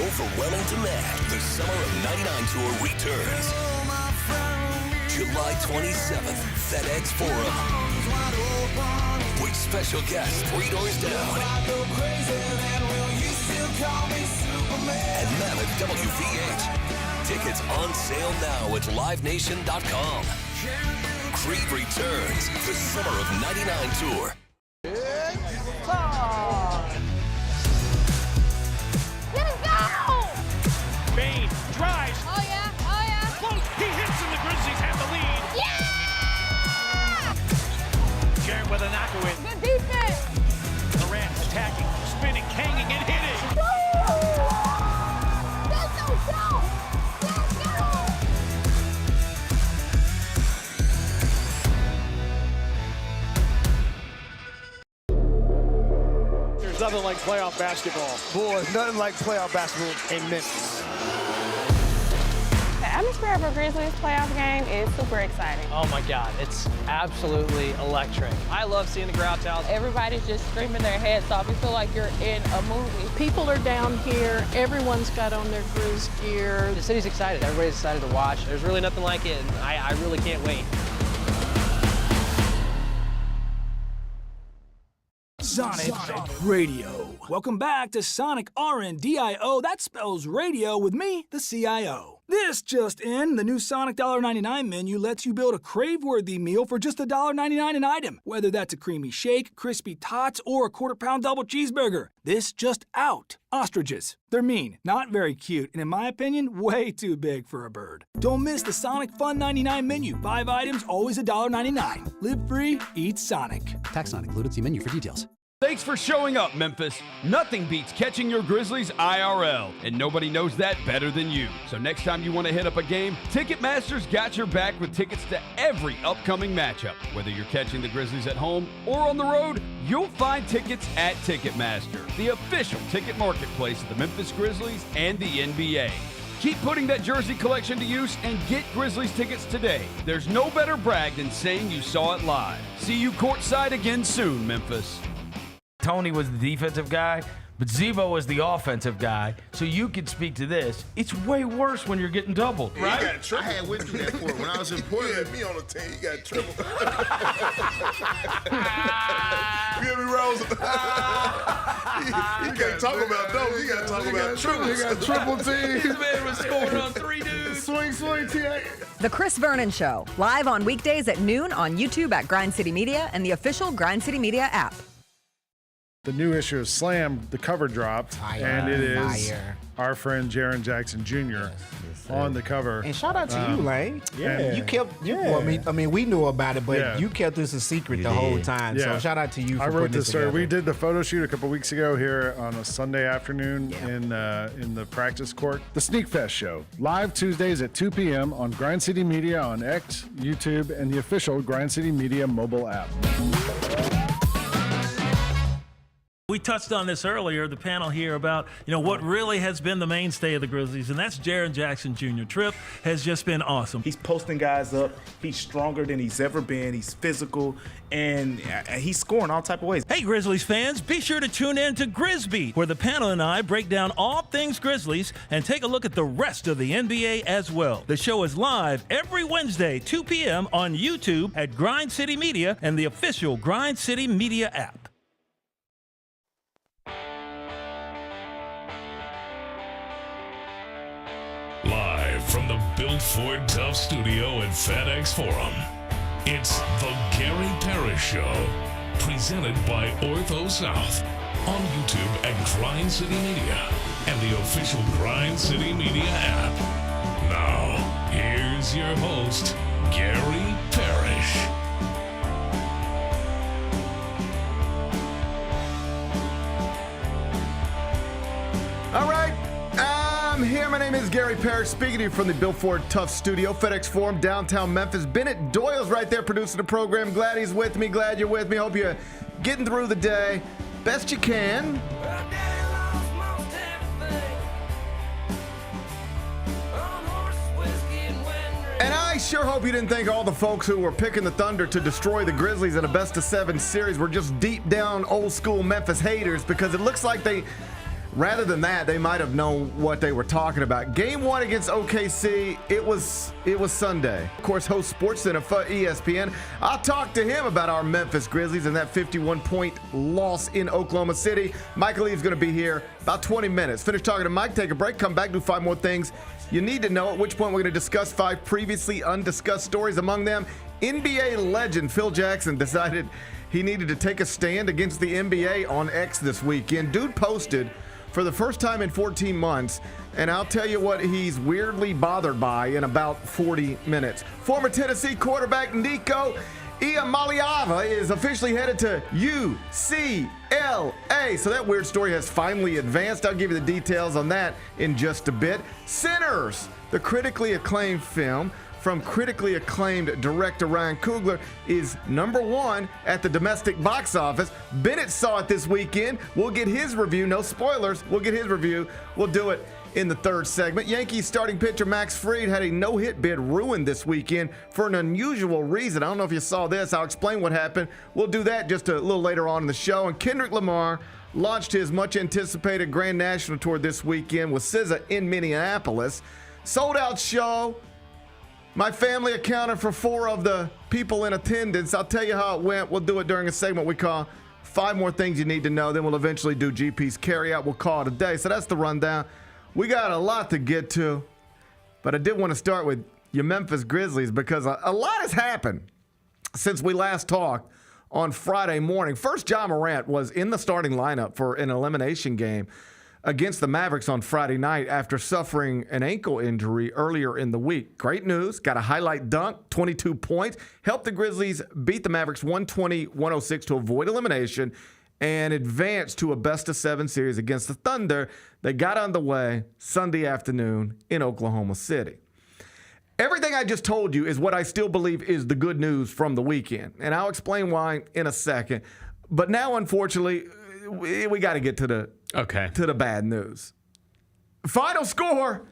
overwhelming demand, the Summer of '99 Tour returns. July 27th, FedEx Forum. With special guests 3 doors down. And Mammoth WVH. Tickets on sale now at livenation.com. Creed returns, the Summer of '99 Tour. It's time! Let's go! Bain drives. Oh yeah, oh yeah. Close. He hits and the Grizzlies have the lead. Yeah! Jared with a knockaway. Good defense! Durant attacking, spinning, hanging, and hitting. Woo! Let's go! Let's go! There's nothing like playoff basketball. Boy, nothing like playoff basketball in Memphis. The atmosphere of a Grizzlies playoff game is super exciting. Oh my God, it's absolutely electric. I love seeing the crowd out. Everybody's just screaming their heads off. You feel like you're in a movie. People are down here. Everyone's got on their Grizz gear. The city's excited. Everybody's excited to watch. There's really nothing like it, and I really can't wait. Sonic Radio. Welcome back to Sonic RNDIO. That spells radio with me, the CIO. This just in, the new Sonic $1.99 menu lets you build a crave-worthy meal for just $1.99 an item, whether that's a creamy shake, crispy tots, or a quarter-pound double cheeseburger. This just out. Ostriches. They're mean, not very cute, and in my opinion, way too big for a bird. Don't miss the Sonic Fun 99 menu. 5 items, always $1.99. Live free, eat Sonic. Tax not included. See menu for details. Thanks for showing up, Memphis. Nothing beats catching your Grizzlies IRL, and nobody knows that better than you. So next time you want to hit up a game, Ticketmaster's got your back with tickets to every upcoming matchup. Whether you're catching the Grizzlies at home or on the road, you'll find tickets at Ticketmaster, the official ticket marketplace of the Memphis Grizzlies and the NBA. Keep putting that jersey collection to use and get Grizzlies tickets today. There's no better brag than saying you saw it live. See you courtside again soon, Memphis. Tony was the defensive guy, but Zebo was the offensive guy. So you could speak to this. It's way worse when you're getting doubled, Yeah, right? you got triple. I had went through that for it. When I was in Portland. You had me on the team. You got triple. You hear me, Rose? You can't talk about double. You got to talk about triple. You got triple teams. This man was scoring on 3 dudes. Swing, TA. The Chris Vernon Show, live on weekdays at noon on YouTube at Grind City Media and the official Grind City Media app. The new issue of Slam, the cover dropped, and it is our friend Jaren Jackson Jr. on the cover. And shout out to you, Lane. Yeah. You kept, well, I mean, we knew about it, but you kept this a secret the whole time. Yeah. So shout out to you for I wrote putting this story. together. We did the photo shoot a couple weeks ago here on a Sunday afternoon in the practice court. The Sneak Fest show, live Tuesdays at 2 p.m. on Grind City Media on X, YouTube, and the official Grind City Media mobile app. We touched on this earlier, the panel here, about what really has been the mainstay of the Grizzlies, and that's Jaren Jackson Jr. Trip has just been awesome. He's posting guys up. He's stronger than he's ever been. He's physical, and he's scoring all type of ways. Hey, Grizzlies fans, be sure to tune in to Grizzbeat, where the panel and I break down all things Grizzlies and take a look at the rest of the NBA as well. The show is live every Wednesday, 2 p.m. on YouTube at Grind City Media and the official Grind City Media app. Live from the Built Ford Tough studio at FedEx Forum, it's the Gary Parrish Show, presented by Ortho South, on YouTube at Grind City Media and the official Grind City Media app. Now, here's your host, Gary Parrish. All right. I'm here. My name is Gary Parrish, speaking to you from the Built Ford Tough studio, FedEx Forum, downtown Memphis. Bennett Doyle's right there producing the program. Glad he's with me. Glad you're with me. Hope you're getting through the day best you can. And I sure hope you didn't think all the folks who were picking the Thunder to destroy the Grizzlies in a best-of-7 series were just deep down old-school Memphis haters, because it looks like they Rather than that, they might have known what they were talking about. Game 1 against OKC, it was Sunday. Of course, host SportsCenter for ESPN. I'll talk to him about our Memphis Grizzlies and that 51-point loss in Oklahoma City. Michael Eaves going to be here about 20 minutes. Finish talking to Mike, take a break, come back, do 5 more things you need to know, at which point we're going to discuss 5 previously undiscussed stories. Among them, NBA legend Phil Jackson decided he needed to take a stand against the NBA on X this weekend. Dude posted for the first time in 14 months, and I'll tell you what he's weirdly bothered by in about 40 minutes. Former Tennessee quarterback Nico Iamaleava is officially headed to UCLA. So that weird story has finally advanced. I'll give you the details on that in just a bit. Sinners, the critically acclaimed film from critically acclaimed director Ryan Coogler, is #1 at the domestic box office. Bennett saw it this weekend. We'll get his review. No spoilers. We'll get his review. We'll do it in the third segment. Yankees starting pitcher Max Fried had a no-hit bid ruined this weekend for an unusual reason. I don't know if you saw this. I'll explain what happened. We'll do that just a little later on in the show. And Kendrick Lamar launched his much-anticipated Grand National Tour this weekend with SZA in Minneapolis. Sold-out show. My family accounted for 4 of the people in attendance. I'll tell you how it went. We'll do it during a segment we call 5 More Things You Need to Know. Then we'll eventually do GP's Carryout. We'll call it a day. So that's the rundown. We got a lot to get to, but I did want to start with your Memphis Grizzlies because a lot has happened since we last talked on Friday morning. First, Ja Morant was in the starting lineup for an elimination game against the Mavericks on Friday night after suffering an ankle injury earlier in the week. Great news. Got a highlight dunk, 22 points. Helped the Grizzlies beat the Mavericks 120-106 to avoid elimination and advance to a best-of-7 series against the Thunder. They got underway Sunday afternoon in Oklahoma City. Everything I just told you is what I still believe is the good news from the weekend, and I'll explain why in a second. But now, unfortunately, we got to get to the bad news. Final score,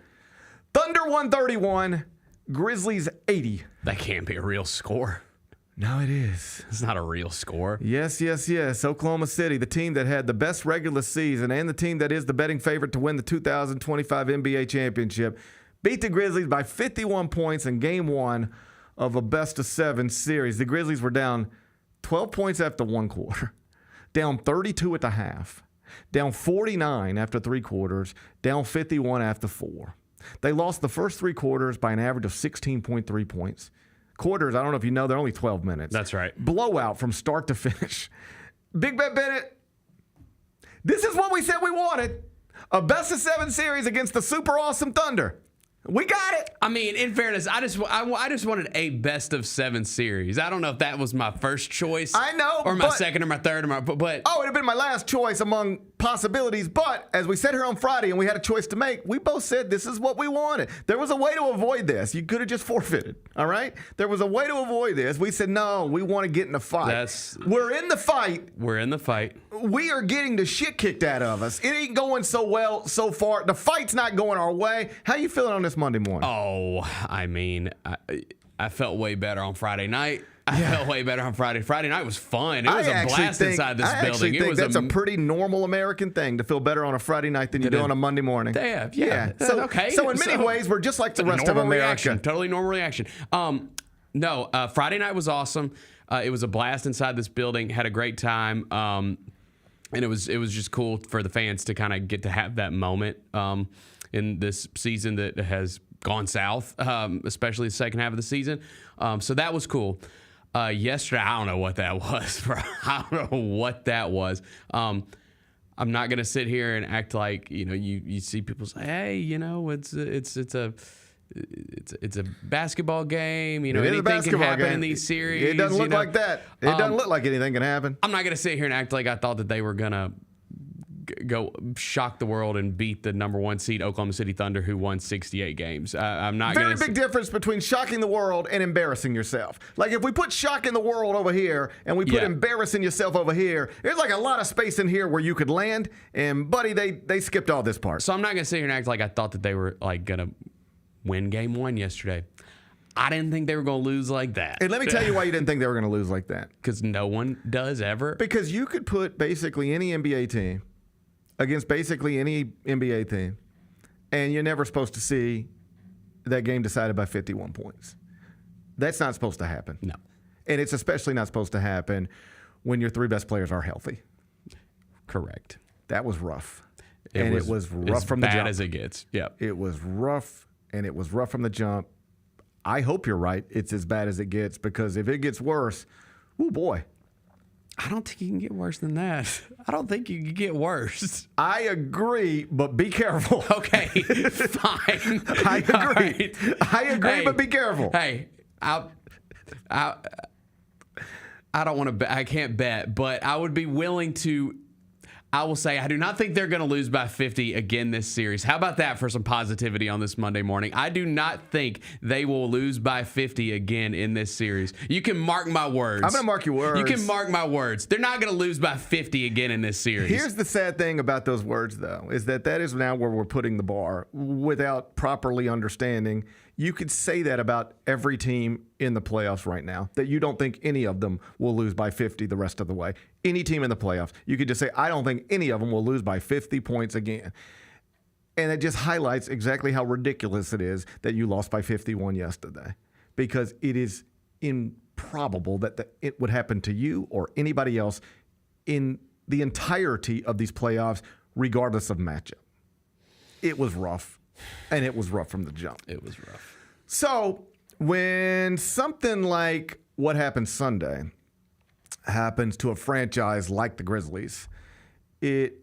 Thunder 131, Grizzlies 80. That can't be a real score. No, it is. It's not a real score. Yes. Oklahoma City, the team that had the best regular season and the team that is the betting favorite to win the 2025 NBA championship, beat the Grizzlies by 51 points in Game 1 of a best-of-7 series. The Grizzlies were down 12 points after 1 quarter, down 32 at the half, down 49 after 3 quarters, down 51 after 4. They lost the first 3 quarters by an average of 16.3 points. Quarters, I don't know if you know, they're only 12 minutes. That's right. Blowout from start to finish. Big Ben Bennett, this is what we said we wanted. A best-of-7 series against the super awesome Thunder. We got it. I mean, in fairness, I just wanted a best-of-7 series. I don't know if that was my first choice. I know. Or my second or my third. But oh, it would have been my last choice among possibilities. But as we said here on Friday and we had a choice to make, we both said this is what we wanted. There was a way to avoid this. You could have just forfeited, all right? There was a way to avoid this. We said, no, we want to get in the fight. We're in the fight. We're in the fight. We are getting the shit kicked out of us. It ain't going so well so far. The fight's not going our way. How you feeling on this Monday morning? Oh, I mean, I felt way better on Friday night. I felt way better on Friday. Friday night was fun. It was a blast inside this building. I think that's a pretty normal American thing to feel better on a Friday night than you do on a Monday morning. Yeah. So in many ways, we're just like the rest of America. Reaction. Totally normal reaction. Friday night was awesome. It was a blast inside this building. Had a great time. And it was just cool for the fans to kind of get to have that moment in this season that has gone south, especially the second half of the season. So that was cool. Yesterday, I don't know what that was, bro. I don't know what that was. I'm not gonna sit here and act like you see people say, hey, it's a basketball game. Anything can happen in these series. It doesn't look like that. It doesn't look like anything can happen. I'm not gonna sit here and act like I thought that they were gonna go shock the world and beat the #1 seed Oklahoma City Thunder, who won 68 games. I'm not very big difference between shocking the world and embarrassing yourself. Like if we put shocking the world over here and we put embarrassing yourself over here, there's like a lot of space in here where you could land. And buddy, they skipped all this part. So I'm not gonna sit here and act like I thought that they were like gonna win Game 1 yesterday. I didn't think they were going to lose like that. And let me tell you why you didn't think they were going to lose like that. Because no one does ever. Because you could put basically any NBA team against basically any NBA team, and you're never supposed to see that game decided by 51 points. That's not supposed to happen. No. And it's especially not supposed to happen when your 3 best players are healthy. Correct. That was rough. It was rough from the jump. As bad as it gets. Yep. It was rough, and it was rough from the jump. I hope you're right. It's as bad as it gets, because if it gets worse, oh boy. I don't think you can get worse than that. I don't think you can get worse. I agree, but be careful. Okay, fine. I agree. Right. I agree, Hey, but be careful. Hey, I don't want to bet. I can't bet, but I would be willing to. I will say I do not think they're going to lose by 50 again this series. How about that for some positivity on this Monday morning? I do not think they will lose by 50 again in this series. You can mark my words. I'm going to mark your words. You can mark my words. They're not going to lose by 50 again in this series. Here's the sad thing about those words, though, is that is now where we're putting the bar without properly understanding. You could say that about every team in the playoffs right now, that you don't think any of them will lose by 50 the rest of the way. Any team in the playoffs, you could just say, I don't think any of them will lose by 50 points again. And it just highlights exactly how ridiculous it is that you lost by 51 yesterday, because it is improbable that it would happen to you or anybody else in the entirety of these playoffs, regardless of matchup. It was rough. And it was rough from the jump. It was rough. So when something like what happened Sunday happens to a franchise like the Grizzlies, it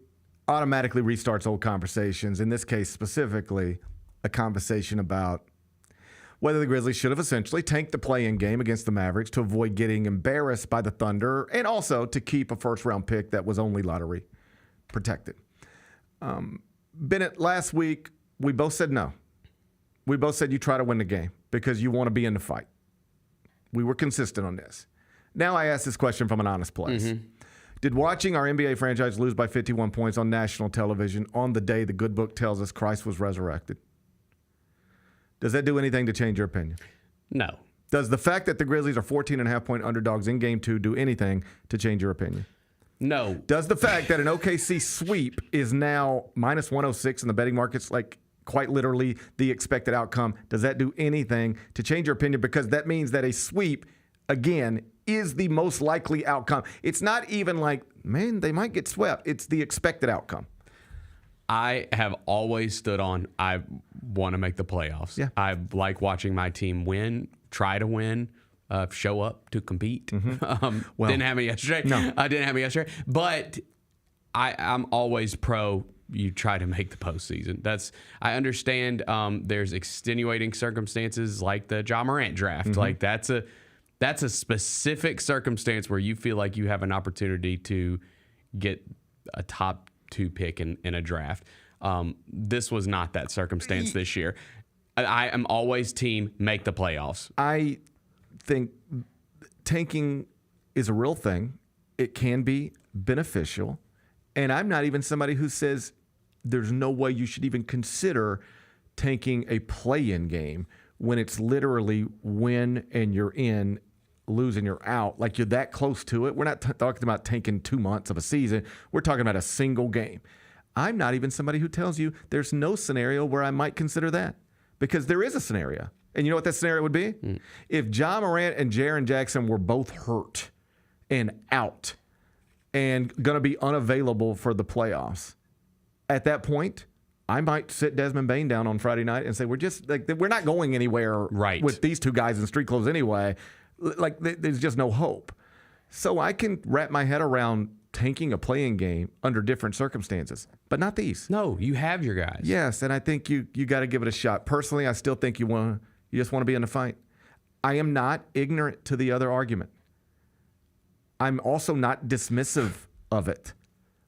automatically restarts old conversations. In this case, specifically, a conversation about whether the Grizzlies should have essentially tanked the play-in game against the Mavericks to avoid getting embarrassed by the Thunder, and also to keep a first-round pick that was only lottery protected. Bennett, last week, we both said no. We both said you try to win the game because you want to be in the fight. We were consistent on this. Now I ask this question from an honest place. Mm-hmm. Did watching our NBA franchise lose by 51 points on national television on the day the good book tells us Christ was resurrected, does that do anything to change your opinion? No. Does the fact that the Grizzlies are 14.5-point underdogs in Game 2 do anything to change your opinion? No. Does the fact that an OKC sweep is now minus 106 in the betting markets, like quite literally the expected outcome, does that do anything to change your opinion? Because that means that a sweep, again, is the most likely outcome. It's not even like, man, they might get swept. It's the expected outcome. I have always stood on, I want to make the playoffs. Yeah. I like watching my team win, try to win, show up to compete. Mm-hmm. Didn't have me yesterday. No. I didn't have me yesterday. But I'm always pro you try to make the postseason. I understand there's extenuating circumstances like the Ja Morant draft. Mm-hmm. Like that's a specific circumstance where you feel like you have an opportunity to get a top 2 pick in a draft. This was not that circumstance this year. I am always team make the playoffs. I think tanking is a real thing. It can be beneficial. And I'm not even somebody who says there's no way you should even consider tanking a play-in game when it's literally win and you're in, lose and you're out. Like, you're that close to it. We're not talking about tanking 2 months of a season. We're talking about a single game. I'm not even somebody who tells you there's no scenario where I might consider that, because there is a scenario. And you know what that scenario would be? If Ja Morant and Jaren Jackson were both hurt and out and going to be unavailable for the playoffs, at that point, I might sit Desmond Bane down on Friday night and say, we're not going anywhere with these 2 guys in street clothes anyway. Like, there's just no hope. So I can wrap my head around tanking a play-in game under different circumstances, but not these. No, you have your guys. Yes, and I think you got to give it a shot. Personally, I still think you just want to be in the fight. I am not ignorant to the other argument. I'm also not dismissive of it.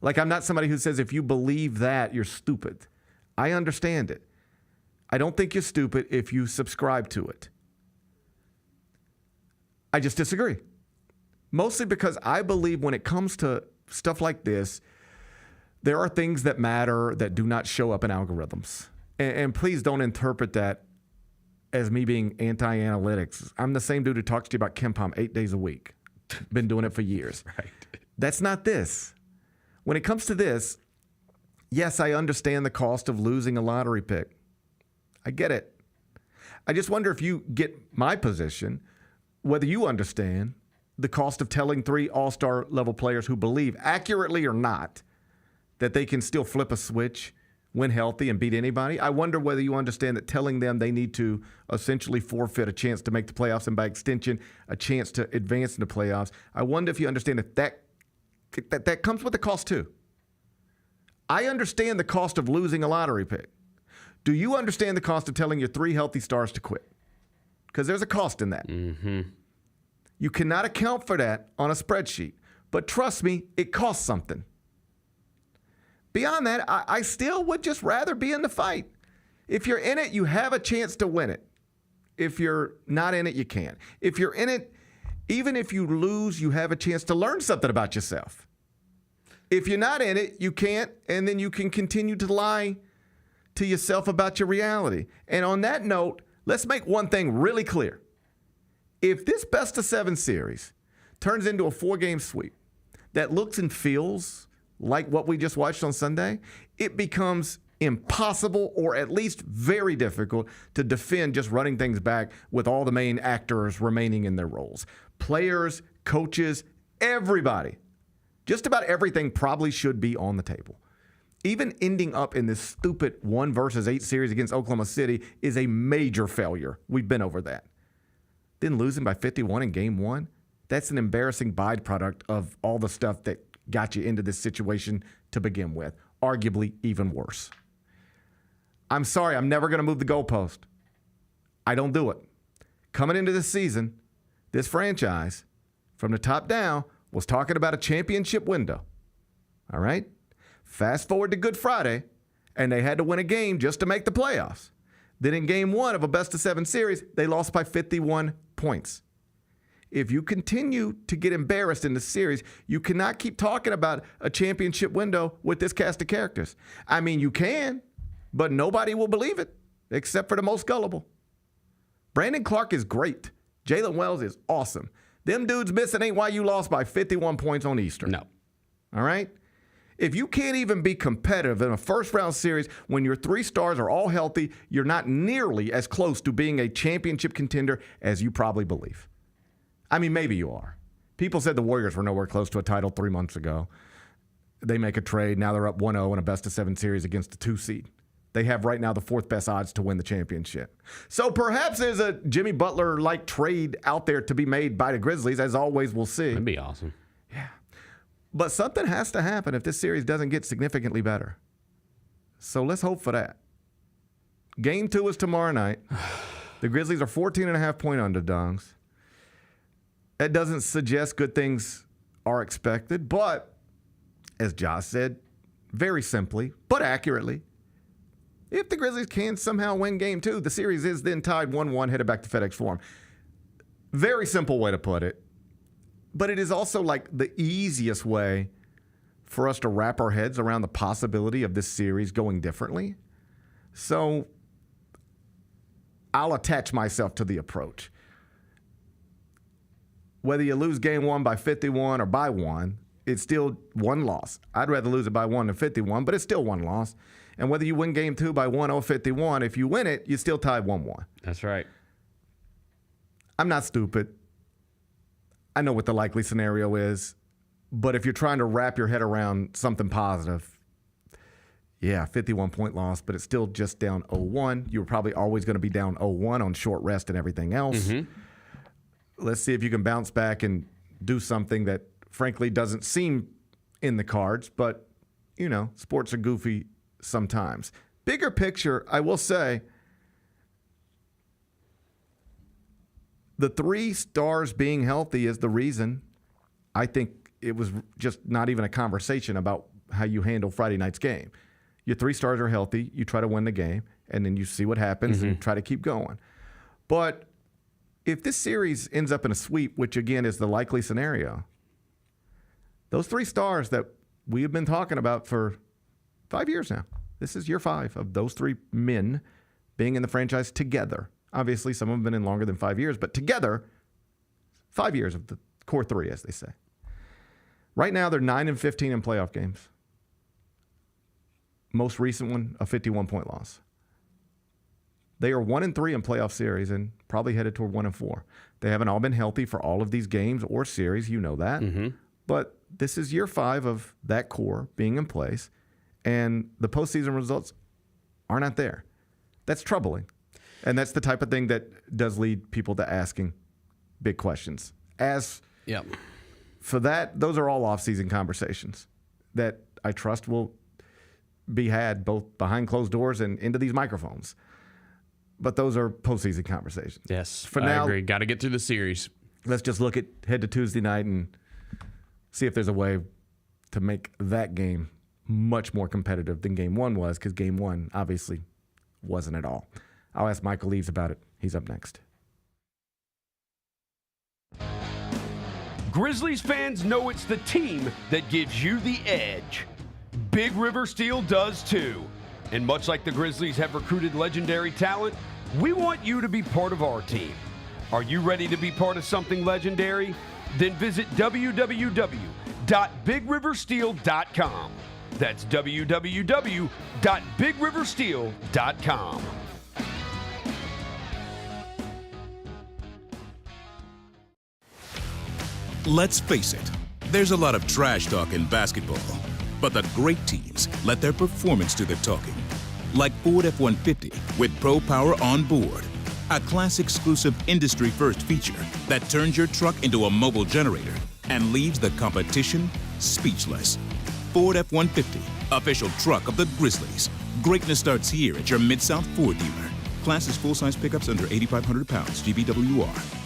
Like, I'm not somebody who says if you believe that, you're stupid. I understand it. I don't think you're stupid if you subscribe to it. I just disagree. Mostly because I believe when it comes to stuff like this, there are things that matter that do not show up in algorithms. And please don't interpret that as me being anti-analytics. I'm the same dude who talks to you about KenPom 8 days a week. Been doing it for years. Right. That's not this. When it comes to this, Yes, I understand the cost of losing a lottery pick. I get it. I just wonder if you get my position, whether you understand the cost of telling 3 all-star level players who believe, accurately or not, that they can still flip a switch, win healthy, and beat anybody. I wonder whether you understand that telling them they need to essentially forfeit a chance to make the playoffs and by extension, a chance to advance in the playoffs. I wonder if you understand that comes with a cost too. I understand the cost of losing a lottery pick. Do you understand the cost of telling your 3 healthy stars to quit? Because there's a cost in that. Mm-hmm. You cannot account for that on a spreadsheet. But trust me, it costs something. Beyond that, I still would just rather be in the fight. If you're in it, you have a chance to win it. If you're not in it, you can't. If you're in it, even if you lose, you have a chance to learn something about yourself. If you're not in it, you can't, and then you can continue to lie to yourself about your reality. And on that note, let's make one thing really clear. If this best-of-7 series turns into a 4-game sweep that looks and feels like what we just watched on Sunday, it becomes impossible or at least very difficult to defend just running things back with all the main actors remaining in their roles. Players, coaches, everybody. Just about everything probably should be on the table. Even ending up in this stupid 1 versus 8 series against Oklahoma City is a major failure. We've been over that. Then losing by 51 in game 1, that's an embarrassing byproduct of all the stuff that got you into this situation to begin with. Arguably even worse. I'm sorry, I'm never going to move the goalpost. I don't do it. Coming into this season, this franchise, from the top down, was talking about a championship window. All right? Fast forward to Good Friday, and they had to win a game just to make the playoffs. Then in game 1 of a best-of-7 series, they lost by 51 points. If you continue to get embarrassed in the series, you cannot keep talking about a championship window with this cast of characters. I mean, you can, but nobody will believe it, except for the most gullible. Brandon Clark is great. Jalen Wells is awesome. Them dudes missing ain't why you lost by 51 points on Easter. No. All right? If you can't even be competitive in a first-round series when your 3 stars are all healthy, you're not nearly as close to being a championship contender as you probably believe. I mean, maybe you are. People said the Warriors were nowhere close to a title 3 months ago. They make a trade. Now they're up 1-0 in a best-of-7 series against the 2 seed. They have right now the 4th best odds to win the championship. So perhaps there's a Jimmy Butler-like trade out there to be made by the Grizzlies. As always, we'll see. That'd be awesome. Yeah. But something has to happen if this series doesn't get significantly better. So let's hope for that. Game 2 is tomorrow night. The Grizzlies are 14.5-point underdogs. That doesn't suggest good things are expected, but as Josh said, very simply, but accurately, if the Grizzlies can somehow win Game 2, the series is then tied 1-1, headed back to FedEx Forum. Very simple way to put it, but it is also like the easiest way for us to wrap our heads around the possibility of this series going differently. So I'll attach myself to the approach. Whether you lose Game 1 by 51 or by 1, it's still 1 loss. I'd rather lose it by 1 than 51, but it's still 1 loss. And whether you win Game 2 by 1-0-51, if you win it, you still tied 1-1. That's right. I'm not stupid. I know what the likely scenario is. But if you're trying to wrap your head around something positive, yeah, 51-point loss, but it's still just down 0-1. You were probably always going to be down 0-1 on short rest and everything else. Mm-hmm. Let's see if you can bounce back and do something that, frankly, doesn't seem in the cards. But, you know, sports are goofy sometimes. Bigger picture, I will say, the 3 stars being healthy is the reason. I think it was just not even a conversation about how you handle Friday night's game. Your 3 stars are healthy, you try to win the game, and then you see what happens and try to keep going. But if this series ends up in a sweep, which again is the likely scenario, those 3 stars that we have been talking about for 5 years now, this is year 5 of those 3 men being in the franchise together. Obviously, some of them have been in longer than 5 years, but together, 5 years of the core 3, as they say. Right now, they're 9-15 in playoff games. most recent one, a 51-point loss. They are 1-3 in playoff series and probably headed toward 1-4. They haven't all been healthy for all of these games or series, you know that. But this is year 5 of that core being in place, and the postseason results are not there. That's troubling. And that's the type of thing that does lead people to asking big questions. For that, those are all off-season conversations that I trust will be had both behind closed doors and into these microphones. But those are postseason conversations. Yes, For I now, agree. Got to get through the series. Let's just head to Tuesday night and see if there's a way to make that game much more competitive than Game 1 was, because Game 1 obviously wasn't at all. I'll ask Michael Eaves about it. He's up next. Grizzlies fans know it's the team that gives you the edge. Big River Steel does too. And much like the Grizzlies have recruited legendary talent, we want you to be part of our team. Are you ready to be part of something legendary? Then visit www.bigriversteel.com. That's www.bigriversteel.com. Let's face it, there's a lot of trash talk in basketball, but the great teams let their performance do the talking. Like Ford F-150 with Pro Power on board, a class-exclusive industry-first feature that turns your truck into a mobile generator and leaves the competition speechless. Ford F-150, official truck of the Grizzlies. Greatness starts here at your Mid-South Ford dealer. Class is full-size pickups under 8,500 pounds, GVWR.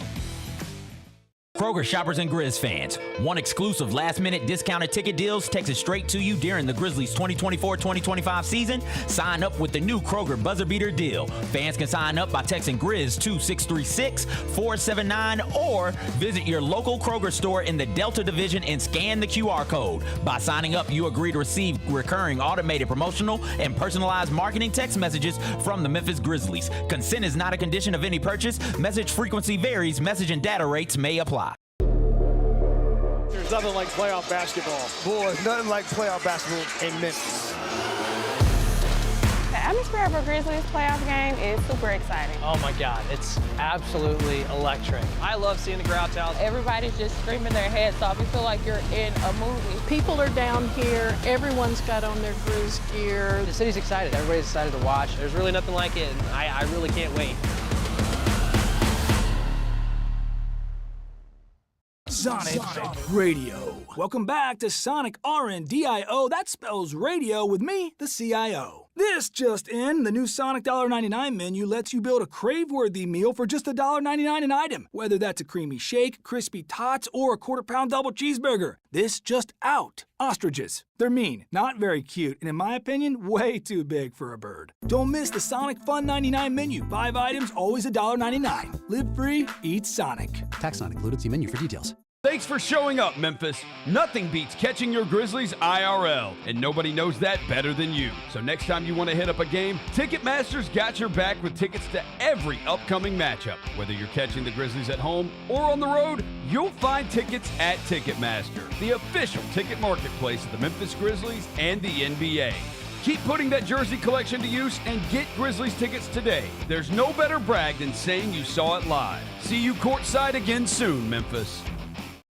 Kroger shoppers and Grizz fans, want exclusive last-minute discounted ticket deals texted straight to you during the Grizzlies 2024-2025 season? Sign up with the new Kroger Buzzer Beater deal. Fans can sign up by texting Grizz to 636-479 or visit your local Kroger store in the Delta Division and scan the QR code. By signing up, you agree to receive recurring automated promotional and personalized marketing text messages from the Memphis Grizzlies. Consent is not a condition of any purchase. Message frequency varies. Message and data rates may apply. There's nothing like playoff basketball. Boy, nothing like playoff basketball in Memphis. The atmosphere of a Grizzlies playoff game is super exciting. Oh my God, it's absolutely electric. I love seeing the crowd out. Everybody's just screaming their heads off. You feel like you're in a movie. People are down here. Everyone's got on their Grizz gear. The city's excited. Everybody's excited to watch. There's really nothing like it, and I really can't wait. Sonic Radio. Welcome back to Sonic RNDIO. That spells radio with me, the CIO. This just in, the new Sonic $1.99 menu lets you build a crave-worthy meal for just $1.99 an item. Whether that's a creamy shake, crispy tots, or a quarter-pound double cheeseburger. This just out. Ostriches. They're mean, not very cute, and in my opinion, way too big for a bird. Don't miss the Sonic Fun 99 menu. 5 items, always $1.99. Live free, eat Sonic. Tax not included. See menu for details. Thanks for showing up, Memphis. Nothing beats catching your Grizzlies IRL, and nobody knows that better than you. So next time you want to hit up a game, Ticketmaster's got your back with tickets to every upcoming matchup. Whether you're catching the Grizzlies at home or on the road, you'll find tickets at Ticketmaster, the official ticket marketplace of the Memphis Grizzlies and the NBA. Keep putting that jersey collection to use and get Grizzlies tickets today. There's no better brag than saying you saw it live. See you courtside again soon, Memphis.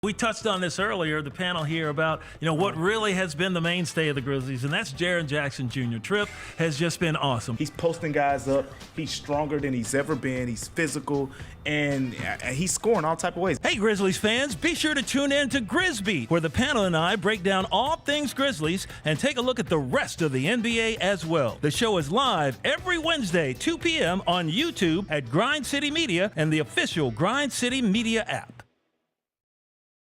We touched on this earlier, the panel here, about what really has been the mainstay of the Grizzlies, and that's Jaren Jackson Jr. Trip has just been awesome. He's posting guys up. He's stronger than he's ever been. He's physical, and he's scoring all type of ways. Hey, Grizzlies fans, be sure to tune in to Grizzbeat, where the panel and I break down all things Grizzlies and take a look at the rest of the NBA as well. The show is live every Wednesday, 2 p.m. on YouTube at Grind City Media and the official Grind City Media app.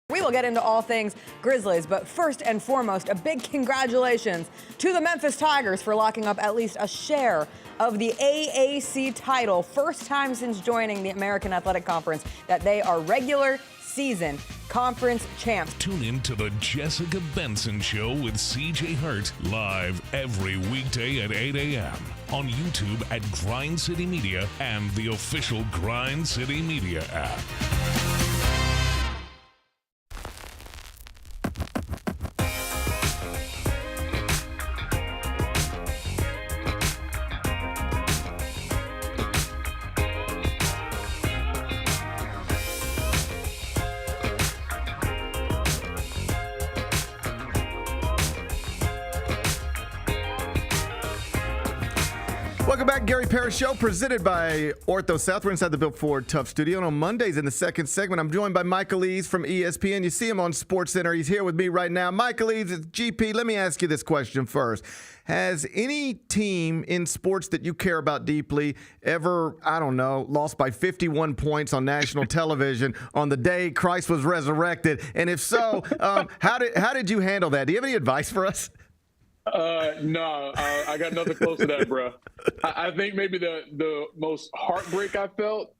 We will get into all things Grizzlies, but first and foremost, a big congratulations to the Memphis Tigers for locking up at least a share of the AAC title. First time since joining the American Athletic Conference that they are regular season conference champs. Tune in to the Jessica Benson Show with CJ Hurt, live every weekday at 8 a.m. on YouTube at Grind City Media and the official Grind City Media app. Welcome back, Gary Parrish Show, presented by Ortho South. We're inside the Built Ford Tough Studio, and on Mondays in the second segment, I'm joined by Michael Eaves from ESPN. You see him on SportsCenter. He's here with me right now. Michael Eaves, it's GP. Let me ask you this question first. Has any team in sports that you care about deeply ever, I don't know, lost by 51 points on national television on the day Christ was resurrected? And if so, how did you handle that? Do you have any advice for us? No, I got nothing close to that, bro. I think maybe the most heartbreak I felt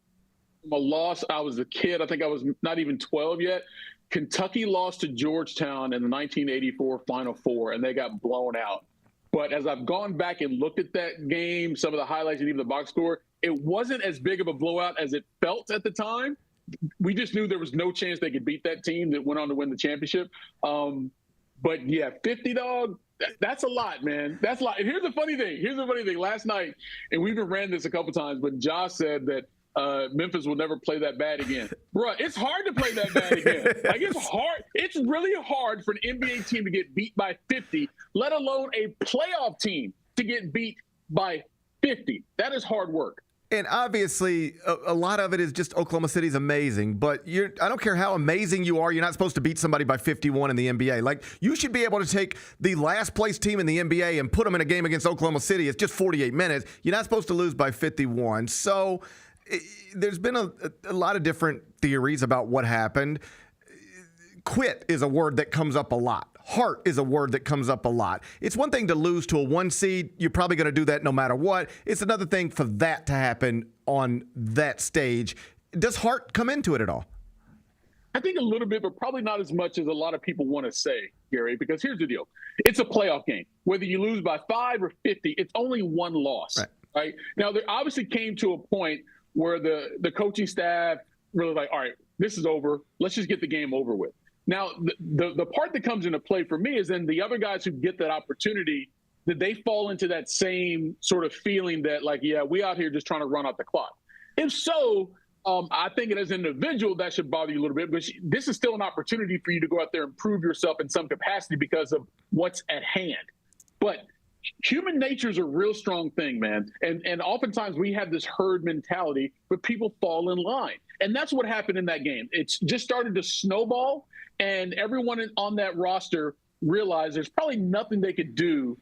from a loss, I was a kid. I think I was not even 12 yet. Kentucky lost to Georgetown in the 1984 Final Four, and they got blown out. But as I've gone back and looked at that game, some of the highlights and even the box score, it wasn't as big of a blowout as it felt at the time. We just knew there was no chance they could beat that team that went on to win the championship. But yeah, 50, dog, that's a lot, man. That's a lot. And here's the funny thing. Last night, and we even ran this a couple times, but Josh said that Memphis will never play that bad again. Bruh, it's hard to play that bad again. Like, it's hard. It's really hard for an NBA team to get beat by 50, let alone a playoff team to get beat by 50. That is hard work. And obviously, a lot of it is just Oklahoma City's amazing. But I don't care how amazing you are, you're not supposed to beat somebody by 51 in the NBA. Like, you should be able to take the last place team in the NBA and put them in a game against Oklahoma City. It's just 48 minutes. You're not supposed to lose by 51. So there's been a lot of different theories about what happened. Quit is a word that comes up a lot. Heart is a word that comes up a lot. It's one thing to lose to a 1 seed. You're probably going to do that no matter what. It's another thing for that to happen on that stage. Does heart come into it at all? I think a little bit, but probably not as much as a lot of people want to say, Gary, because here's the deal. It's a playoff game. Whether you lose by 5 or 50, it's only one loss, right? Now, there obviously came to a point where the coaching staff really like, all right, this is over. Let's just get the game over with. Now, the part that comes into play for me is then the other guys who get that opportunity, that they fall into that same sort of feeling that, like, yeah, we out here just trying to run out the clock. If so, I think as an individual, that should bother you a little bit. But this is still an opportunity for you to go out there and prove yourself in some capacity because of what's at hand. But human nature is a real strong thing, man. And oftentimes we have this herd mentality, but people fall in line. And that's what happened in that game. It's just started to snowball. And everyone on that roster realized there's probably nothing they could do,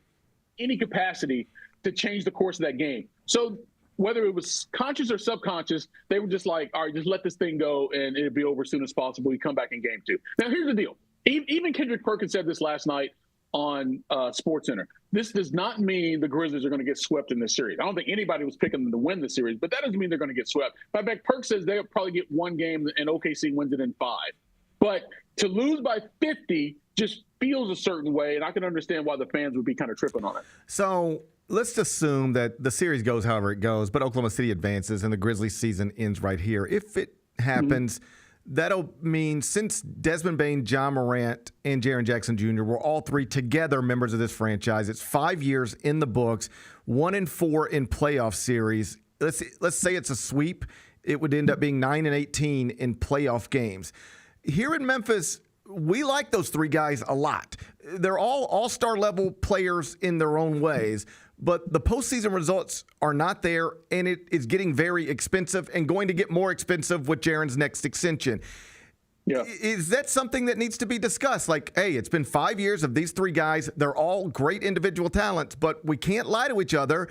any capacity, to change the course of that game. So whether it was conscious or subconscious, they were just like, all right, just let this thing go and it'll be over as soon as possible. You come back in game 2. Now, here's the deal. Even Kendrick Perkins said this last night on SportsCenter. This does not mean the Grizzlies are going to get swept in this series. I don't think anybody was picking them to win the series, but that doesn't mean they're going to get swept. In fact, Perk says they'll probably get one game and OKC wins it in 5. But to lose by 50 just feels a certain way, and I can understand why the fans would be kind of tripping on it. So let's assume that the series goes however it goes, but Oklahoma City advances and the Grizzlies season ends right here. If it happens, that'll mean since Desmond Bane, John Morant, and Jaren Jackson Jr. were all three together members of this franchise, it's 5 years in the books, 1-4 in playoff series. Let's say it's a sweep. It would end up being 9-18 in playoff games. Here in Memphis, we like those three guys a lot. They're all all-star level players in their own ways, but the postseason results are not there, and it is getting very expensive and going to get more expensive with Jaren's next extension. Yeah. Is that something that needs to be discussed? Like, hey, it's been 5 years of these three guys. They're all great individual talents, but we can't lie to each other.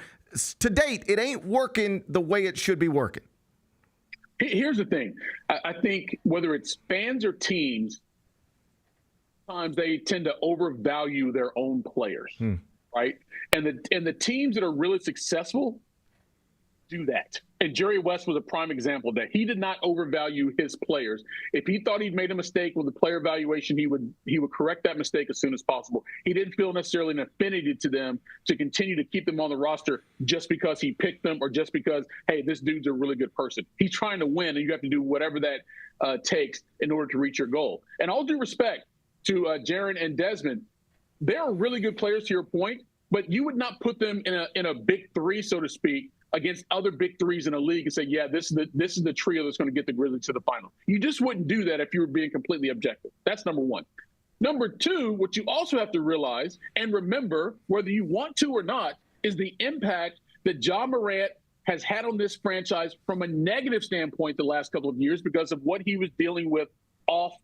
To date, it ain't working the way it should be working. Here's the thing. I think whether it's fans or teams, sometimes they tend to overvalue their own players, right? And the teams that are really successful do that. And Jerry West was a prime example of that. He did not overvalue his players. If he thought he'd made a mistake with the player evaluation, he would correct that mistake as soon as possible. He didn't feel necessarily an affinity to them to continue to keep them on the roster just because he picked them or just because, hey, this dude's a really good person. He's trying to win, and you have to do whatever that takes in order to reach your goal. And all due respect to Jaren and Desmond, they're really good players to your point, but you would not put them in a big three, so to speak, against other big threes in the league and say, yeah, this is the trio that's going to get the Grizzlies to the final. You just wouldn't do that if you were being completely objective. That's number one. Number two, what you also have to realize and remember, whether you want to or not, is the impact that John Morant has had on this franchise from a negative standpoint the last couple of years because of what he was dealing with off.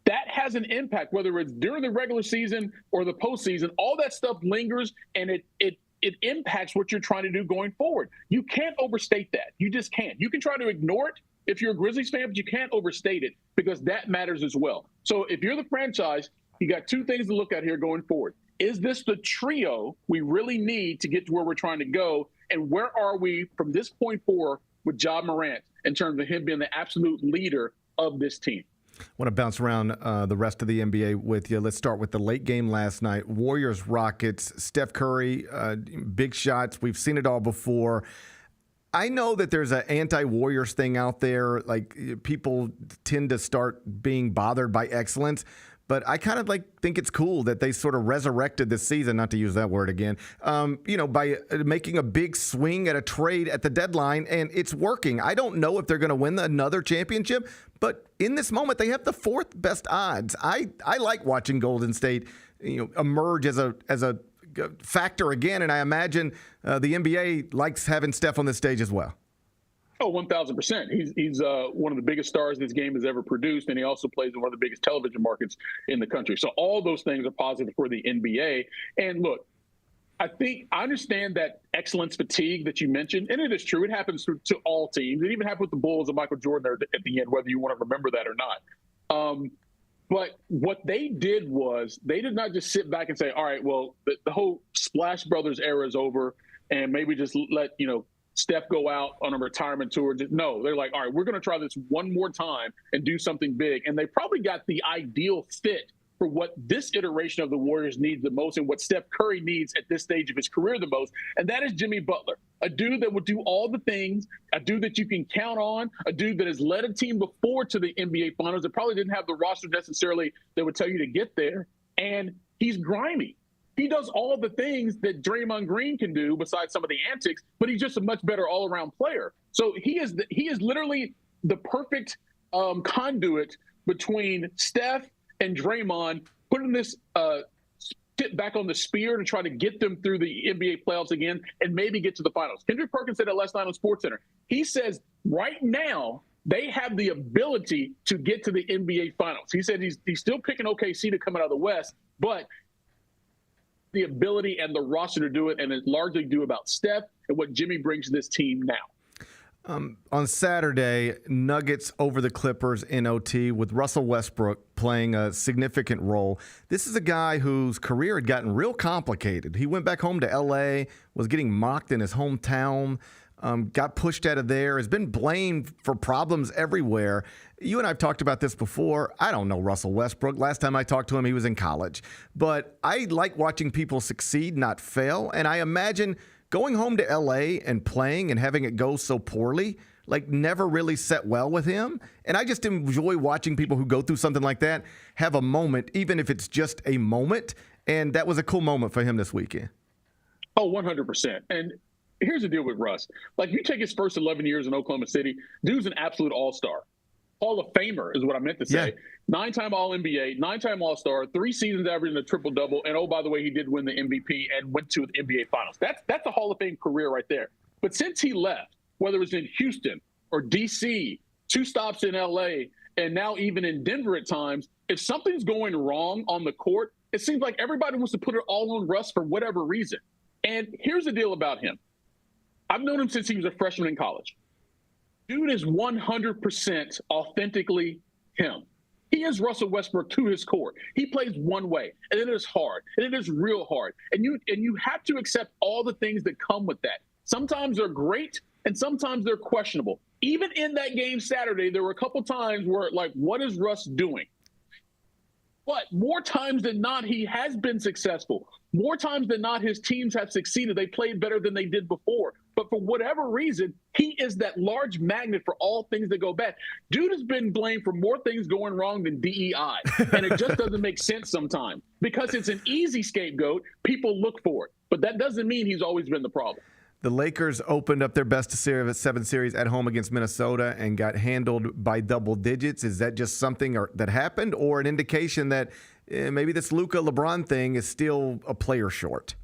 That has an impact, whether it's during the regular season or the postseason. All that stuff lingers, and it impacts what you're trying to do going forward. You can't overstate that. You just can't. You can try to ignore it if you're a Grizzlies fan, but you can't overstate it because that matters as well. So if you're the franchise, you got two things to look at here going forward. Is this the trio we really need to get to where we're trying to go? And where are we from this point forward with Ja Morant in terms of him being the absolute leader of this team? I want to bounce around the rest of the NBA with you. Let's start with the late game last night. Warriors-Rockets, Steph Curry, big shots. We've seen it all before. I know that there's an anti-Warriors thing out there. Like, people tend to start being bothered by excellence. But I kind of think it's cool that they sort of resurrected this season, not to use that word again, by making a big swing at a trade at the deadline, and it's working. I don't know if they're going to win another championship, but in this moment, they have the fourth best odds. I like watching Golden State, emerge as a factor again, and I imagine the NBA likes having Steph on this stage as well. Oh, 1,000%. He's one of the biggest stars this game has ever produced, and he also plays in one of the biggest television markets in the country. So all those things are positive for the NBA. And look, I understand that excellence fatigue that you mentioned, and it is true. It happens to all teams. It even happened with the Bulls and Michael Jordan there at the end, whether you want to remember that or not. But what they did was they did not just sit back and say, all right, well, the whole Splash Brothers era is over, and maybe just let, Steph go out on a retirement tour. No, they're like, all right, we're going to try this one more time and do something big. And they probably got the ideal fit for what this iteration of the Warriors needs the most and what Steph Curry needs at this stage of his career the most. And that is Jimmy Butler, a dude that would do all the things, a dude that you can count on, a dude that has led a team before to the NBA Finals that probably didn't have the roster necessarily that would tell you to get there. And he's grimy. He does all the things that Draymond Green can do besides some of the antics, but he's just a much better all-around player. So he is literally the perfect conduit between Steph and Draymond, putting this back on the spear to try to get them through the NBA playoffs again and maybe get to the finals. Kendrick Perkins said that last night on SportsCenter. He says right now they have the ability to get to the NBA finals. He said he's still picking OKC to come out of the West, but the ability and the roster to do it, and it's largely due about Steph and what Jimmy brings to this team now. On Saturday, Nuggets over the Clippers in OT with Russell Westbrook playing a significant role. This is a guy whose career had gotten real complicated. He went back home to L.A., was getting mocked in his hometown, got pushed out of there, has been blamed for problems everywhere. You and I have talked about this before. I don't know Russell Westbrook. Last time I talked to him, he was in college. But I like watching people succeed, not fail. And I imagine going home to L.A. and playing and having it go so poorly, never really set well with him. And I just enjoy watching people who go through something like that have a moment, even if it's just a moment. And that was a cool moment for him this weekend. Oh, 100%. And here's the deal with Russ. You take his first 11 years in Oklahoma City, dude's an absolute all-star. Hall of Famer is what I meant to say. Yeah. 9-time All-NBA, 9-time All-Star, 3 seasons averaging a triple-double, and oh, by the way, he did win the MVP and went to the NBA Finals. That's a Hall of Fame career right there. But since he left, whether it was in Houston or D.C., 2 stops in L.A., and now even in Denver at times, if something's going wrong on the court, it seems like everybody wants to put it all on Russ for whatever reason. And here's the deal about him. I've known him since he was a freshman in college. Dude is 100% authentically him. He is Russell Westbrook to his core. He plays one way, and it is hard, and it is real hard. And you have to accept all the things that come with that. Sometimes they're great, and sometimes they're questionable. Even in that game Saturday, there were a couple times where, what is Russ doing? But more times than not, he has been successful. More times than not, his teams have succeeded. They played better than they did before. But for whatever reason, he is that large magnet for all things that go bad. Dude has been blamed for more things going wrong than DEI. And it just doesn't make sense sometimes. Because it's an easy scapegoat, people look for it. But that doesn't mean he's always been the problem. The Lakers opened up their best of 7 series at home against Minnesota and got handled by double digits. Is that just something that happened, or an indication that maybe this Luka LeBron thing is still a player short?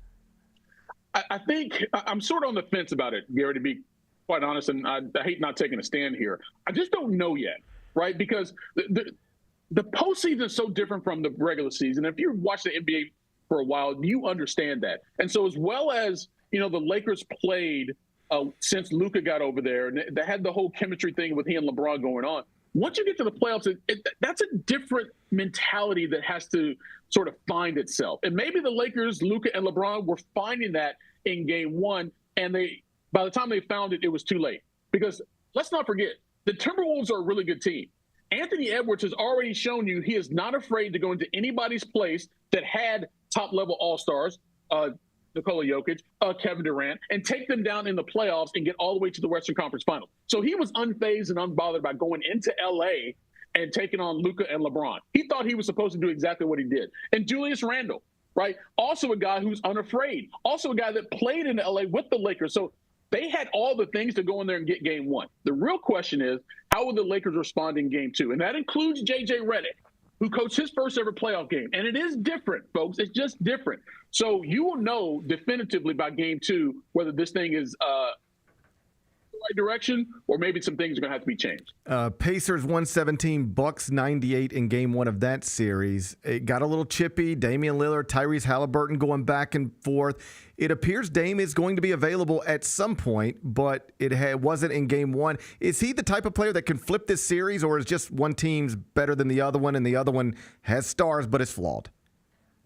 I think I'm sort of on the fence about it, Gary, to be quite honest, and I hate not taking a stand here. I just don't know yet, right? Because the postseason is so different from the regular season. If you watch the NBA for a while, you understand that. And so as well as, the Lakers played since Luka got over there, and they had the whole chemistry thing with he and LeBron going on. Once you get to the playoffs, that's a different mentality that has to sort of find itself. And maybe the Lakers, Luka and LeBron, were finding that in game one, and by the time they found it, it was too late. Because let's not forget, the Timberwolves are a really good team. Anthony Edwards has already shown you he is not afraid to go into anybody's place that had top-level all-stars, Nikola Jokic, Kevin Durant, and take them down in the playoffs and get all the way to the Western Conference Finals. So he was unfazed and unbothered by going into L.A. and taking on Luka and LeBron. He thought he was supposed to do exactly what he did. And Julius Randle, right? Also a guy who's unafraid. Also a guy that played in L.A. with the Lakers. So they had all the things to go in there and get game one. The real question is, how will the Lakers respond in game two? And that includes J.J. Redick, who coached his first ever playoff game. And it is different, folks. It's just different. So you will know definitively by game two whether this thing is the right direction or maybe some things are going to have to be changed. Pacers 117, Bucks 98 in game one of that series. It got a little chippy. Damian Lillard, Tyrese Halliburton going back and forth. It appears Dame is going to be available at some point, but it wasn't in game one. Is he the type of player that can flip this series, or is just one team's better than the other one and the other one has stars but is flawed?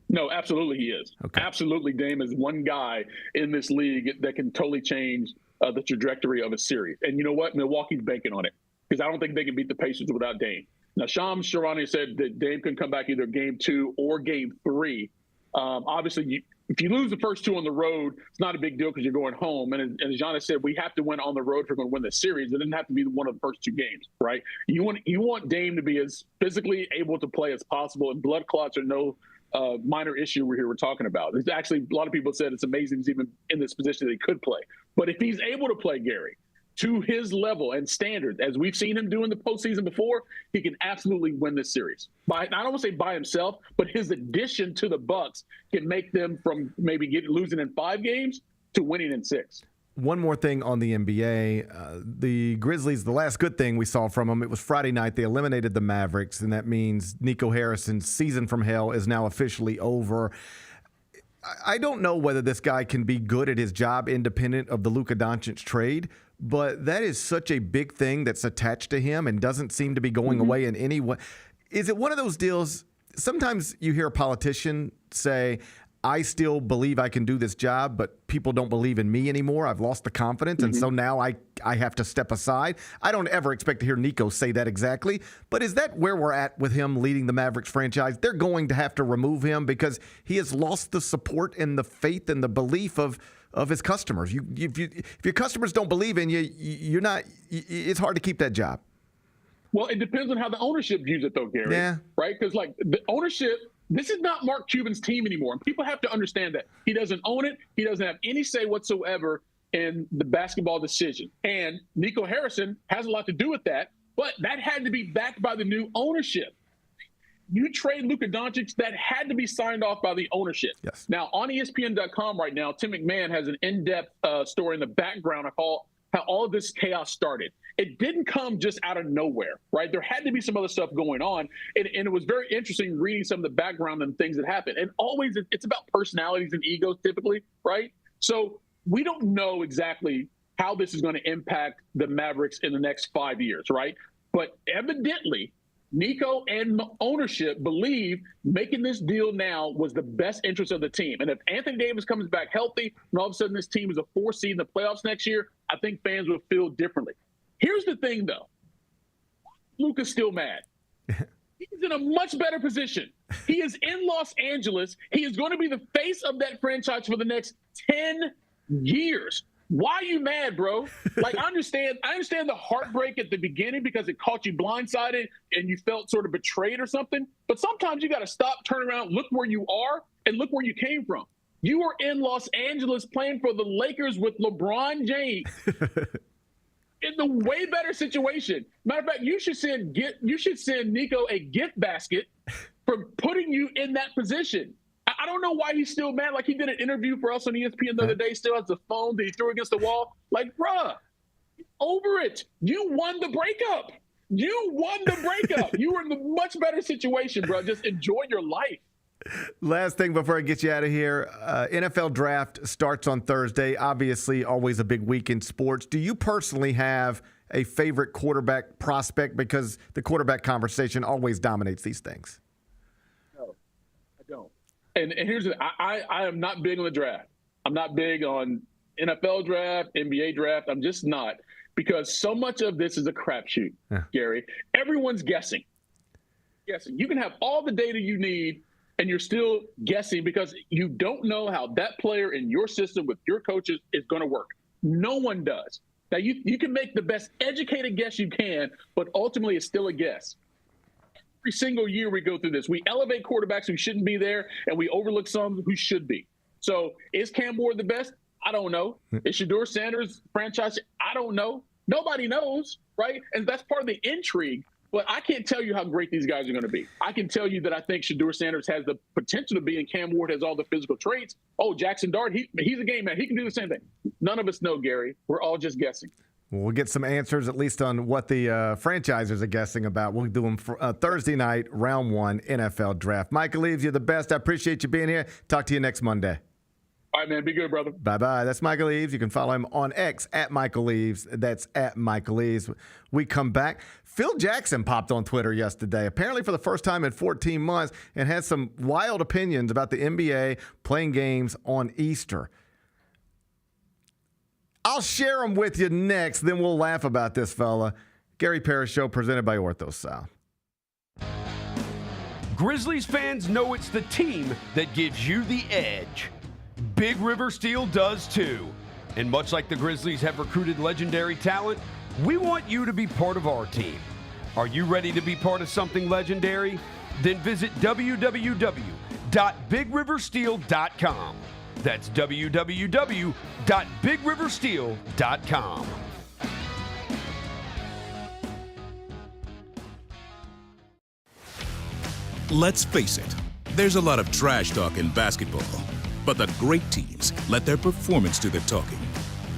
No, absolutely he is. Okay. Absolutely, Dame is one guy in this league that can totally change the trajectory of a series. And you know what? Milwaukee's banking on it because I don't think they can beat the Pacers without Dame. Now, Shams Charania said that Dame can come back either game two or game three. Obviously, if you lose the first two on the road, it's not a big deal because you're going home. And as Giannis said, we have to win on the road if we're going to win the series. It doesn't have to be one of the first two games, right? You want Dame to be as physically able to play as possible, and blood clots are no minor issue we're talking about. It's actually, a lot of people said it's amazing he's even in this position that he could play. But if he's able to play, Gary, to his level and standard, as we've seen him do in the postseason before, he can absolutely win this series. I don't want to say by himself, but his addition to the Bucks can make them from maybe losing in 5 games to winning in 6. One more thing on the NBA. The Grizzlies, the last good thing we saw from them, it was Friday night. They eliminated the Mavericks, and that means Nico Harrison's season from hell is now officially over. I don't know whether this guy can be good at his job independent of the Luka Doncic trade, but that is such a big thing that's attached to him and doesn't seem to be going away in any way. Is it one of those deals? Sometimes you hear a politician say, I still believe I can do this job, but people don't believe in me anymore. I've lost the confidence, and so now I have to step aside. I don't ever expect to hear Nico say that exactly, but is that where we're at with him leading the Mavericks franchise? They're going to have to remove him because he has lost the support and the faith and the belief of his customers. If your customers don't believe in you, it's hard to keep that job. Well, it depends on how the ownership views it, though, Gary. Yeah. Right? Because, the ownership – this is not Mark Cuban's team anymore. And people have to understand that. He doesn't own it. He doesn't have any say whatsoever in the basketball decision. And Nico Harrison has a lot to do with that, but that had to be backed by the new ownership. You trade Luka Doncic, that had to be signed off by the ownership. Yes. Now, on ESPN.com right now, Tim McMahon has an in-depth story in the background of how all of this chaos started. It didn't come just out of nowhere, right? There had to be some other stuff going on. And it was very interesting reading some of the background and things that happened. And always it's about personalities and egos typically, right? So we don't know exactly how this is going to impact the Mavericks in the next 5 years, right? But evidently, Nico and ownership believe making this deal now was the best interest of the team. And if Anthony Davis comes back healthy and all of a sudden this team is a 4 seed in the playoffs next year, I think fans will feel differently. Here's the thing, though. Luka's still mad. He's in a much better position. He is in Los Angeles. He is going to be the face of that franchise for the next 10 years. Why are you mad, bro? Like, I understand the heartbreak at the beginning because it caught you blindsided and you felt sort of betrayed or something. But sometimes you got to stop, turn around, look where you are, and look where you came from. You were in Los Angeles playing for the Lakers with LeBron James. In the way better situation. Matter of fact, you should send Nico a gift basket for putting you in that position. I don't know why he's still mad. Like, he did an interview for us on ESPN the other day, still has the phone that he threw against the wall. Like, bruh, over it. You won the breakup. You won the breakup. You were in a much better situation, bro. Just enjoy your life. Last thing before I get you out of here, NFL draft starts on Thursday. Obviously, always a big week in sports. Do you personally have a favorite quarterback prospect? Because the quarterback conversation always dominates these things. No, I don't. And here's the I am not big on the draft. I'm not big on NFL draft, NBA draft. I'm just not, because so much of this is a crapshoot, Gary. Everyone's guessing. You can have all the data you need, and you're still guessing because you don't know how that player in your system with your coaches is going to work. No one does. Now, you can make the best educated guess you can, but ultimately it's still a guess. Every single year we go through this. We elevate quarterbacks who shouldn't be there, and we overlook some who should be. So is Cam Ward the best? I don't know. Is Shedeur Sanders franchise? I don't know. Nobody knows, right? And that's part of the intrigue. But I can't tell you how great these guys are going to be. I can tell you that I think Shedeur Sanders has the potential to be, and Cam Ward has all the physical traits. Oh, Jackson Dart, he's a game man. He can do the same thing. None of us know, Gary. We're all just guessing. Well, we'll get some answers, at least on what the franchisers are guessing about. We'll do them for Thursday night, round 1 NFL draft. Michael Eaves, you're the best. I appreciate you being here. Talk to you next Monday. All right, man. Be good, brother. Bye-bye. That's Michael Eaves. You can follow him on X at Michael Eaves. That's at Michael Eaves. We come back. Phil Jackson popped on Twitter yesterday, apparently for the first time in 14 months, and had some wild opinions about the NBA playing games on Easter. I'll share them with you next, then we'll laugh about this fella. Gary Parrish Show, presented by Ortho South. Grizzlies fans know it's the team that gives you the edge. Big River Steel does too. And much like the Grizzlies have recruited legendary talent, we want you to be part of our team. Are you ready to be part of something legendary? Then visit www.bigriversteel.com. That's www.bigriversteel.com. Let's face it, there's a lot of trash talk in basketball. But the great teams let their performance do the talking.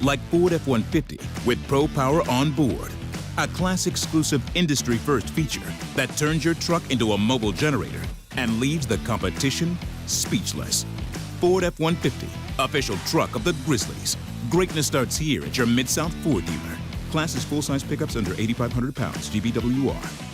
Like Ford F-150 with Pro Power on board. A class-exclusive industry-first feature that turns your truck into a mobile generator and leaves the competition speechless. Ford F-150, official truck of the Grizzlies. Greatness starts here at your Mid-South Ford dealer. Class is full-size pickups under 8,500 pounds, GBWR.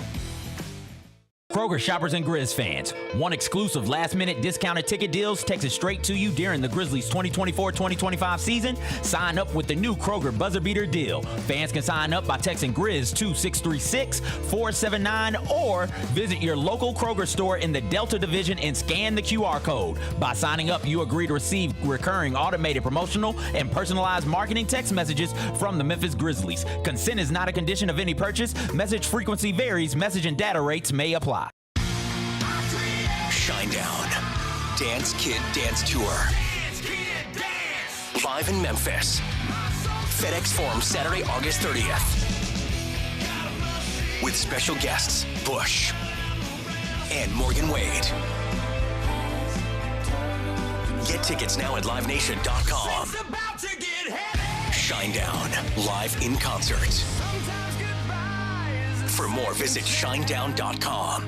Kroger shoppers and Grizz fans, want exclusive last-minute discounted ticket deals texted straight to you during the Grizzlies 2024-2025 season? Sign up with the new Kroger Buzzer Beater deal. Fans can sign up by texting Grizz to 636-479 or visit your local Kroger store in the Delta Division and scan the QR code. By signing up, you agree to receive recurring automated promotional and personalized marketing text messages from the Memphis Grizzlies. Consent is not a condition of any purchase. Message frequency varies. Message and data rates may apply. Shinedown. Dance Kid Dance Tour. Live in Memphis. FedEx Forum Saturday, August 30th. With special guests, Bush and Morgan Wade. Get tickets now at livenation.com. Shinedown, live in concert. For more, visit shinedown.com.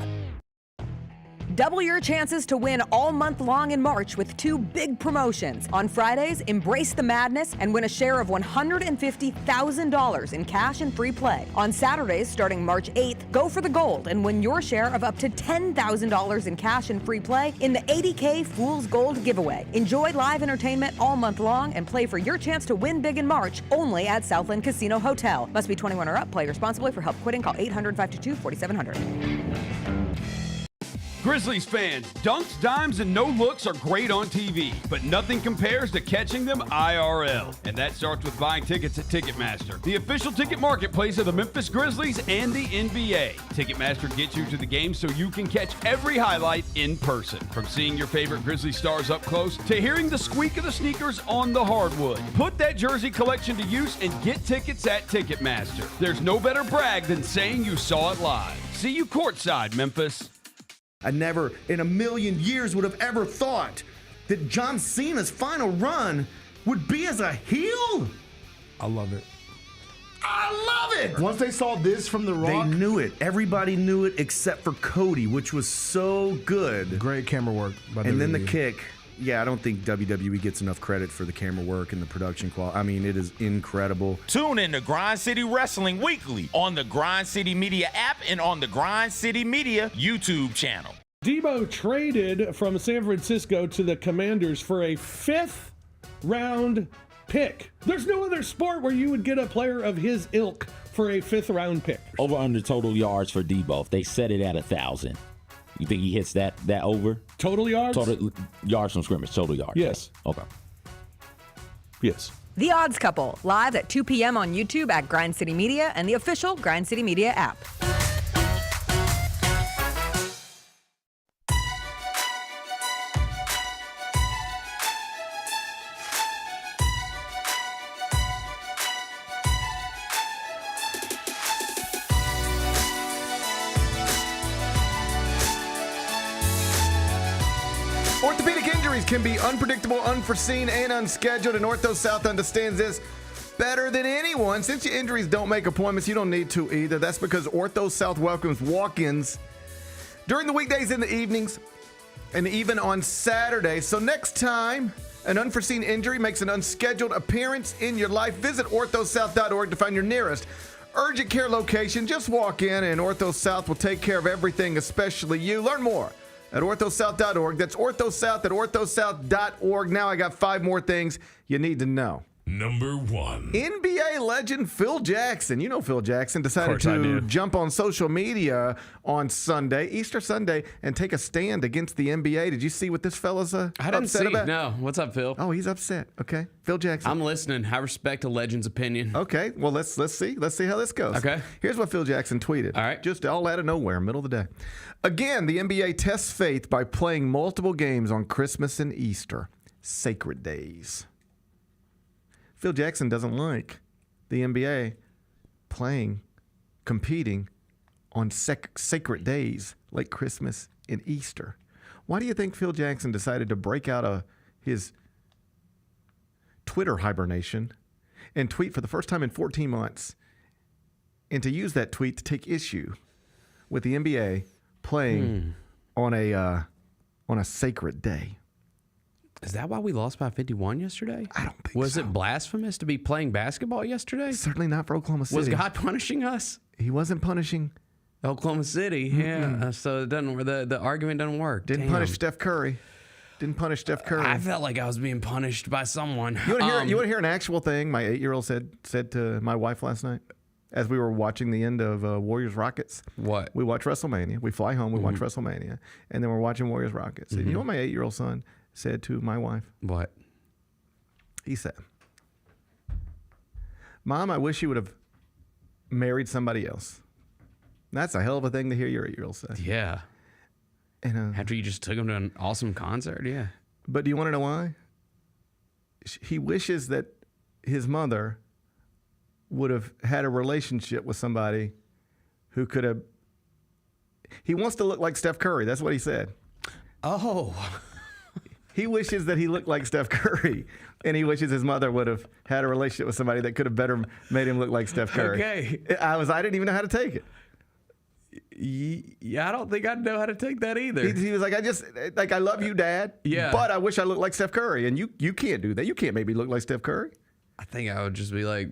Double your chances to win all month long in March with 2 big promotions. On Fridays, embrace the madness and win a share of $150,000 in cash and free play. On Saturdays, starting March 8th, go for the gold and win your share of up to $10,000 in cash and free play in the $80K Fool's Gold giveaway. Enjoy live entertainment all month long and play for your chance to win big in March only at Southland Casino Hotel. Must be 21 or up. Play responsibly. For help quitting, call 800-522-4700. Grizzlies fans, dunks, dimes, and no-looks are great on TV, but nothing compares to catching them IRL. And that starts with buying tickets at Ticketmaster, the official ticket marketplace of the Memphis Grizzlies and the NBA. Ticketmaster gets you to the game so you can catch every highlight in person. From seeing your favorite Grizzly stars up close to hearing the squeak of the sneakers on the hardwood. Put that jersey collection to use and get tickets at Ticketmaster. There's no better brag than saying you saw it live. See you courtside, Memphis. I never in a million years would have ever thought that John Cena's final run would be as a heel. I love it. I love it. Once they saw this from The Rock. They knew it. Everybody knew it except for Cody, which was so good. Great camera work by And then the WWE. kick. Yeah, I don't think WWE gets enough credit for the camera work and the production quality. I mean, it is incredible. Tune in to Grind City Wrestling weekly on the Grind City Media app and on the Grind City Media YouTube channel. Debo traded from San Francisco to the Commanders for a 5th round pick. There's no other sport where you would get a player of his ilk for a 5th round pick. Over under total yards for Debo. If they set it at 1,000, you think he hits that over? Total yards? Total yards from scrimmage, total yards. Yes. Okay. Yes. The Odds Couple, live at 2 p.m. on YouTube at Grind City Media and the official Grind City Media app. Orthopedic injuries can be unpredictable, unforeseen, and unscheduled, and Ortho South understands this better than anyone. Since your injuries don't make appointments, you don't need to either. That's because Ortho South welcomes walk-ins during the weekdays and the evenings, and even on Saturdays. So next time an unforeseen injury makes an unscheduled appearance in your life, visit orthosouth.org to find your nearest urgent care location. Just walk in, and Ortho South will take care of everything, especially you. Learn more at orthosouth.org. That's orthosouth at orthosouth.org. Now I got 5 more things you need to know. Number 1. NBA legend Phil Jackson. You know Phil Jackson decided to jump on social media on Sunday, Easter Sunday, and take a stand against the NBA. Did you see what this fella's I didn't upset see. about? No. What's up, Phil? Oh, he's upset. Okay. Phil Jackson. I'm listening. I respect a legend's opinion. Okay. Well, let's see. Let's see how this goes. Okay. Here's what Phil Jackson tweeted. All right. Just all out of nowhere, middle of the day. Again, the NBA tests faith by playing multiple games on Christmas and Easter, sacred days. Phil Jackson doesn't like the NBA competing on sacred days like Christmas and Easter. Why do you think Phil Jackson decided to break out of his Twitter hibernation and tweet for the first time in 14 months, and to use that tweet to take issue with the NBA playing on a sacred day? Is that why we lost by 51 yesterday? I don't think Was it blasphemous to be playing basketball yesterday? Certainly not for Oklahoma City. Was God punishing us? He wasn't punishing Oklahoma City. Yeah. So it doesn't. The argument doesn't work. Didn't punish Steph Curry. I felt like I was being punished by someone. You want to hear an actual thing my 8-year-old said to my wife last night as we were watching the end of Warriors Rockets? What? We watch WrestleMania. We fly home. We watch WrestleMania, and then we're watching Warriors Rockets. And you know what my 8-year-old son said to my wife? What? He said, "Mom, I wish you would have married somebody else." That's a hell of a thing to hear your 8-year-old say. Yeah. And, after you just took him to an awesome concert, yeah. But do you want to know why? He wishes that his mother would have had a relationship with somebody who could have. He wants to look like Steph Curry. That's what he said. Oh. He wishes that he looked like Steph Curry, and he wishes his mother would have had a relationship with somebody that could have better made him look like Steph Curry. Okay. I didn't even know how to take it. Yeah, I don't think I'd know how to take that either. He was like, I love you, Dad. Yeah. But I wish I looked like Steph Curry, and you can't do that. You can't make me look like Steph Curry. I think I would just be like,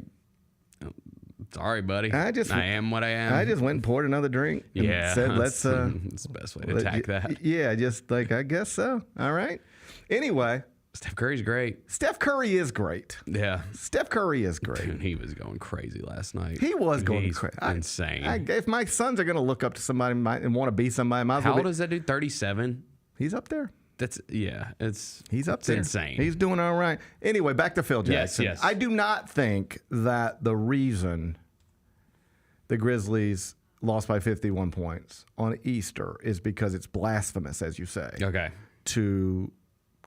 sorry, buddy. I am what I am. I just went and poured another drink. And said, let's. That's the best way to attack that. Yeah, just like, I guess so. All right. Anyway. Steph Curry's great. Steph Curry is great. Yeah. Steph Curry is great. Dude, he was going crazy last night. He was going crazy. Insane. If my sons are going to look up to somebody and want to be somebody, how old is that dude? 37? He's up there. He's up there. Insane. He's doing all right. Anyway, back to Phil Jackson. Yes. I do not think that the reason the Grizzlies lost by 51 points on Easter is because it's blasphemous, as you say. Okay.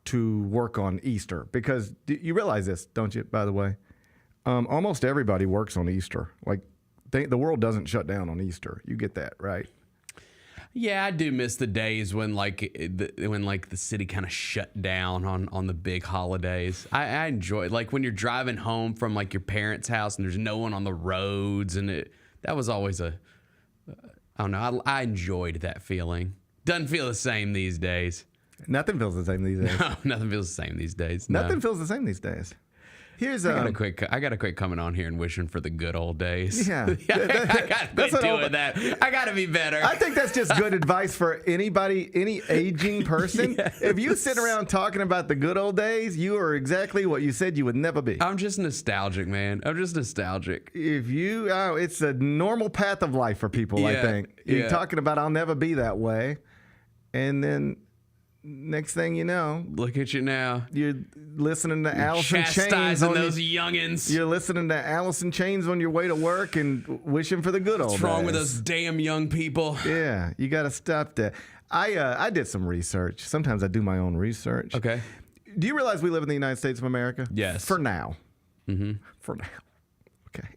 To work on Easter, because you realize this, don't you, by the way? Almost everybody works on Easter. Like, the world doesn't shut down on Easter. You get that, right? Yeah, I do miss the days when the city kind of shut down on the big holidays. I enjoy like when you're driving home from like your parents' house and there's no one on the roads, and that was always I don't know. I enjoyed that feeling. Doesn't feel the same these days. Nothing feels the same these days. No, nothing feels the same these days. Nothing feels the same these days. Here's I got to quit coming on here and wishing for the good old days. Yeah, I got to quit doing that. I got to be better. I think that's just good advice for any aging person. Yes. If you sit around talking about the good old days, you are exactly what you said you would never be. I'm just nostalgic, man. I'm just nostalgic. It's a normal path of life for people. I think you're talking about I'll never be that way, and then. Next thing you know, look at you now. You're listening to Alice in Chains on those youngins. You're listening to Alice in Chains on your way to work and wishing for the good old days. What's wrong with those damn young people? Yeah, you got to stop that. I did some research. Sometimes I do my own research. Okay. Do you realize we live in the United States of America? Yes. For now. Mm-hmm. For now. Okay.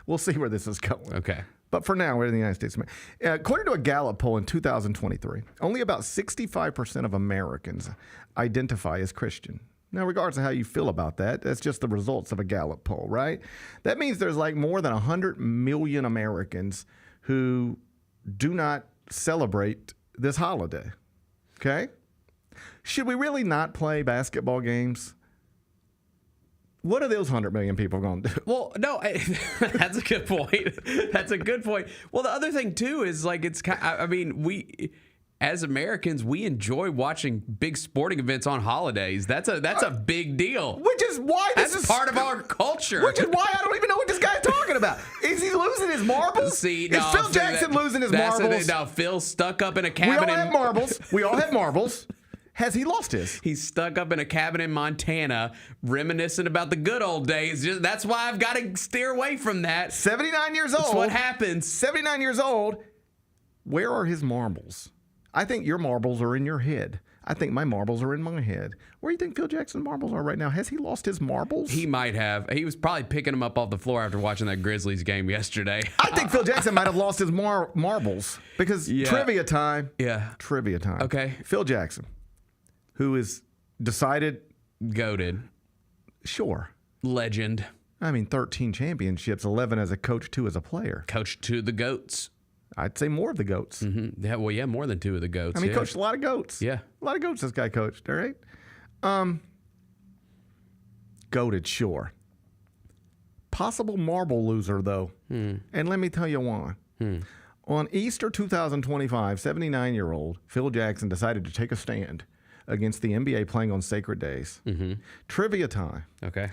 We'll see where this is going. Okay. But for now, we're in the United States of America. According to a Gallup poll in 2023, only about 65% of Americans identify as Christian. Now, regardless of how you feel about that, that's just the results of a Gallup poll, right? That means there's like more than 100 million Americans who do not celebrate this holiday. Okay? Should we really not play basketball games? What are those 100 million people going to do? Well, no, that's a good point. That's a good point. Well, the other thing, too, is like we, as Americans, we enjoy watching big sporting events on holidays. That's a big deal. Which is why this is part of our culture. Which is why I don't even know what this guy's talking about. Is he losing his marbles? See, is Phil Jackson losing his marbles? No, Phil's stuck up in a cabin. We all have marbles. We all have marbles. Has he lost his? He's stuck up in a cabin in Montana, reminiscing about the good old days. That's why I've got to steer away from that. 79 years old. That's what happens. 79 years old. Where are his marbles? I think your marbles are in your head. I think my marbles are in my head. Where do you think Phil Jackson's marbles are right now? Has he lost his marbles? He might have. He was probably picking them up off the floor after watching that Grizzlies game yesterday. I think Phil Jackson might have lost his marbles because trivia time. Yeah. Trivia time. Okay. Phil Jackson. Who is decided goated. Sure. Legend. I mean, 13 championships, 11 as a coach, 2 as a player. Coached 2 of the GOATs. I'd say more of the GOATs. Mm-hmm. Yeah, more than 2 of the GOATs. I mean, coached a lot of GOATs. Yeah. A lot of GOATs this guy coached, all right? Goated, sure. Possible marble loser, though. And let me tell you why. On Easter 2025, 79-year-old Phil Jackson decided to take a stand against the NBA playing on sacred days. Trivia time. Okay.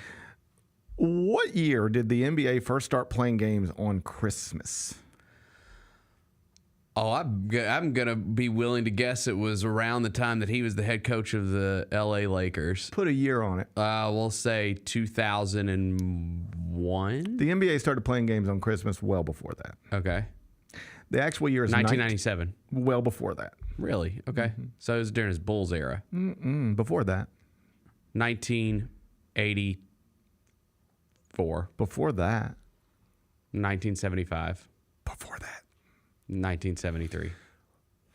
What year did the NBA first start playing games on Christmas? Oh, I'm going to be willing to guess it was around the time that he was the head coach of the LA Lakers. Put a year on it. We'll say 2001. The NBA started playing games on Christmas well before that. Okay. The actual year is 1997. Well before that. Really? Okay. So it was during his Bulls era. Before that. 1984. Before that. 1975. Before that. 1973.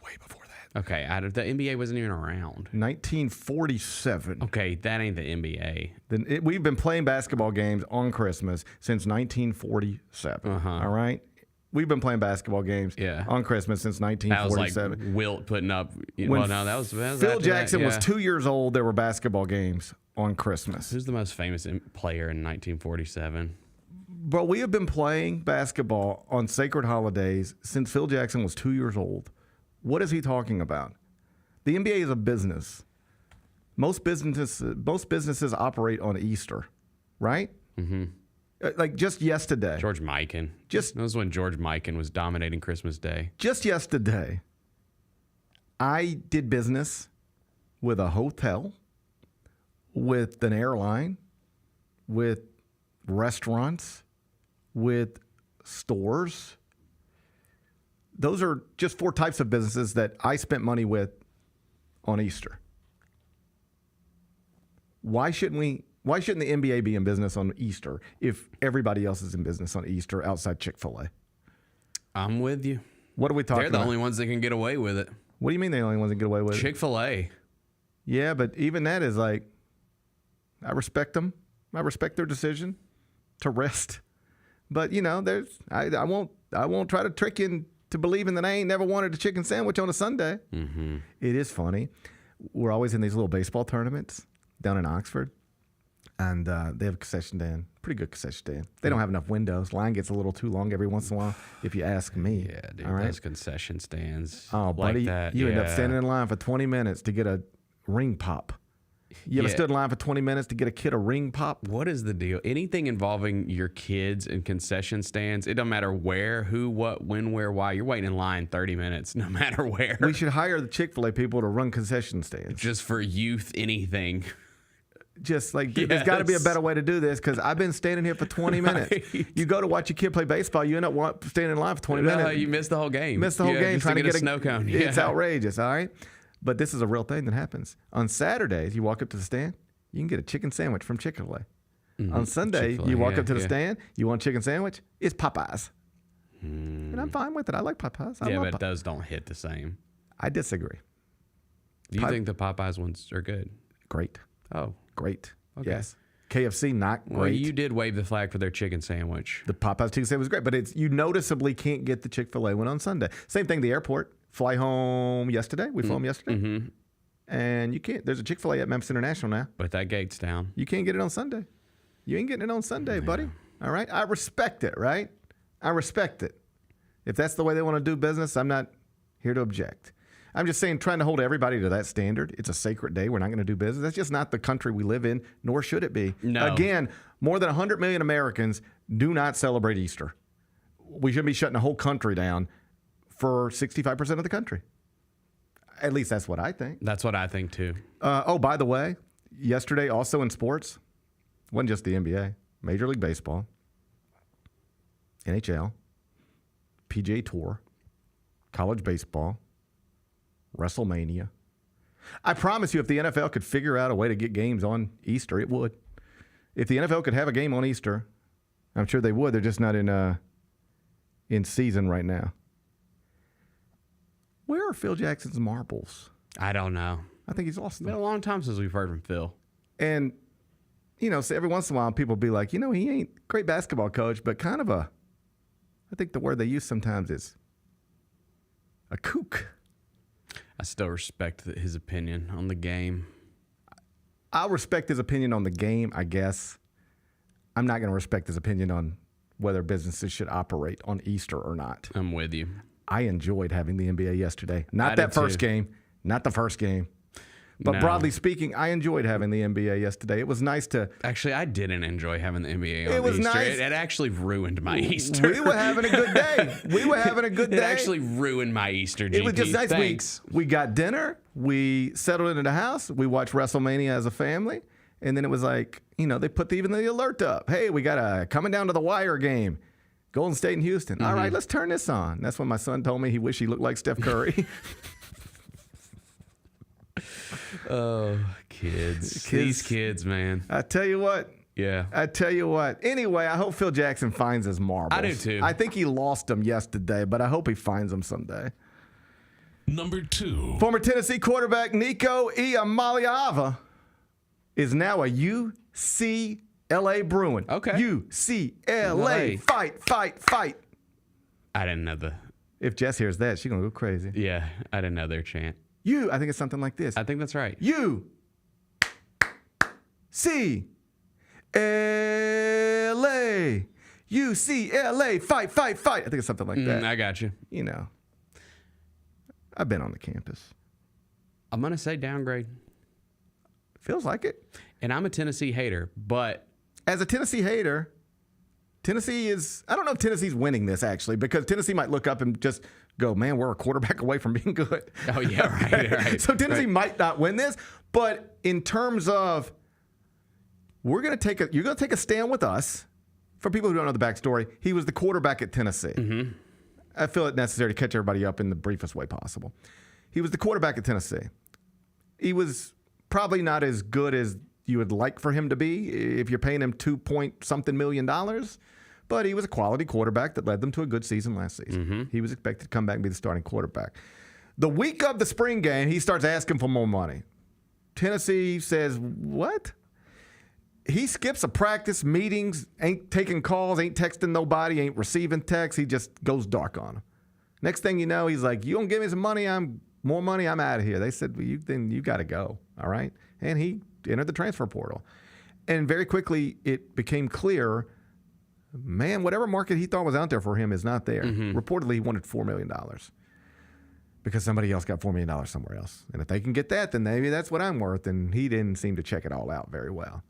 Way before that. Okay. The NBA wasn't even around. 1947. Okay. That ain't the NBA. We've been playing basketball games on Christmas since 1947. All right? We've been playing basketball games on Christmas since 1947. That was like Wilt putting up. That was Phil Jackson was 2 years old. There were basketball games on Christmas. Who's the most famous player in 1947? But we have been playing basketball on sacred holidays since Phil Jackson was 2 years old. What is he talking about? The NBA is a business. Most businesses operate on Easter, right? Mm-hmm. Like just yesterday. George Mikan. That was when George Mikan was dominating Christmas Day. Just yesterday, I did business with a hotel, with an airline, with restaurants, with stores. Those are just 4 types of businesses that I spent money with on Easter. Why shouldn't the NBA be in business on Easter if everybody else is in business on Easter outside Chick-fil-A? I'm with you. What are we talking They're the about? only ones that can get away with it. What do you mean they're the only ones that get away with it? Chick-fil-A. Yeah, but even that is like, I respect them. I respect their decision to rest. But I won't try to trick you into believing that I ain't never wanted a chicken sandwich on a Sunday. Mm-hmm. It is funny. We're always in these little baseball tournaments down in Oxford, and they have a concession stand, pretty good concession stand. They don't have enough windows. Line gets a little too long every once in a while, if you ask me. Yeah, dude, all right? those concession stands. Oh, buddy, like that. you end up standing in line for 20 minutes to get a ring pop. You ever stood in line for 20 minutes to get a kid a ring pop? What is the deal? Anything involving your kids in concession stands, it don't matter where, who, what, when, where, why. You're waiting in line 30 minutes, no matter where. We should hire the Chick-fil-A people to run concession stands. Just for youth, anything. Just like, there's got to be a better way to do this, because I've been standing here for 20 minutes. Right. You go to watch your kid play baseball, you end up standing in line for 20 minutes. You missed the whole game. Missed the whole game trying to get a snow cone. It's outrageous, all right? But this is a real thing that happens. On Saturdays, you walk up to the stand, you can get a chicken sandwich from Chick-fil-A. Mm-hmm. On Sunday, Chick-fil-A, you walk up to the stand, you want a chicken sandwich, it's Popeyes. And I'm fine with it. I like Popeyes. But those don't hit the same. I disagree. Do you think the Popeyes ones are good? Great. Oh. Great. Okay. Yes. KFC, not great. Well, you did wave the flag for their chicken sandwich. The Popeyes chicken sandwich was great, but you noticeably can't get the Chick-fil-A one on Sunday. Same thing, the airport. Fly home yesterday. We flew home yesterday. Mm-hmm. And you can't. There's a Chick-fil-A at Memphis International now. But that gate's down. You can't get it on Sunday. You ain't getting it on Sunday, buddy. All right? I respect it, right? I respect it. If that's the way they want to do business, I'm not here to object. I'm just saying, trying to hold everybody to that standard. It's a sacred day. We're not going to do business. That's just not the country we live in, nor should it be. No. Again, more than 100 million Americans do not celebrate Easter. We shouldn't be shutting the whole country down for 65% of the country. At least that's what I think. That's what I think, too. By the way, yesterday also in sports, wasn't just the NBA, Major League Baseball, NHL, PGA Tour, college baseball, WrestleMania. I promise you, if the NFL could figure out a way to get games on Easter, it would. If the NFL could have a game on Easter, I'm sure they would. They're just not in season right now. Where are Phil Jackson's marbles? I don't know. I think he's lost them. It's been a long time since we've heard from Phil. And, so every once in a while, people be like, he ain't a great basketball coach, but kind of I think the word they use sometimes is a kook. I still respect his opinion on the game. I'll respect his opinion on the game, I guess. I'm not going to respect his opinion on whether businesses should operate on Easter or not. I'm with you. I enjoyed having the NBA yesterday. Not that first game. Not the first game. But broadly speaking, I enjoyed having the NBA yesterday. It was nice to... Actually, I didn't enjoy having the NBA on It was Easter. nice. It actually ruined my Easter. We were having a good day. It actually ruined my Easter, GP. It was just nice. Thanks. We got dinner. We settled into the house. We watched WrestleMania as a family. And then it was like, they put even the alert up. Hey, we got a coming down to the wire game. Golden State and Houston. All right, let's turn this on. That's when my son told me he wished he looked like Steph Curry. Oh, kids. These kids, man. I tell you what. Yeah. I tell you what. Anyway, I hope Phil Jackson finds his marbles. I do too. I think he lost them yesterday, but I hope he finds them someday. Number 2. Former Tennessee quarterback Nico Iamaleava is now a UCLA Bruin. Okay. UCLA. Fight. I didn't know the... If Jess hears that, she's going to go crazy. Yeah, I didn't know their chant. I think it's something like this. I think that's right. UCLA. UCLA. Fight. I think it's something like that. I got you. I've been on the campus. I'm going to say downgrade. Feels like it. And I'm a Tennessee hater, but... As a Tennessee hater, Tennessee is... I don't know if Tennessee's winning this, actually, because Tennessee might look up and just go, man, we're a quarterback away from being good. Oh, yeah, right. So Tennessee might not win this, but in terms of... You're going to take a stand with us. For people who don't know the backstory, he was the quarterback at Tennessee. Mm-hmm. I feel it necessary to catch everybody up in the briefest way possible. He was the quarterback at Tennessee. He was probably not as good as you would like for him to be if you're paying him $2 point something million. But he was a quality quarterback that led them to a good season last season. He was expected to come back and be the starting quarterback. The week of the spring game, he starts asking for more money. Tennessee says, what? He skips a practice, meetings, ain't taking calls, ain't texting nobody, ain't receiving texts. He just goes dark on him. Next thing you know, he's like, you don't give me some money, more money, I'm out of here. They said, well, then you got to go, all right? And he entered the transfer portal. And very quickly, it became clear, man, whatever market he thought was out there for him is not there. Reportedly, he wanted $4 million because somebody else got $4 million somewhere else. And if they can get that, then maybe that's what I'm worth. And he didn't seem to check it all out very well.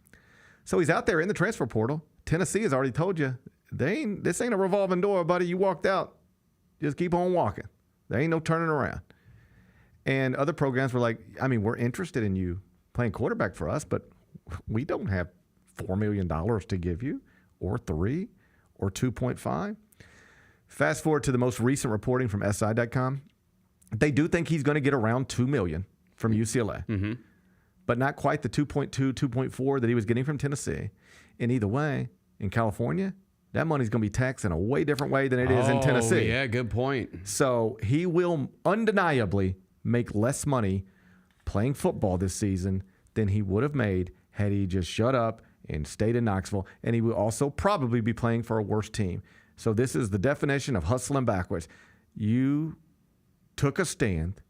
So he's out there in the transfer portal. Tennessee has already told you, this ain't a revolving door, buddy. You walked out. Just keep on walking. There ain't no turning around. And other programs were like, I mean, we're interested in you playing quarterback for us, but we don't have $4 million to give you, or 3, or 2.5. Fast forward to the most recent reporting from SI.com. They do think he's going to get around $2 million from UCLA, but not quite the 2.2, 2.4 that he was getting from Tennessee. And either way, in California, that money's going to be taxed in a way different way than it is in Tennessee. Yeah, good point. So he will undeniably make less money playing football this season than he would have made had he just shut up and stayed in Knoxville. And he will also probably be playing for a worse team. So this is the definition of hustling backwards. You took a stand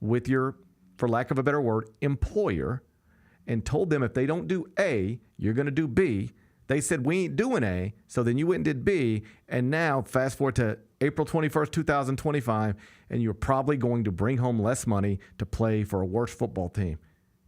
with your, for lack of a better word, employer, and told them if they don't do A, you're going to do B. They said, we ain't doing A, so then you went and did B, and now fast forward to April 21st, 2025, and you're probably going to bring home less money to play for a worse football team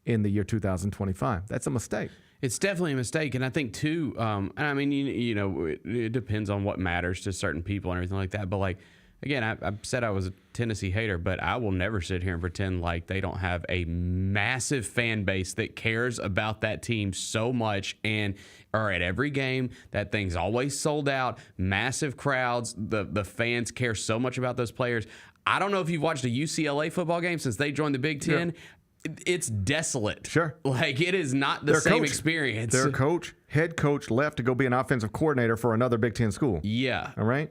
in the year 2025. That's a mistake. It's definitely a mistake, and I think, too, and I mean, you know, it depends on what matters to certain people and everything like that, but, like, again, I said I was a Tennessee hater, but I will never sit here and pretend like they don't have a massive fan base that cares about that team so much and are at every game. That thing's always sold out, massive crowds. The fans care so much about those players. I don't know if you've watched a UCLA football game since they joined the Big Ten. Yeah. It's desolate. Sure. Like, it is not the same experience. Their head coach left to go be an offensive coordinator for another Big Ten school. Yeah. All right?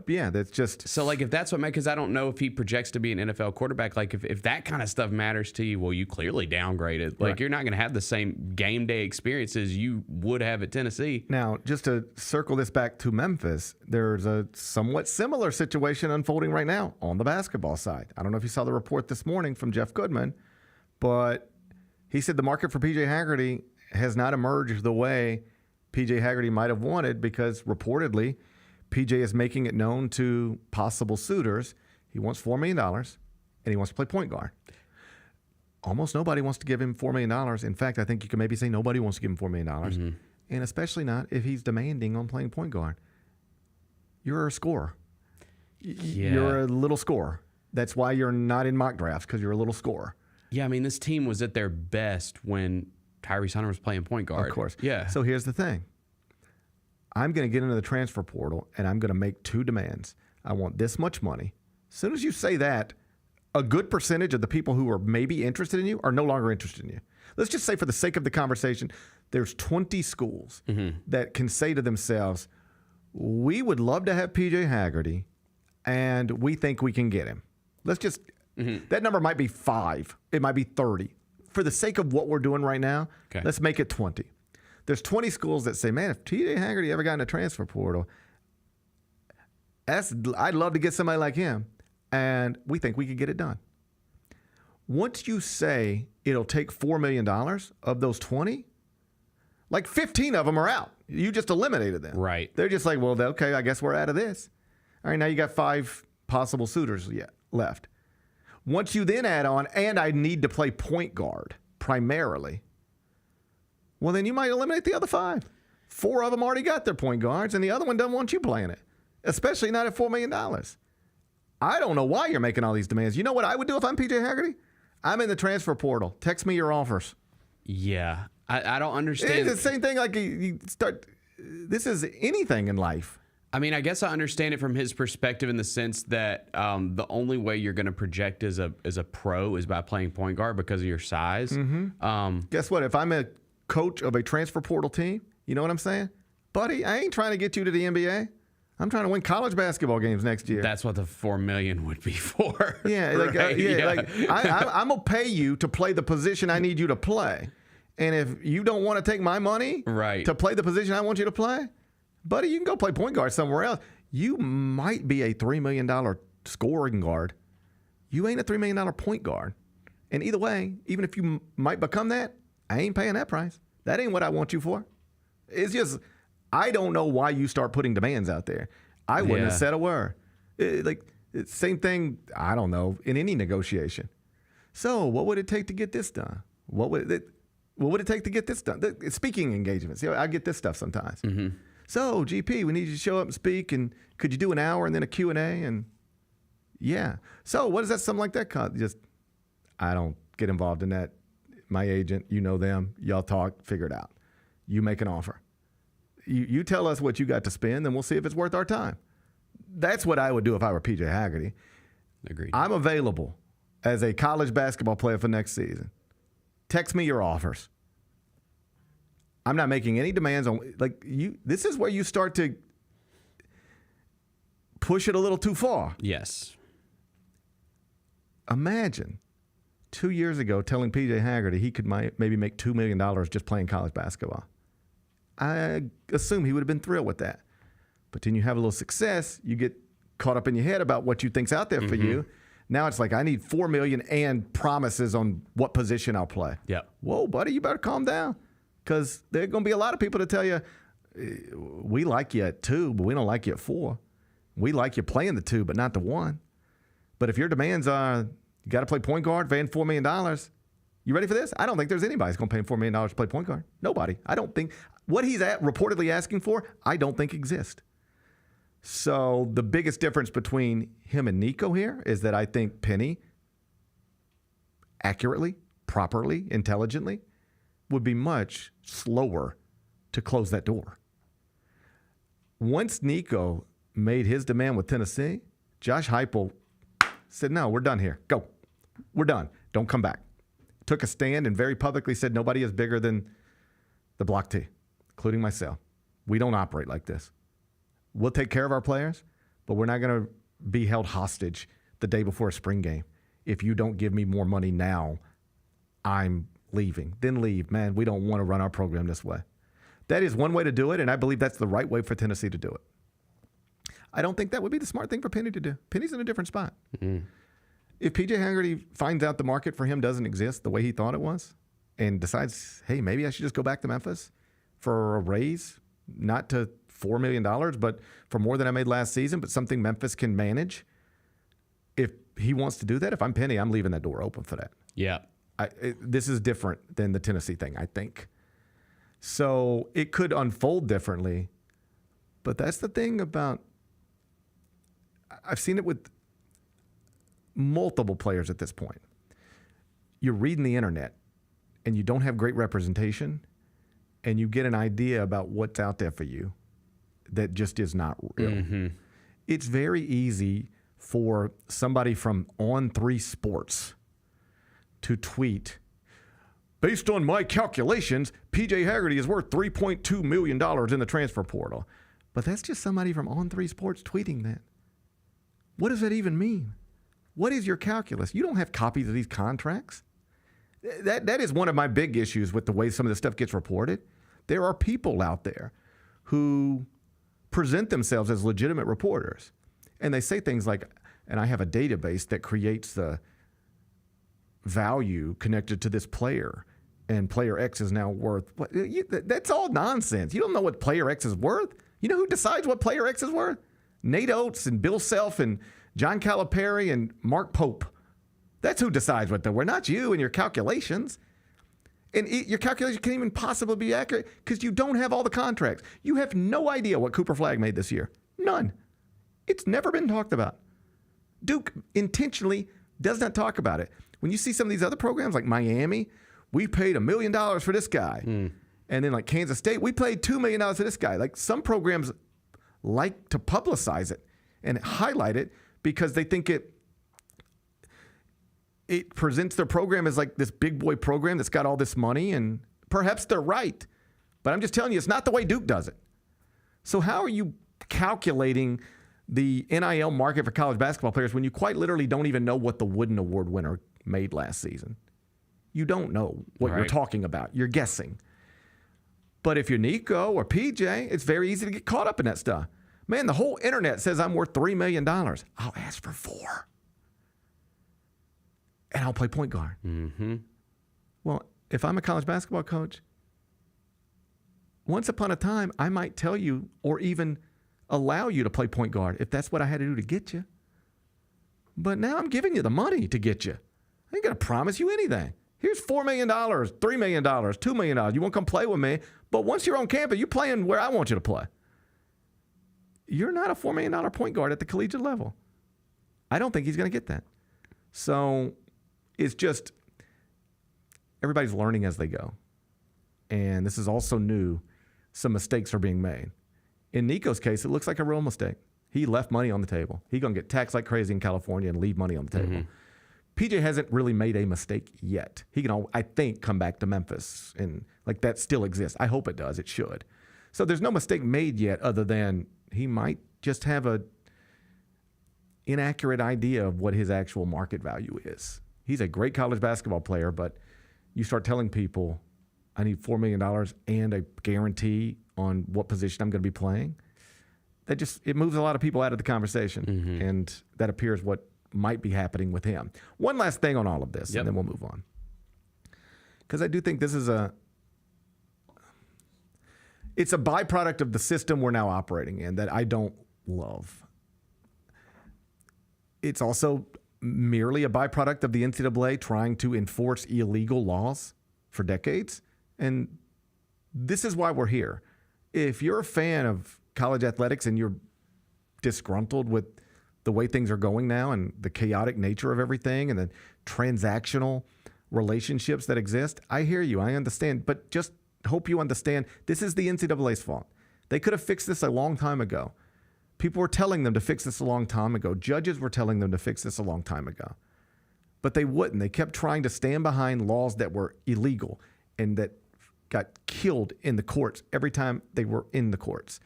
Yeah, that's just... So, like, if that's what matters, because I don't know if he projects to be an NFL quarterback, like, if that kind of stuff matters to you, well, you clearly downgraded. Like, Right. You're not going to have the same game day experiences you would have at Tennessee. Now, just to circle this back to Memphis, there's a somewhat similar situation unfolding right now on the basketball side. I don't know if you saw the report this morning from Jeff Goodman, but he said the market for P.J. Haggerty has not emerged the way P.J. Haggerty might have wanted because reportedly PJ is making it known to possible suitors he wants $4 million and he wants to play point guard. Almost nobody wants to give him $4 million. In fact, I think you can maybe say nobody wants to give him $4 million, and especially not if he's demanding on playing point guard. You're a scorer. Yeah. You're a little scorer. That's why you're not in mock drafts, because you're a little scorer. Yeah, I mean, this team was at their best when Tyrese Hunter was playing point guard. Of course. Yeah. So here's the thing. I'm going to get into the transfer portal, and I'm going to make 2 demands. I want this much money. As soon as you say that, a good percentage of the people who are maybe interested in you are no longer interested in you. Let's just say, for the sake of the conversation, there's 20 schools that can say to themselves, we would love to have P.J. Haggerty, and we think we can get him. Let's just, that number might be 5. It might be 30. For the sake of what we're doing right now, let's make it 20. There's 20 schools that say, man, if T.J. Haggerty ever got in a transfer portal, I'd love to get somebody like him, and we think we could get it done. Once you say it'll take $4 million of those 20, like 15 of them are out. You just eliminated them. Right. They're just like, well, okay, I guess we're out of this. All right, now you got 5 possible suitors left. Once you then add on, and I need to play point guard primarily, well, then you might eliminate the other 5. 4 of them already got their point guards, and the other one doesn't want you playing it, especially not at $4 million. I don't know why you're making all these demands. You know what I would do if I'm P.J. Haggerty? I'm in the transfer portal. Text me your offers. Yeah. I don't understand. It's the same thing like you start. This is anything in life. I mean, I guess I understand it from his perspective in the sense that the only way you're going to project as a pro is by playing point guard because of your size. Guess what? If I'm a coach of a transfer portal team, you know what I'm saying? Buddy, I ain't trying to get you to the NBA. I'm trying to win college basketball games next year. That's what the $4 million would be for. Yeah, like, I'm gonna pay you to play the position I need you to play, and if you don't want to take my money to play the position I want you to play, buddy, you can go play point guard somewhere else. You might be a $3 million scoring guard. You ain't a $3 million point guard. And either way, even if you might become that, I ain't paying that price. That ain't what I want you for. It's just, I don't know why you start putting demands out there. I wouldn't have said a word. Same thing, I don't know, in any negotiation. So what would it take to get this done? What would it take to get this done? Speaking engagements. I get this stuff sometimes. Mm-hmm. So, GP, we need you to show up and speak, and could you do an hour and then a Q&A? And yeah. So what does that, something like that cost? Just, I don't get involved in that. My agent, you know them, y'all talk, figure it out. You make an offer. You tell us what you got to spend, and we'll see if it's worth our time. That's what I would do if I were PJ Haggerty. Agreed. I'm available as a college basketball player for next season. Text me your offers. I'm not making any demands on you. This is where you start to push it a little too far. Yes. Imagine 2 years ago telling PJ Haggerty he could maybe make $2 million just playing college basketball. I assume he would have been thrilled with that. But then you have a little success, you get caught up in your head about what you think's out there for you. Now it's like, I need $4 million and promises on what position I'll play. Yeah. Whoa, buddy, you better calm down. Because there are going to be a lot of people to tell you, we like you at 2, but we don't like you at 4. We like you playing the 2, but not the 1. But if your demands are, you got to play point guard, paying $4 million, you ready for this? I don't think there's anybody who's going to pay $4 million to play point guard. Nobody. I don't think. What he's reportedly asking for, I don't think exists. So the biggest difference between him and Nico here is that I think Penny accurately, properly, intelligently would be much slower to close that door. Once Nico made his demand with Tennessee, Josh Heupel said, no, we're done here. Go. We're done. Don't come back. Took a stand and very publicly said nobody is bigger than the Block T, including myself. We don't operate like this. We'll take care of our players, but we're not going to be held hostage the day before a spring game. If you don't give me more money now, I'm leaving. Then leave. Man, we don't want to run our program this way. That is one way to do it, and I believe that's the right way for Tennessee to do it. I don't think that would be the smart thing for Penny to do. Penny's in a different spot. Mm-hmm. If PJ Haggerty finds out the market for him doesn't exist the way he thought it was and decides, hey, maybe I should just go back to Memphis for a raise, not to $4 million, but for more than I made last season, but something Memphis can manage. If he wants to do that, if I'm Penny, I'm leaving that door open for that. Yeah. This is different than the Tennessee thing, I think. So it could unfold differently, but that's the thing about, I've seen it with multiple players at this point. You're reading the internet and you don't have great representation and you get an idea about what's out there for you that just is not real. Mm-hmm. It's very easy for somebody from On3 Sports to tweet, based on my calculations, PJ Haggerty is worth $3.2 million in the transfer portal. But that's just somebody from On3 Sports tweeting that. What does that even mean? What is your calculus? You don't have copies of these contracts. That is one of my big issues with the way some of this stuff gets reported. There are people out there who present themselves as legitimate reporters, and they say things like, and I have a database that creates the value connected to this player, and player X is now worth what? That's all nonsense. You don't know what player X is worth. You know who decides what player X is worth? Nate Oates and Bill Self and John Calipari and Mark Pope. That's who decides what they're worth, not you and your calculations. And your calculation can't even possibly be accurate because you don't have all the contracts. You have no idea what Cooper Flagg made this year. None. It's never been talked about. Duke intentionally does not talk about it. When you see some of these other programs like Miami, we paid $1 million for this guy. And then like Kansas State, we paid $2 million for this guy. Like some programs like to publicize it and highlight it because they think it presents their program as like this big boy program that's got all this money, and perhaps they're right. But I'm just telling you, it's not the way Duke does it. So how are you calculating the NIL market for college basketball players when you quite literally don't even know what the Wooden Award winner made last season? You don't know what you're talking about. You're guessing. But if you're Nico or PJ, it's very easy to get caught up in that stuff. Man, the whole internet says I'm worth $3 million. I'll ask for $4 million. And I'll play point guard. Mm-hmm. Well, if I'm a college basketball coach, once upon a time, I might tell you or even allow you to play point guard if that's what I had to do to get you. But now I'm giving you the money to get you. I ain't going to promise you anything. Here's $4 million, $3 million, $2 million. You won't come play with me. But once you're on campus, you're playing where I want you to play. You're not a $4 million point guard at the collegiate level. I don't think he's going to get that. So it's just everybody's learning as they go. And this is also new. Some mistakes are being made. In Nico's case, it looks like a real mistake. He left money on the table. He's going to get taxed like crazy in California and leave money on the table. PJ hasn't really made a mistake yet. He can, I think, come back to Memphis, and like that still exists. I hope it does. It should. So there's no mistake made yet, other than he might just have a inaccurate idea of what his actual market value is. He's a great college basketball player, but you start telling people, I need $4 million and a guarantee on what position I'm going to be playing. It moves a lot of people out of the conversation, and that appears what might be happening with him. One last thing on all of this, and then we'll move on. Because I do think this is it's a byproduct of the system we're now operating in that I don't love. It's also merely a byproduct of the NCAA trying to enforce illegal laws for decades. And this is why we're here. If you're a fan of college athletics and you're disgruntled with the way things are going now and the chaotic nature of everything and the transactional relationships that exist, I hear you. I understand. But just hope you understand this is the NCAA's fault. They could have fixed this a long time ago. People were telling them to fix this a long time ago. Judges were telling them to fix this a long time ago. But they wouldn't. They kept trying to stand behind laws that were illegal and that got killed in the courts every time they were in the courts.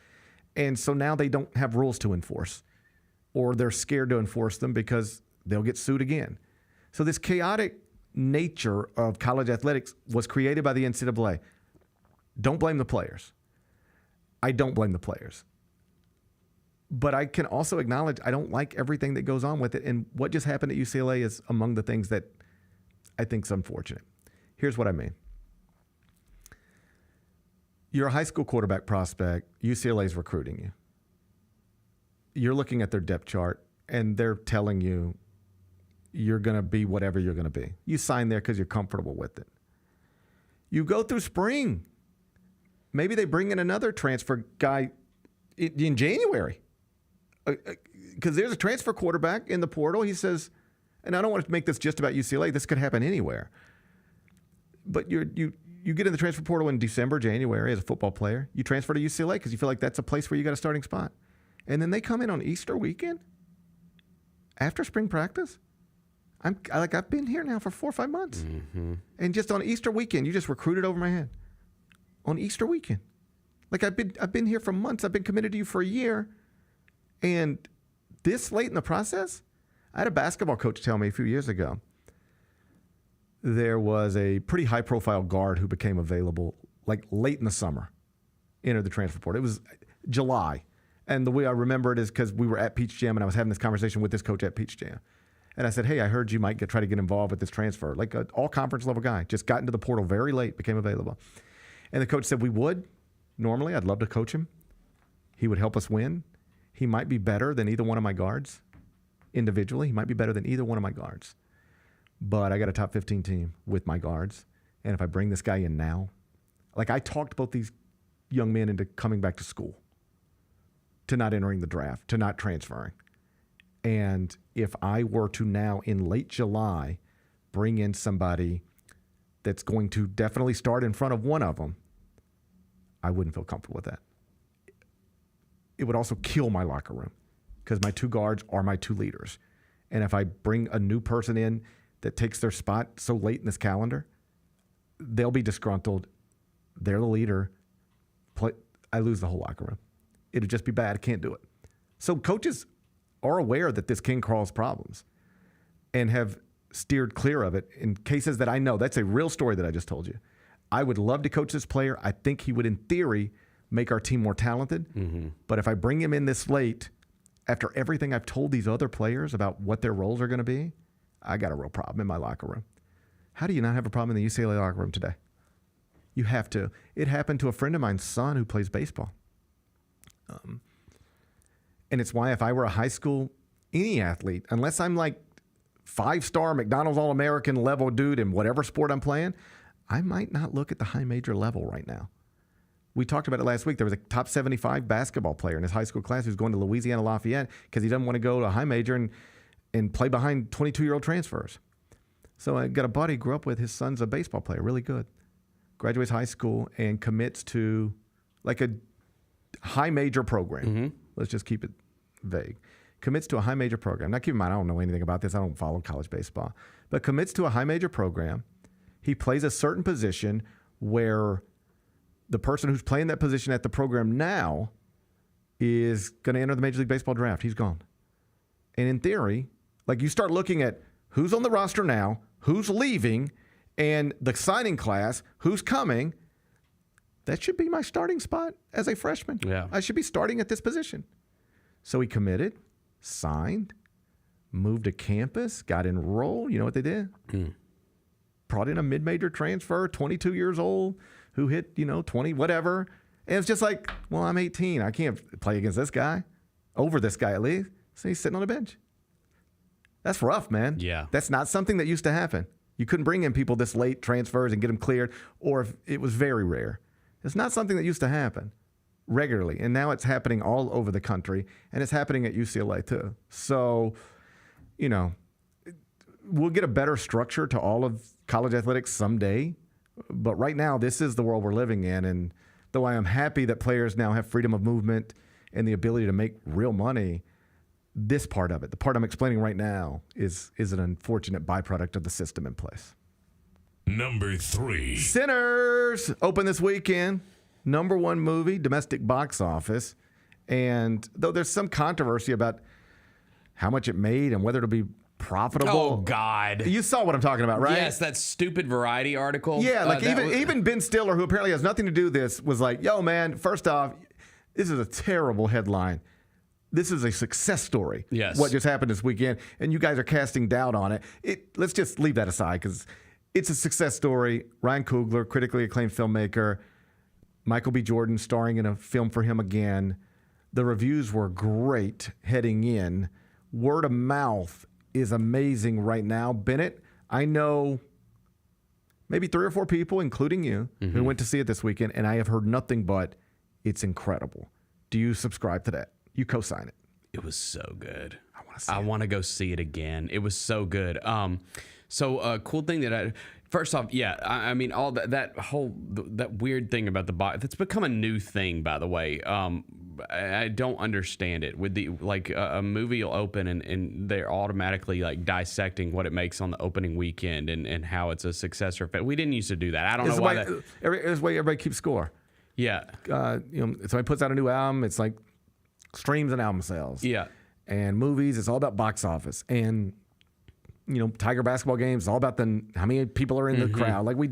And so now they don't have rules to enforce, or they're scared to enforce them because they'll get sued again. So this chaotic nature of college athletics was created by the NCAA. Don't blame the players. I don't blame the players. But I can also acknowledge I don't like everything that goes on with it. And what just happened at UCLA is among the things that I think is unfortunate. Here's what I mean. You're a high school quarterback prospect. UCLA's recruiting you. You're looking at their depth chart, and they're telling you you're going to be whatever you're going to be. You sign there because you're comfortable with it. You go through spring. Maybe they bring in another transfer guy in January because there's a transfer quarterback in the portal. He says, and I don't want to make this just about UCLA. This could happen anywhere. But you get in the transfer portal in December, January as a football player. You transfer to UCLA because you feel like that's a place where you got a starting spot. And then they come in on Easter weekend after spring practice. I've been here now for 4 or 5 months. And just on Easter weekend, you just recruited over my head. On Easter weekend. Like I've been here for months. I've been committed to you for a year. And this late in the process, I had a basketball coach tell me a few years ago, there was a pretty high-profile guard who became available like late in the summer, entered the transfer portal. It was July. And the way I remember it is because we were at Peach Jam and I was having this conversation with this coach at Peach Jam. And I said, hey, I heard you might try to get involved with this transfer. Like an all-conference level guy. Just got into the portal very late, became available. And the coach said we would. Normally, I'd love to coach him. He would help us win. He might be better than either one of my guards. Individually, he might be better than either one of my guards. But I got a top 15 team with my guards. And if I bring this guy in now, like I talked both these young men into coming back to school, to not entering the draft, to not transferring. And if I were to now in late July bring in somebody that's going to definitely start in front of one of them, I wouldn't feel comfortable with that. It would also kill my locker room because my two guards are my two leaders. And if I bring a new person in that takes their spot so late in this calendar, they'll be disgruntled. They're the leader. I lose the whole locker room. It'd just be bad. I can't do it. So coaches are aware that this can cause problems and have steered clear of it in cases that I know. That's a real story that I just told you. I would love to coach this player. I think he would, in theory, make our team more talented. Mm-hmm. But if I bring him in this late, after everything I've told these other players about what their roles are going to be, I got a real problem in my locker room. How do you not have a problem in the UCLA locker room today? You have to. It happened to a friend of mine's son who plays baseball. And it's why if I were a high school, any athlete, unless I'm like 5-star McDonald's All-American level dude in whatever sport I'm playing, I might not look at the high major level right now. We talked about it last week. There was a top 75 basketball player in his high school class who's going to Louisiana Lafayette because he doesn't want to go to a high major and play behind 22-year-old transfers. So I got a buddy, grew up with, his son's a baseball player, really good. Graduates high school and commits to like a high major program. Mm-hmm. Let's just keep it vague. Commits to a high major program. Now keep in mind, I don't know anything about this. I don't follow college baseball. But commits to a high major program. He plays a certain position where the person who's playing that position at the program now is going to enter the Major League Baseball draft. He's gone. And in theory, like you start looking at who's on the roster now, who's leaving, and the signing class, who's coming, that should be my starting spot as a freshman. Yeah. I should be starting at this position. So he committed, signed, moved to campus, got enrolled. You know what they did? Brought in a mid-major transfer, 22 years old, who hit, 20, whatever. And it's just like, well, I'm 18. I can't play against this guy, over this guy at least. So he's sitting on the bench. That's rough, man. Yeah. That's not something that used to happen. You couldn't bring in people this late, transfers, and get them cleared, or if it was very rare. It's not something that used to happen regularly. And now it's happening all over the country, and it's happening at UCLA too. So, we'll get a better structure to all of college athletics someday. But right now, this is the world we're living in. And though I am happy that players now have freedom of movement and the ability to make real money, this part of it, the part I'm explaining right now, is an unfortunate byproduct of the system in place. Number 3. Sinners open this weekend. Number 1 movie, domestic box office. And though there's some controversy about how much it made and whether it'll be profitable. Oh, God. You saw what I'm talking about, right? Yes, that stupid Variety article. Yeah, like even Ben Stiller, who apparently has nothing to do with this, was like, yo, man, first off, this is a terrible headline. This is a success story. Yes. What just happened this weekend, and you guys are casting doubt on it. Let's just leave that aside because it's a success story. Ryan Coogler, critically acclaimed filmmaker. Michael B. Jordan starring in a film for him again. The reviews were great heading in. Word of mouth is amazing right now. Bennett, I know maybe 3 or 4 people, including you, who went to see it this weekend, and I have heard nothing but it's incredible. Do you subscribe to that? You co-sign it. It was so good. I want to go see it again. It was so good. So cool thing that first off, yeah, I mean, all that weird thing about the box, that's become a new thing, by the way. I don't understand it. With a movie will open and they're automatically like dissecting what it makes on the opening weekend and how it's a success or failure. We didn't used to do that. I don't know why that. It's the way everybody keeps score. Yeah. Somebody puts out a new album, it's like streams and album sales. Yeah. And movies, it's all about box office. And Tiger basketball games, it's all about how many people are in the crowd. Like we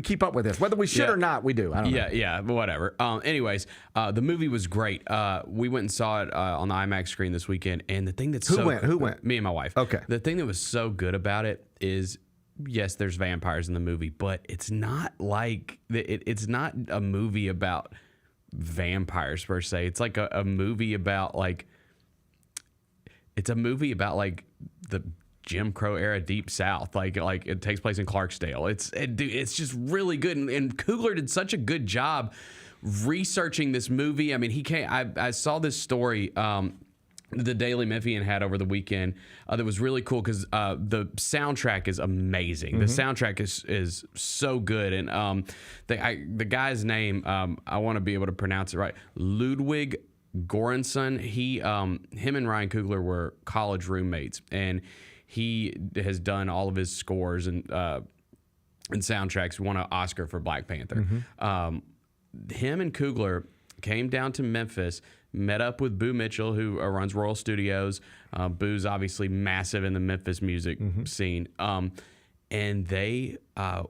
keep up with this. Whether we should or not, we do. I don't know. Yeah, but whatever. Anyways, the movie was great. We went and saw it on the IMAX screen this weekend. And the thing that's Who went? Me and my wife. Okay. The thing that was so good about it is, yes, there's vampires in the movie, but it's not like it's not a movie about vampires per se. It's like a movie about the Jim Crow era Deep South, like it takes place in Clarksdale. It's just really good, and Coogler did such a good job researching this movie. I mean, I saw this story the Daily Memphian had over the weekend that was really cool because the soundtrack is amazing. The soundtrack is so good, and the guy's name, I want to be able to pronounce it right, Ludwig Göransson. Him and Ryan Coogler were college roommates, and he has done all of his scores and soundtracks. Won an Oscar for Black Panther. Him and Coogler came down to Memphis, met up with Boo Mitchell, who runs Royal Studios. Boo's obviously massive in the Memphis music scene. And they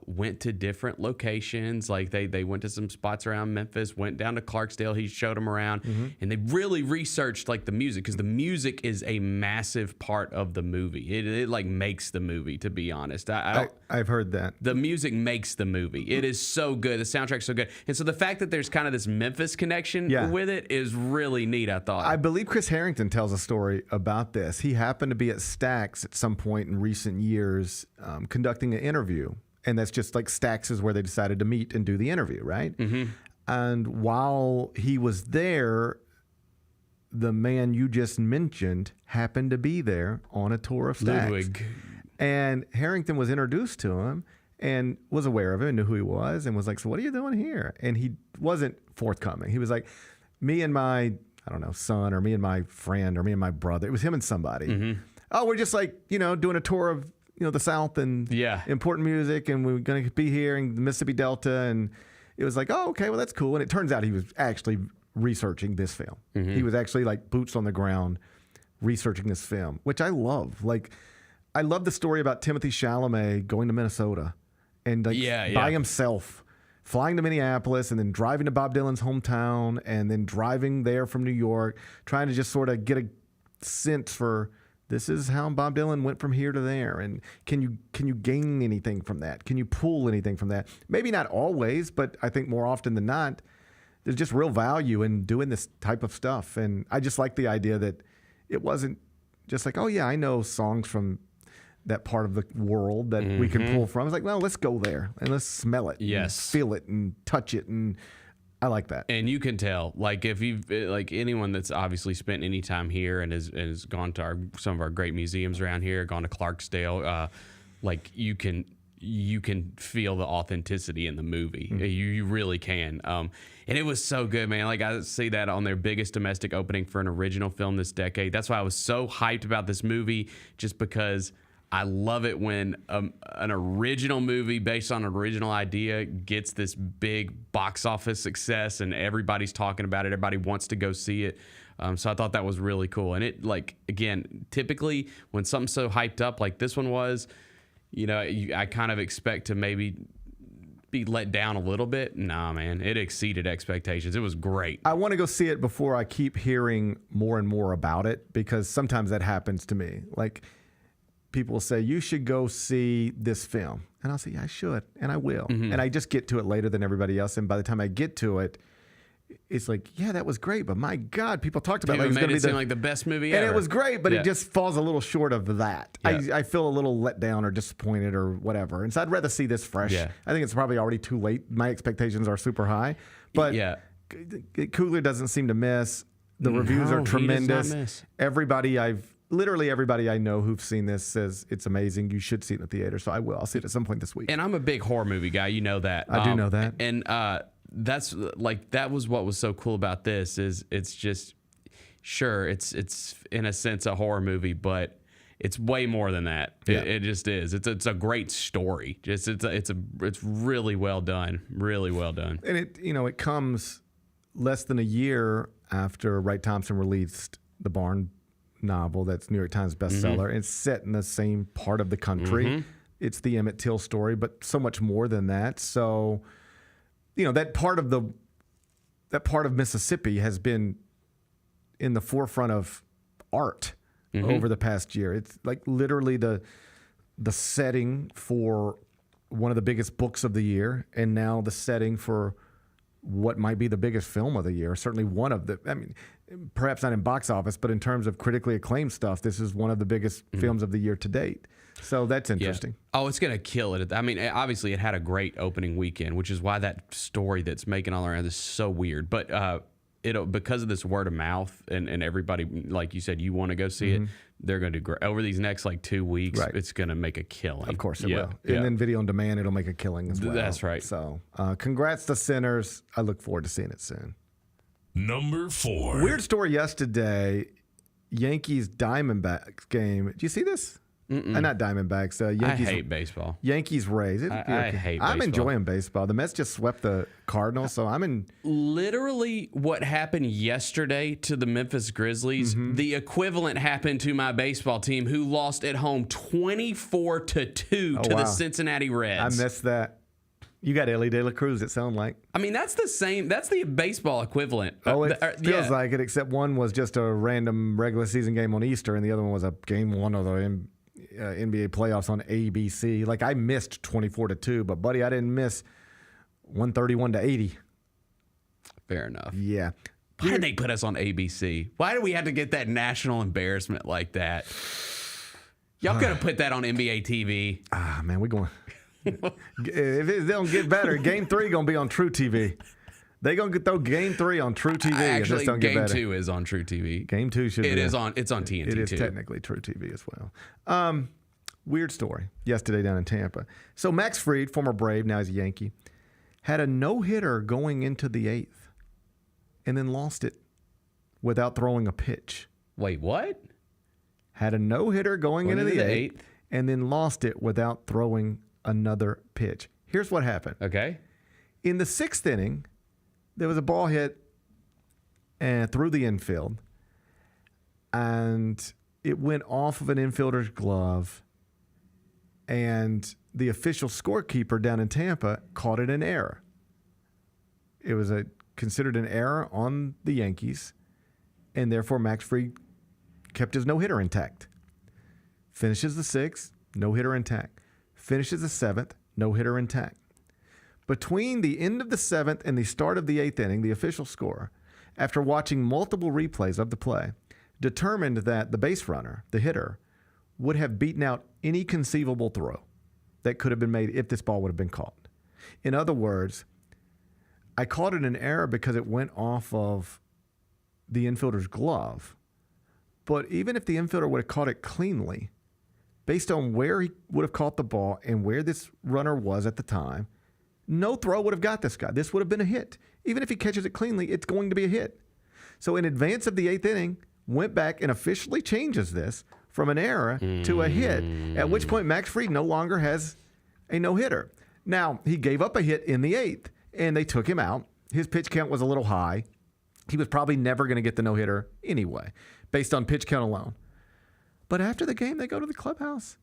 went to different locations. Like they went to some spots around Memphis, went down to Clarksdale. He showed them around, and they really researched like the music, because the music is a massive part of the movie. It like makes the movie, to be honest. I've heard that. The music makes the movie. It is so good. The soundtrack's so good. And so the fact that there's kind of this Memphis connection with it is really neat, I thought. I believe Chris Harrington tells a story about this. He happened to be at Stax at some point in recent years conducting an interview. And that's just like Stax is where they decided to meet and do the interview, right? And while he was there, the man you just mentioned happened to be there on a tour of Stax. Ludwig. And Harrington was introduced to him and was aware of him and knew who he was and was like, so what are you doing here? And he wasn't forthcoming. He was like, me and my, I don't know, son, or me and my friend, or me and my brother. It was him and somebody. Oh, we're just like, doing a tour of, the South and important music, and we're going to be here in the Mississippi Delta. And it was like, oh, okay, well, that's cool. And it turns out he was actually researching this film. He was actually like boots on the ground researching this film, which I love. Like, I love the story about Timothée Chalamet going to Minnesota and by himself, flying to Minneapolis and then driving to Bob Dylan's hometown and then driving there from New York, trying to just sort of get a sense for this is how Bob Dylan went from here to there. And can you gain anything from that? Can you pull anything from that? Maybe not always, but I think more often than not, there's just real value in doing this type of stuff. And I just like the idea that it wasn't just like, oh yeah, I know songs from that part of the world that we can pull from. I was like, well, let's go there and let's smell it. And feel it and touch it. And I like that. And you can tell, like, if you've, like, anyone that's obviously spent any time here and has gone to some of our great museums around here, gone to Clarksdale, like, you can feel the authenticity in the movie. You really can. And it was so good, man. Like, I see that on their biggest domestic opening for an original film this decade. That's why I was so hyped about this movie, just because I love it when an original movie based on an original idea gets this big box office success and everybody's talking about it. Everybody wants to go see it. So I thought that was really cool. And it, like, again, typically when something's so hyped up like this one was, I kind of expect to maybe be let down a little bit. Nah, man, it exceeded expectations. It was great. I want to go see it before I keep hearing more and more about it, because sometimes that happens to me. Like, people will say, you should go see this film. And I'll say, yeah, I should. And I will. And I just get to it later than everybody else. And by the time I get to it, it's like, yeah, that was great. But my God, people talked about it like it made it seem like the best movie ever. And it was great, but it just falls a little short of that. I feel a little let down or disappointed or whatever. And so I'd rather see this fresh. I think it's probably already too late. My expectations are super high. But Coogler doesn't seem to miss. The reviews are tremendous. Literally everybody I know who've seen this says it's amazing. You should see it in the theater. So I will. I'll see it at some point this week. And I'm a big horror movie guy. You know that. I do know that. And that's like, that was what was so cool about this is it's just, sure, it's in a sense a horror movie, but it's way more than that. It just is. It's a great story. Just it's really well done. Really well done. And it comes less than a year after Wright Thompson released The Barn novel that's New York Times bestseller. It's set in the same part of the country. It's the Emmett Till story, but so much more than that. So, that part of Mississippi has been in the forefront of art over the past year. It's like literally the setting for one of the biggest books of the year, and now the setting for what might be the biggest film of the year. Certainly one of the, perhaps not in box office, but in terms of critically acclaimed stuff, this is one of the biggest films of the year to date. So that's interesting. Yeah. Oh, it's going to kill it. I mean, obviously it had a great opening weekend, which is why that story that's making all around is so weird. But because of this word of mouth and everybody, like you said, you want to go see it, they're going to do great. Over these next 2 weeks, it's going to make a killing. Of course it will. And then video on demand, it'll make a killing as well. That's right. So congrats to Sinners. I look forward to seeing it soon. Number 4. Weird story yesterday. Yankees Diamondbacks game. Did you see this? Not Diamondbacks. Yankees. I hate baseball. Yankees Rays. I hate baseball. I'm enjoying baseball. The Mets just swept the Cardinals, so I'm in. Literally, what happened yesterday to the Memphis Grizzlies, the equivalent happened to my baseball team, who lost at home 24-2 to the Cincinnati Reds. I missed that. You got Ellie De La Cruz, it sounds like. I mean, that's the same. That's the baseball equivalent. It feels like it, except one was just a random regular season game on Easter, and the other one was a game one of the NBA playoffs on ABC. Like, I missed 24-2, but buddy, I didn't miss 131-80. Fair enough. Yeah. Why did they put us on ABC? Why do we have to get that national embarrassment like that? Y'all could have put that on NBA TV. Man, we're going. If it don't get better, Game 3 gonna be on True TV. They gonna throw Game 3 on True TV. Actually, don't get Game better. 2 is on True TV. Game 2 should. It's on TNT. It is too. technically True TV as well. Weird story yesterday down in Tampa. So Max Fried, former Brave, now he's a Yankee, had a no-hitter going into the 8th, and then lost it without throwing a pitch. Wait, what? Had a no-hitter going into the 8th, and then lost it without throwing another pitch. Here's what happened. Okay. In the 6th inning, there was a ball hit through the infield, and it went off of an infielder's glove, and the official scorekeeper down in Tampa called it an error. It was considered an error on the Yankees, and therefore Max Fried kept his no-hitter intact. Finishes the 6th, no-hitter intact. Finishes the 7th, no-hitter intact. Between the end of the 7th and the start of the 8th inning, the official scorer, after watching multiple replays of the play, determined that the base runner, the hitter, would have beaten out any conceivable throw that could have been made if this ball would have been caught. In other words, I called it an error because it went off of the infielder's glove. But even if the infielder would have caught it cleanly, based on where he would have caught the ball and where this runner was at the time, no throw would have got this guy. This would have been a hit. Even if he catches it cleanly, it's going to be a hit. So in advance of the 8th inning, went back and officially changes this from an error to a hit, at which point Max Fried no longer has a no-hitter. Now, he gave up a hit in the 8th, and they took him out. His pitch count was a little high. He was probably never going to get the no-hitter anyway, based on pitch count alone. But after the game, they go to the clubhouse,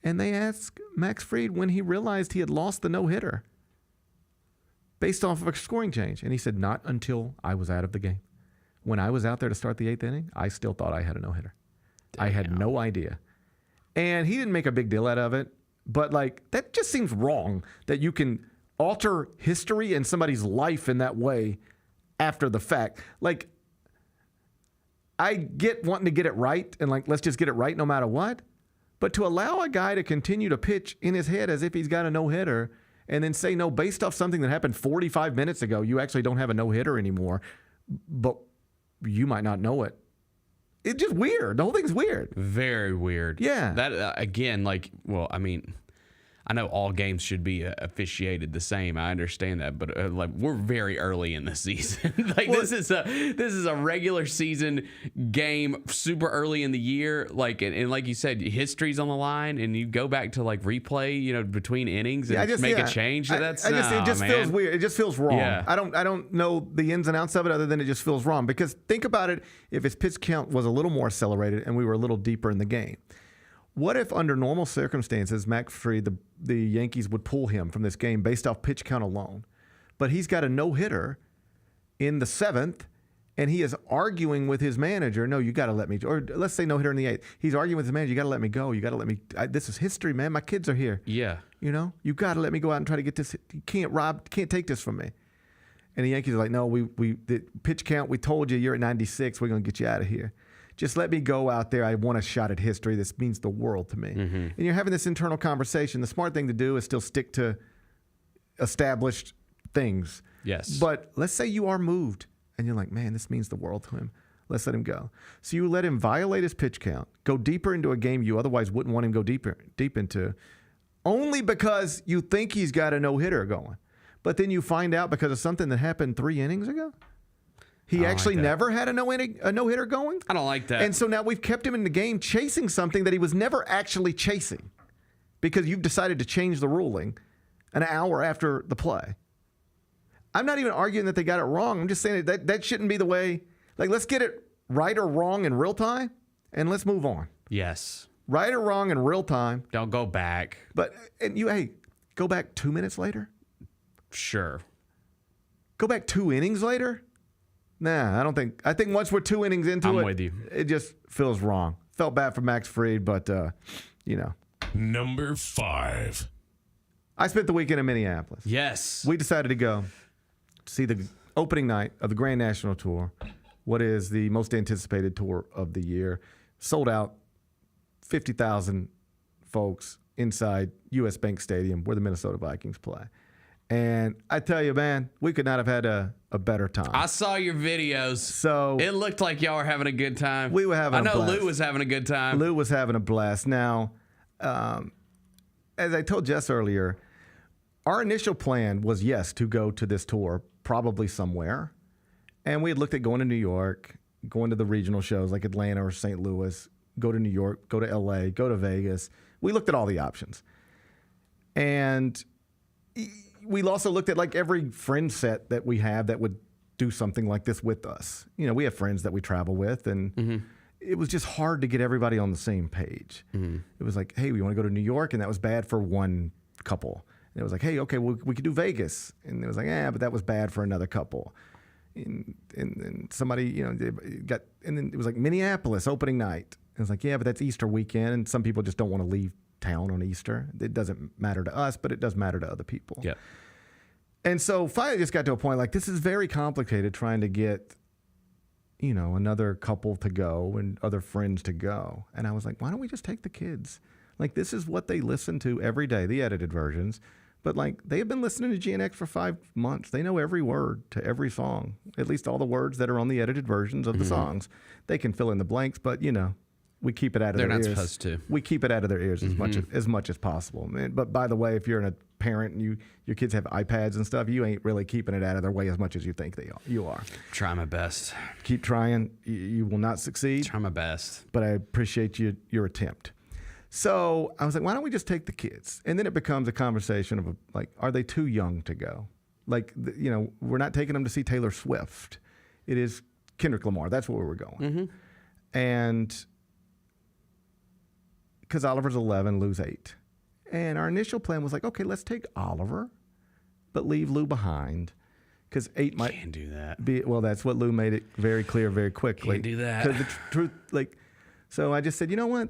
and they ask Max Fried when he realized he had lost the no-hitter based off of a scoring change. And he said, not until I was out of the game. When I was out there to start the 8th inning, I still thought I had a no-hitter. I had no idea. And he didn't make a big deal out of it, but like that just seems wrong that you can alter history and somebody's life in that way after the fact. Like, I get wanting to get it right and like, let's just get it right no matter what. But to allow a guy to continue to pitch in his head as if he's got a no-hitter and then say, no, based off something that happened 45 minutes ago, you actually don't have a no-hitter anymore, but you might not know it. It's just weird. The whole thing's weird. Very weird. Yeah. That, again, like, well, I mean, I know all games should be officiated the same. I understand that, but like we're very early in the season. Like this is a regular season game, super early in the year. Like and like you said, history's on the line, and you go back to like replay, you know, between innings and make a change. It just feels weird. It just feels wrong. Yeah. I don't know the ins and outs of it other than it just feels wrong. Because think about it, if his pitch count was a little more accelerated and we were a little deeper in the game. What if under normal circumstances, Max Fried, the Yankees would pull him from this game based off pitch count alone? But he's got a no-hitter in the 7th, and he is arguing with his manager, no, you got to let me, or let's say no-hitter in the 8th. He's arguing with his manager, you got to let me go. You got to let me, this is history, man. My kids are here. Yeah. You know, you got to let me go out and try to get this. You can't take this from me. And the Yankees are like, no, the pitch count, we told you you're at 96. We're going to get you out of here. Just let me go out there. I want a shot at history. This means the world to me. Mm-hmm. And you're having this internal conversation. The smart thing to do is still stick to established things. Yes. But let's say you are moved and you're like, man, this means the world to him. Let's let him go. So you let him violate his pitch count, go deeper into a game you otherwise wouldn't want him to go deep into, only because you think he's got a no-hitter going. But then you find out because of something that happened 3 innings ago. He actually never had a no-hitter going. I don't like that. And so now we've kept him in the game chasing something that he was never actually chasing because you've decided to change the ruling an hour after the play. I'm not even arguing that they got it wrong. I'm just saying that shouldn't be the way. Like, let's get it right or wrong in real time, and let's move on. Yes. Right or wrong in real time. Don't go back. But, go back 2 minutes later? Sure. Go back 2 innings later? Nah, I don't think. I think once we're 2 innings into I'm it, with you. It just feels wrong. Felt bad for Max Fried, but, Number 5. I spent the weekend in Minneapolis. Yes. We decided to go see the opening night of the Grand National Tour, what is the most anticipated tour of the year. Sold out, 50,000 folks inside U.S. Bank Stadium where the Minnesota Vikings play. And I tell you, man, we could not have had a better time. I saw your videos. So it looked like y'all were having a good time. We were having a blast. I know Lou was having a good time. Lou was having a blast. Now, as I told Jess earlier, our initial plan was, yes, to go to this tour, probably somewhere. And we had looked at going to New York, going to the regional shows like Atlanta or St. Louis, go to New York, go to L.A., go to Vegas. We looked at all the options. And we also looked at like every friend set that we have that would do something like this with us. You know, we have friends that we travel with, and it was just hard to get everybody on the same page. It was like, hey, we want to go to New York, and that was bad for one couple. And it was like, hey, okay, well, we could do Vegas. And it was like, but that was bad for another couple. And somebody, and then it was like Minneapolis opening night. It was like, yeah, but that's Easter weekend, and some people just don't want to leave town on Easter. It doesn't matter to us, but it does matter to other people. Yeah. And so finally just got to a point like this is very complicated trying to get, another couple to go and other friends to go. And I was like, why don't we just take the kids? Like, this is what they listen to every day, the edited versions. But, like, they have been listening to GNX for 5 months. They know every word to every song, at least all the words that are on the edited versions of the songs. They can fill in the blanks, but, we keep it out of their ears. They're not supposed to. We keep it out of their ears as much as possible. But, by the way, if you're a parent and your kids have iPads and stuff, you ain't really keeping it out of their way as much as you think you are. Try my best. Keep trying. You will not succeed. Try my best. But I appreciate your attempt. So I was like, why don't we just take the kids? And then it becomes a conversation of are they too young to go? Like, we're not taking them to see Taylor Swift. It is Kendrick Lamar. That's where we were going. And because Oliver's 11, Lou's 8. And our initial plan was like, okay, let's take Oliver, but leave Lou behind. Because 8 might can't do that. Well, that's what Lou made it very clear very quickly. Can't do that. Because the truth, so I just said, you know what?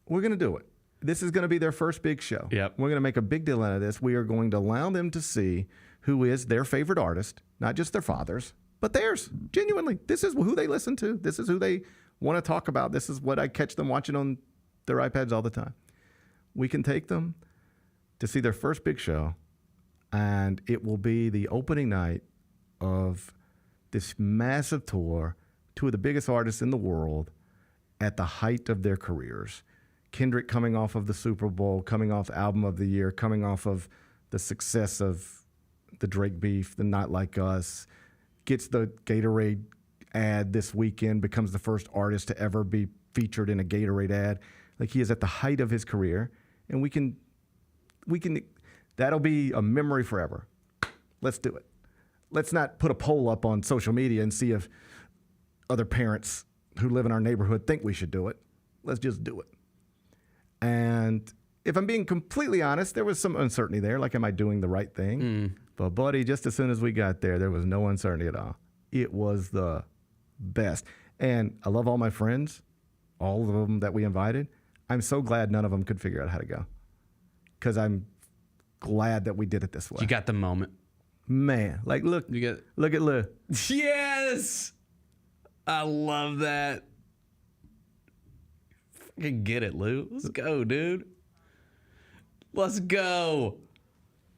We're going to do it. This is going to be their first big show. Yep. We're going to make a big deal out of this. We are going to allow them to see who is their favorite artist, not just their father's, but theirs. Genuinely. This is who they listen to. This is who they want to talk about. This is what I catch them watching on their iPads all the time. We can take them to see their first big show, and it will be the opening night of this massive tour, 2 of the biggest artists in the world at the height of their careers. Kendrick coming off of the Super Bowl, coming off Album of the Year, coming off of the success of the Drake beef, the Not Like Us, gets the Gatorade ad this weekend, becomes the first artist to ever be featured in a Gatorade ad. Like, he is at the height of his career, and we can, that'll be a memory forever. Let's do it. Let's not put a poll up on social media and see if other parents who live in our neighborhood think we should do it. Let's just do it. And if I'm being completely honest, there was some uncertainty there. Like, am I doing the right thing? But, buddy, just as soon as we got there was no uncertainty at all. It was the best. And I love all my friends, all of them that we invited. I'm so glad none of them could figure out how to go, because I'm glad that we did it this way. You got the moment. Man, like, look at Lou. Yes! I love that. Fucking get it, Lou. Let's go, dude. Let's go.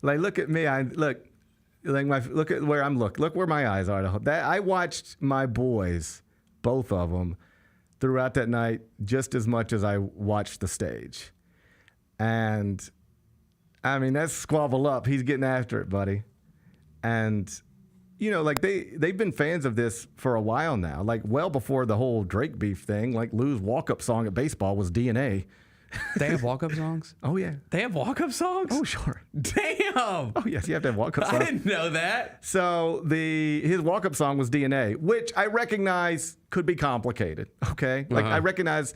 Like, look at me. Look at where I'm looking. Look where my eyes are. I watched my boys, both of them, throughout that night just as much as I watched the stage. And, I mean, that's squabble up. He's getting after it, buddy. And you know, like they've been fans of this for a while now, like well before the whole Drake beef thing. Like Lou's walk-up song at baseball was DNA. They have walk-up songs? Oh, yeah. They have walk-up songs? Oh, sure. Damn. Oh, yes, you have to have walk-up songs. I didn't know that. So his walk-up song was DNA, which I recognize could be complicated, okay? Like, I recognize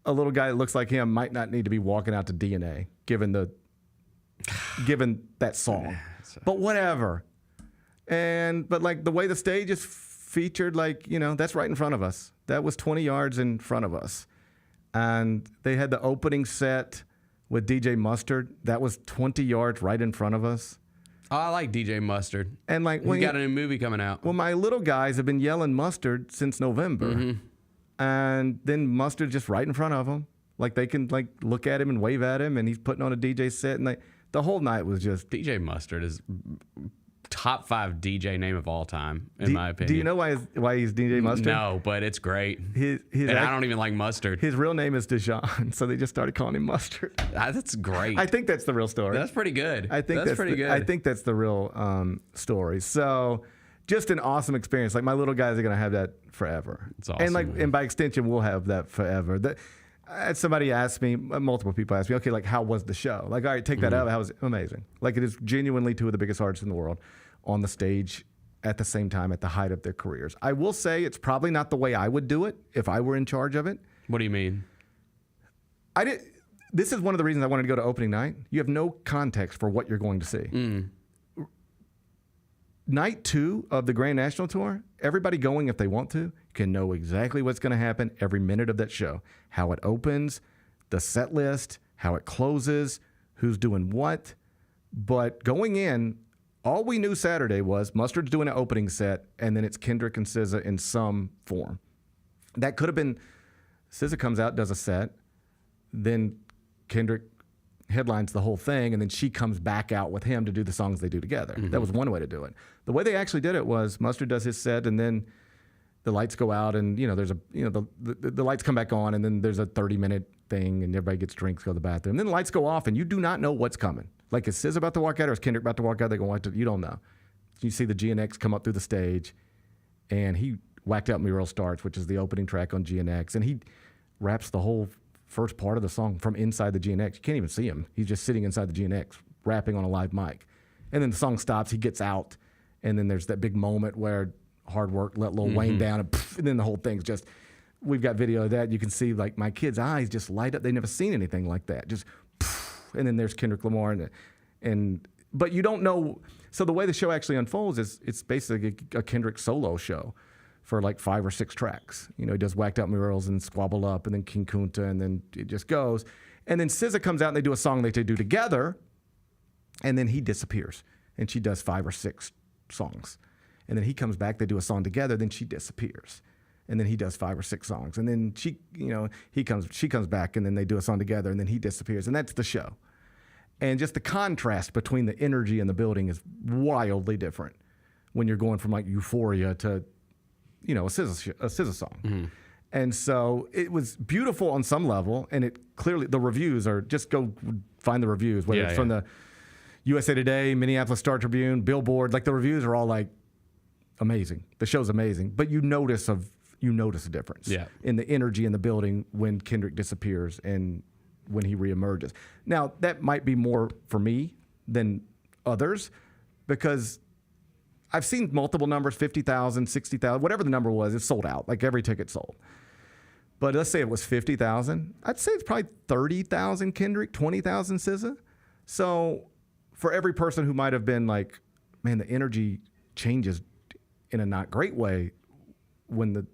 a little guy that looks like him might not need to be walking out to DNA, given that song. But whatever. But, like, the way the stage is featured, like, you know, that's right in front of us. That was 20 yards in front of us. And they had the opening set with DJ Mustard. That was 20 yards right in front of us. Oh, I like DJ Mustard. And like we got a new movie coming out. Well, my little guys have been yelling Mustard since November. And then Mustard just right in front of them. Like they can like look at him and wave at him, and he's putting on a DJ set. And the whole night was just... DJ Mustard is top 5 DJ name of all time, in my opinion. Do you know why he's DJ Mustard? No, but it's great. And I don't even like mustard. His real name is Dijon, so they just started calling him Mustard. That's great. I think that's the real story. That's pretty good. I think that's pretty good. I think that's the real story. So just an awesome experience. Like my little guys are going to have that forever. It's awesome. And by extension, we'll have that forever. Somebody asked me, multiple people asked me, okay, like how was the show? Like, all right, take that out. How was it? Amazing. Like it is genuinely 2 of the biggest artists in the world on the stage at the same time at the height of their careers. I will say it's probably not the way I would do it if I were in charge of it. What do you mean? This is one of the reasons I wanted to go to opening night. You have no context for what you're going to see. Night 2 of the Grand National Tour, everybody going if they want to can know exactly what's going to happen every minute of that show. How it opens, the set list, how it closes, who's doing what. But going in, all we knew Saturday was Mustard's doing an opening set, and then it's Kendrick and SZA in some form. That could have been SZA comes out, does a set, then Kendrick headlines the whole thing, and then she comes back out with him to do the songs they do together. That was one way to do it. The way they actually did it was Mustard does his set, and then the lights go out, and the lights come back on, and then there's a 30-minute thing, and everybody gets drinks, go to the bathroom. Then the lights go off, and you do not know what's coming. Like, is SZA about to walk out, or is Kendrick about to walk out? They go, you don't know. You see the GNX come up through the stage, and he whacked out Mural Starts, which is the opening track on GNX, and he raps the whole first part of the song from inside the GNX. You can't even see him. He's just sitting inside the GNX, rapping on a live mic. And then the song stops, he gets out, and then there's that big moment where Hard Work let Lil Wayne down, and then the whole thing's just, we've got video of that. You can see, like, my kids' eyes just light up. They've never seen anything like that. Just, and then there's Kendrick Lamar, but you don't know. So the way the show actually unfolds is it's basically a Kendrick solo show for like 5 or 6 tracks. You know, he does Whacked Out Murals and Squabble Up and then King Kunta, and then it just goes. And then SZA comes out and they do a song they do together, and then he disappears. And she does 5 or 6 songs. And then he comes back, they do a song together, then she disappears. And then he does 5 or 6 songs. And then she comes back, and then they do a song together, and then he disappears. And that's the show. And just the contrast between the energy in the building is wildly different when you're going from like Euphoria to, you know, a SZA song. And so it was beautiful on some level, and it clearly, the reviews are, just go find the reviews, whether it's from the USA Today, Minneapolis Star-Tribune, Billboard, like the reviews are all like amazing. The show's amazing, but you notice a difference in the energy in the building when Kendrick disappears and when he reemerges. Now, that might be more for me than others, because I've seen multiple numbers, 50,000, 60,000, whatever the number was, it's sold out. Like every ticket sold. But let's say it was 50,000. I'd say it's probably 30,000 Kendrick, 20,000 SZA. So for every person who might have been like, man, the energy changes in a not great way when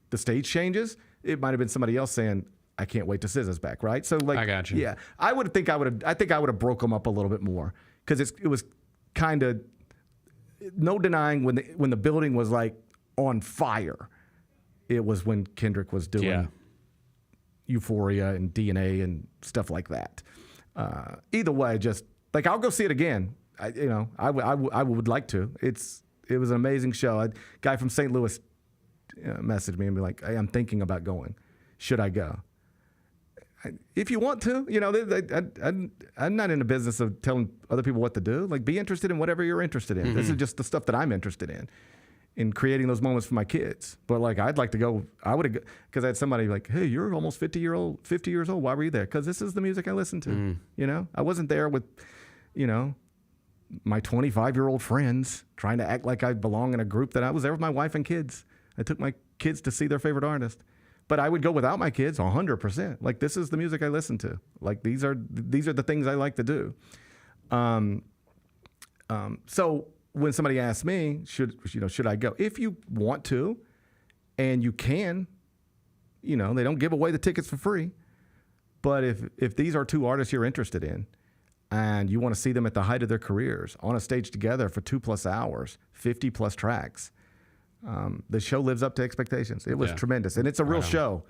the stage changes, it might have been somebody else saying, I can't wait till SZA's back, right? So like, I got you. Yeah, I think I would have broke them up a little bit more, because it was kind of, no denying when the building was like on fire. It was when Kendrick was doing Euphoria and DNA and stuff like that. Either way, just like, I'll go see it again. I would like to. It was an amazing show. A guy from St. Louis messaged me and be like, hey, I'm thinking about going. Should I go? if you want to, I'm not in the business of telling other people what to do. Like, be interested in whatever you're interested in. Mm-hmm. This is just the stuff that I'm interested in creating those moments for my kids. But like, I'd like to go. I would have, because I had somebody like, "Hey, you're almost 50 years old. Why were you there?" Because this is the music I listen to. I wasn't there with, my 25-year-old friends trying to act like I belong in a group. That I was there with my wife and kids. I took my kids to see their favorite artist. But I would go without my kids 100%. Like, this is the music I listen to. Like, these are the things I like to do. So when somebody asks me, should I go? If you want to, and you can, they don't give away the tickets for free. But if these are two artists you're interested in, and you want to see them at the height of their careers on a stage together for 2+ hours, 50+ tracks. The show lives up to expectations. It was tremendous, and it's a real show.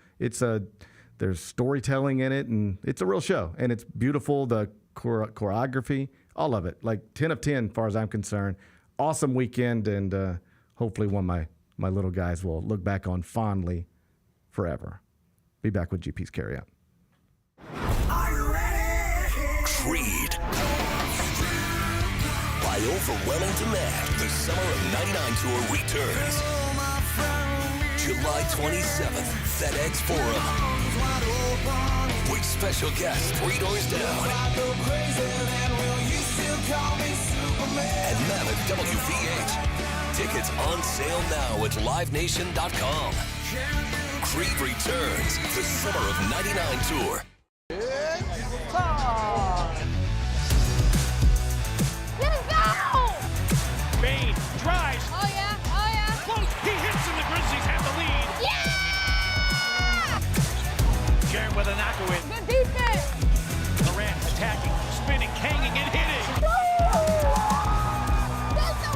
There's storytelling in it, and it's a real show, and it's beautiful. The choreography, all of it, like 10 of 10, as far as I'm concerned. Awesome weekend, and hopefully one of my little guys will look back on fondly forever. Be back with GP's Carryout. Are you ready? Creed. By overwhelming demand, the Summer of '99 tour returns. July 27th, FedEx Forum. With special guests 3 Doors Down. And Mammoth WVH. Tickets on sale now at livenation.com. Creed returns, the Summer of '99 tour. Bane drives. Oh yeah. Close. He hits and the Grizzlies have the lead. Yeah! Sharon with a knockaway. Good defense. Durant attacking, spinning, hanging, and hitting. Let's go.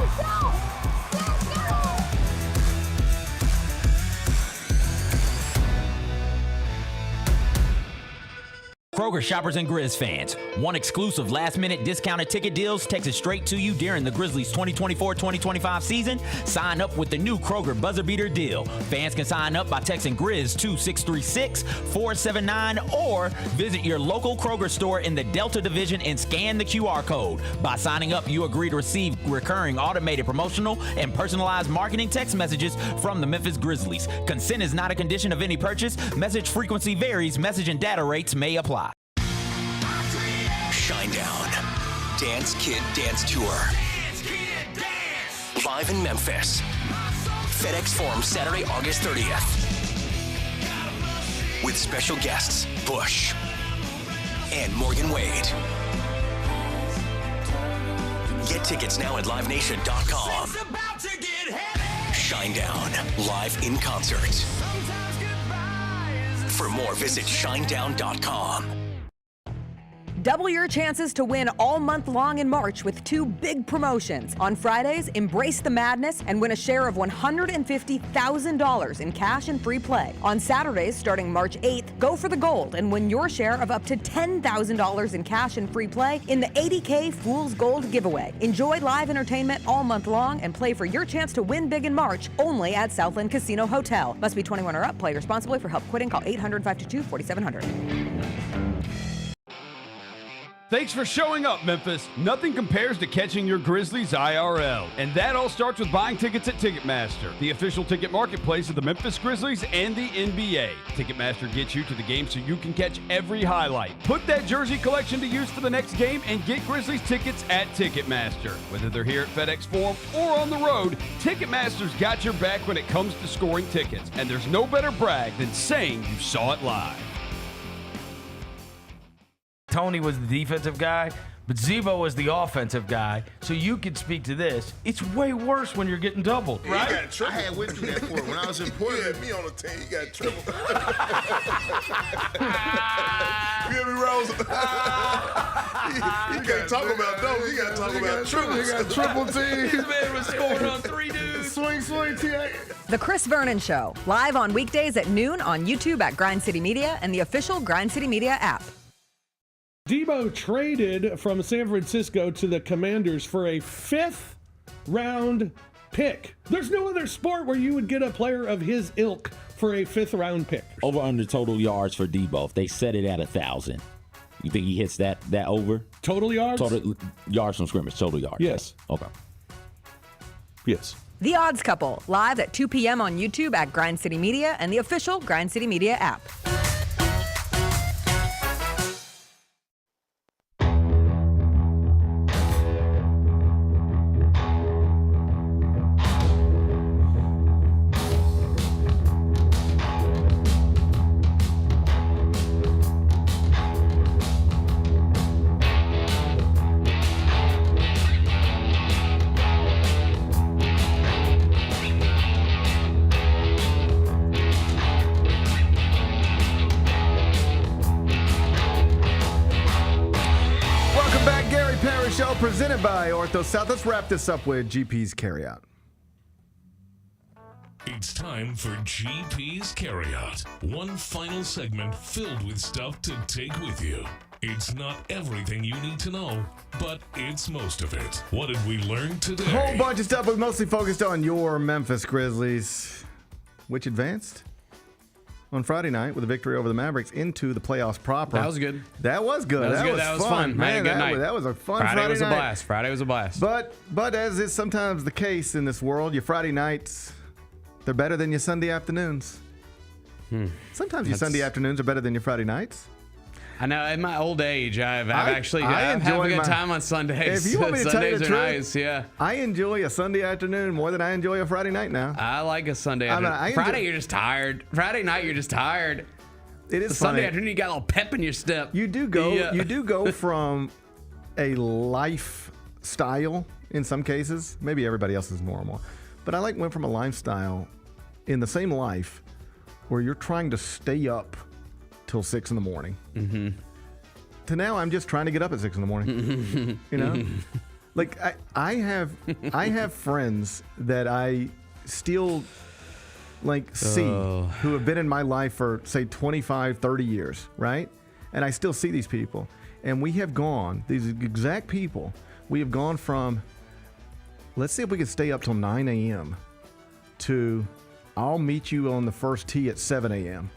Kroger shoppers and Grizz fans, want exclusive last-minute discounted ticket deals texted straight to you during the Grizzlies 2024-2025 season? Sign up with the new Kroger Buzzer Beater deal. Fans can sign up by texting Grizz to 636-479 or visit your local Kroger store in the Delta Division and scan the QR code. By signing up, you agree to receive recurring automated promotional and personalized marketing text messages from the Memphis Grizzlies. Consent is not a condition of any purchase. Message frequency varies. Message and data rates may apply. Shinedown. Dance Kid Dance Tour. Live in Memphis. FedEx Forum Saturday, August 30th. With special guests, Bush and Morgan Wade. Get tickets now at livenation.com. Shinedown, live in concert. For more, visit shinedown.com. Double your chances to win all month long in March with 2 big promotions. On Fridays, embrace the madness and win a share of $150,000 in cash and free play. On Saturdays, starting March 8th, go for the gold and win your share of up to $10,000 in cash and free play in the 80K Fool's Gold giveaway. Enjoy live entertainment all month long and play for your chance to win big in March only at Southland Casino Hotel. Must be 21 or up. Play responsibly. For help quitting, call 800-522-4700. Thanks for showing up, Memphis. Nothing compares to catching your Grizzlies IRL. And that all starts with buying tickets at Ticketmaster, the official ticket marketplace of the Memphis Grizzlies and the NBA. Ticketmaster gets you to the game so you can catch every highlight. Put that jersey collection to use for the next game and get Grizzlies tickets at Ticketmaster. Whether they're here at FedEx Forum or on the road, Ticketmaster's got your back when it comes to scoring tickets. And there's no better brag than saying you saw it live. Tony was the defensive guy, but Zebo was the offensive guy. So you could speak to this. It's way worse when you're getting doubled, right? You got triple. I had went through that for it. When I was in Portland, you had me on the team. You got triple. You hear me, Rose? You can't talk about those. You got to talk about triple. You got triple team. This man was scoring on 3 dudes. Swing, TA. The Chris Vernon Show, live on weekdays at noon on YouTube at Grind City Media and the official Grind City Media app. Debo traded from San Francisco to the Commanders for a 5th-round pick. There's no other sport where you would get a player of his ilk for a 5th round pick. Over under total yards for Debo. If they set it at 1,000. You think he hits that over? Total yards? Total yards from scrimmage, total yards. Yes. Okay. Yes. The Odds Couple, live at 2 p.m. on YouTube at Grind City Media and the official Grind City Media app. Show presented by Ortho South. Let's wrap this up with GP's Carryout. It's time for GP's Carryout. One final segment filled with stuff to take with you. It's not everything you need to know, but it's most of it. What did we learn today? A whole bunch of stuff, but mostly focused on your Memphis Grizzlies, which advanced on Friday night with a victory over the Mavericks into the playoffs proper. That was good. That was good. That was fun. Man, good night. That was a fun Friday was night. A blast. Friday was a blast. But as is sometimes the case in this world, your Friday nights, they're better than your Sunday afternoons. Sometimes your Sunday afternoons are better than your Friday nights. I know. In my old age, I've actually had a good time on Sundays. If you want me to tell you the truth, nice, yeah. I enjoy a Sunday afternoon more than I enjoy a Friday night now. I like a Sunday afternoon. Friday, you're just tired. Friday night, you're just tired. It is Sunday afternoon, you got a little pep in your step. You do go. Yeah. You do go from a lifestyle in some cases. Maybe everybody else is normal, but I went from a lifestyle in the same life where you're trying to stay up till 6 in the morning. Mm-hmm. To now, I'm just trying to get up at 6 in the morning. You know, like I have friends that I still see who have been in my life for say 25, 30 years, right? And I still see these people, and we have gone, these exact people, we have gone from, let's see if we can stay up till 9 a.m. to I'll meet you on the first tee at 7 a.m.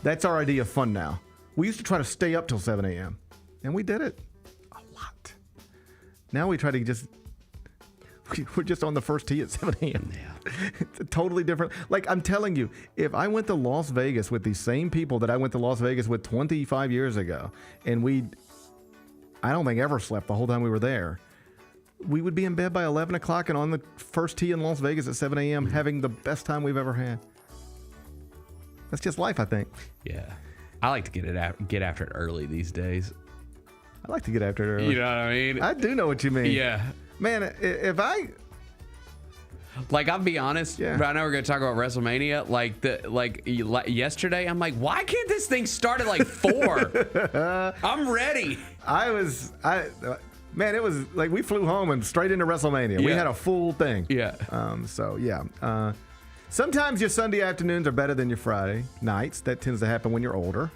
That's our idea of fun now. We used to try to stay up till 7 a.m. and we did it a lot. Now we try to we're just on the first tee at 7 a.m. Yeah. It's a totally different. Like I'm telling you, if I went to Las Vegas with these same people that I went to Las Vegas with 25 years ago, and I don't think ever slept the whole time we were there, we would be in bed by 11 o'clock and on the first tee in Las Vegas at 7 a.m. having the best time we've ever had. That's just life, I think. Yeah. I like to get after it early these days. I like to get after it early. You know what I mean? I do know what you mean. Yeah. Man, if I... I'll be honest. Yeah. Right now we're going to talk about WrestleMania. Yesterday, I'm like, why can't this thing start at 4? I'm ready. Man, it was like we flew home and straight into WrestleMania. Yeah. We had a full thing. Yeah. Sometimes your Sunday afternoons are better than your Friday nights. That tends to happen when you're older.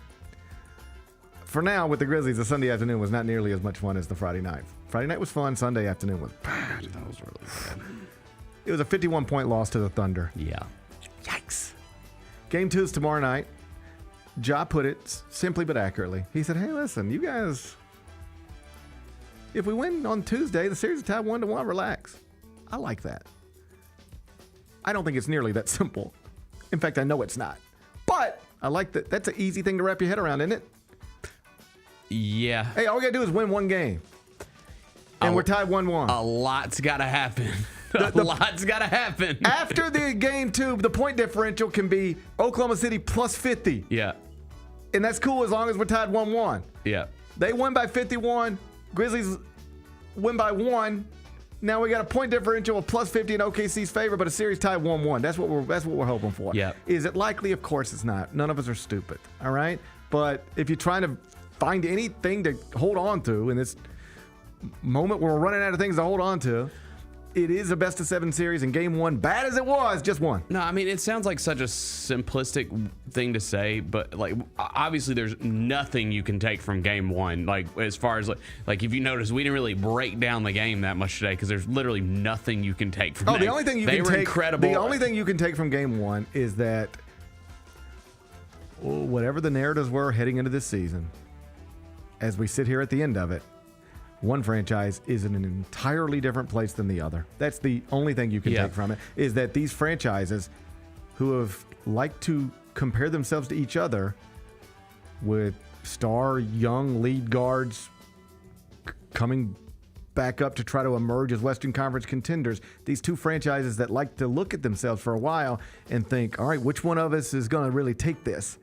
For now, with the Grizzlies, the Sunday afternoon was not nearly as much fun as the Friday night. Friday night was fun. Sunday afternoon was bad. That was really bad. It was a 51-point loss to the Thunder. Yeah. Yikes. Game 2 is tomorrow night. Ja put it simply but accurately. He said, hey, listen, you guys, if we win on Tuesday, the series is tied 1-1. Relax. I like that. I don't think it's nearly that simple. In fact, I know it's not. But I like that. That's an easy thing to wrap your head around, isn't it? Yeah. Hey, all we got to do is win one game. And we're tied 1-1. A lot's got to happen. A lot's got to happen. After the game 2, the point differential can be Oklahoma City plus 50. Yeah. And that's cool as long as we're tied 1-1. Yeah. They win by 51. Grizzlies win by 1. Now we got a point differential of plus 50 in OKC's favor, but a series tied 1-1. That's what we're hoping for. Yeah. Is it likely? Of course it's not. None of us are stupid. All right. But if you're trying to find anything to hold on to in this moment where we're running out of things to hold on to, it is a best of 7 series, and game 1, bad as it was, just won. No, I mean, it sounds like such a simplistic thing to say, but obviously there's nothing you can take from game 1. As far as if you notice, we didn't really break down the game that much today because there's literally nothing you can take from the only thing you they can were take incredible. The only thing you can take from game 1 is that whatever the narratives were heading into this season, as we sit here at the end of it, one franchise is in an entirely different place than the other. That's the only thing you can take from it, is that these franchises who have liked to compare themselves to each other with star young lead guards coming back up to try to emerge as Western Conference contenders, these two franchises that like to look at themselves for a while and think, all right, which one of us is going to really take this?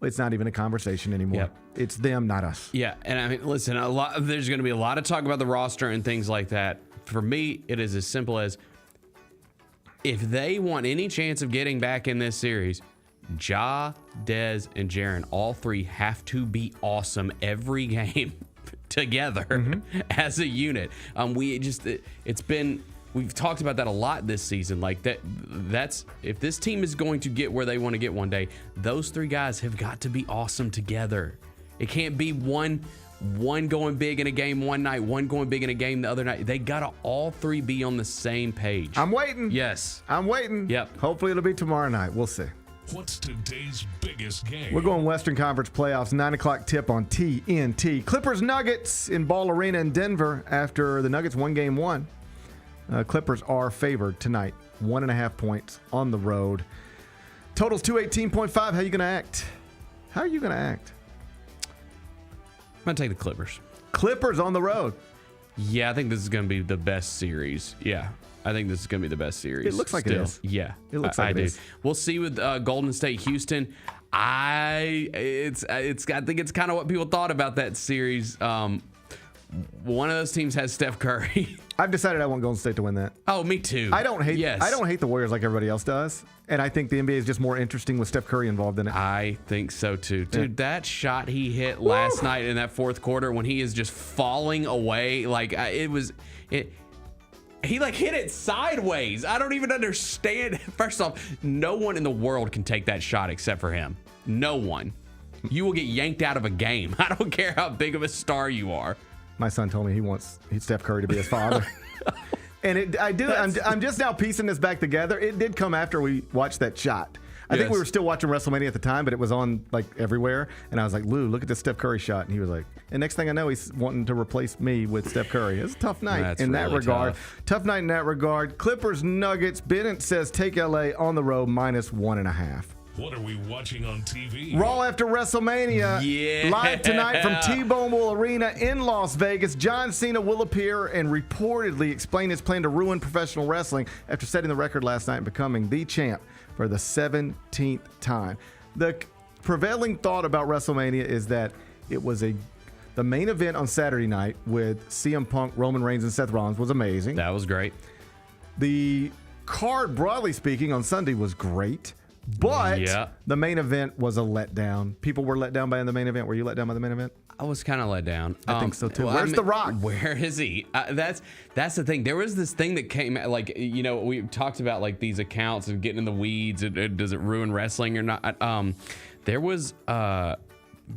It's not even a conversation anymore. Yep. It's them, not us. Yeah, and I mean, listen, there's going to be a lot of talk about the roster and things like that. For me, it is as simple as, if they want any chance of getting back in this series, Ja, Dez, and Jaren, all three have to be awesome every game together as a unit. We've talked about that a lot this season. Like that's if this team is going to get where they want to get one day, those three guys have got to be awesome together. It can't be one going big in a game one night, one going big in a game the other night. They gotta all three be on the same page. I'm waiting. Yes. I'm waiting. Yep. Hopefully it'll be tomorrow night. We'll see. What's today's biggest game? We're going Western Conference playoffs, 9 o'clock tip on TNT. Clippers Nuggets in Ball Arena in Denver after the Nuggets won game one. Clippers are favored tonight, 1.5 points on the road. Total's 218.5. How are you going to act? How are you going to act? I'm going to take the Clippers. Clippers on the road. Yeah, I think this is going to be the best series. Yeah, I think this is going to be the best series. It looks like it is. Yeah, it looks like I it do. is. We'll see with Golden State, Houston. I think it's kind of what people thought about that series. One of those teams has Steph Curry. I've decided I want Golden State to win that. Oh, me too. I don't hate the Warriors like everybody else does, and I think the NBA is just more interesting with Steph Curry involved in it. I think so too, dude. That shot he hit last night in that fourth quarter when he is just falling away, like he like hit it sideways. I don't even understand. First off, no one in the world can take that shot except for him. No one. You will get yanked out of a game. I don't care how big of a star you are. My son told me he wants Steph Curry to be his father. And I'm just now piecing this back together. It did come after we watched that shot. I think we were still watching WrestleMania at the time, but it was on like everywhere. And I was like, Lou, look at this Steph Curry shot. And he was like, and next thing I know, he's wanting to replace me with Steph Curry. It's a tough night in that regard. Tough night in that regard. Clippers, Nuggets. Bennett says take LA on the road -1.5. What are we watching on TV? Raw after WrestleMania. Yeah. Live tonight from T-Mobile Arena in Las Vegas. John Cena will appear and reportedly explain his plan to ruin professional wrestling after setting the record last night and becoming the champ for the 17th time. The prevailing thought about WrestleMania is that it was the main event on Saturday night with CM Punk, Roman Reigns, and Seth Rollins was amazing. That was great. The card, broadly speaking, on Sunday was great. But the main event was a letdown. People were let down by the main event. Were you let down by the main event? I was kind of let down. I think so too. Where's The Rock? Where is he? That's the thing. There was this thing that came, like, we talked about like these accounts and getting in the weeds. Does it ruin wrestling or not? There was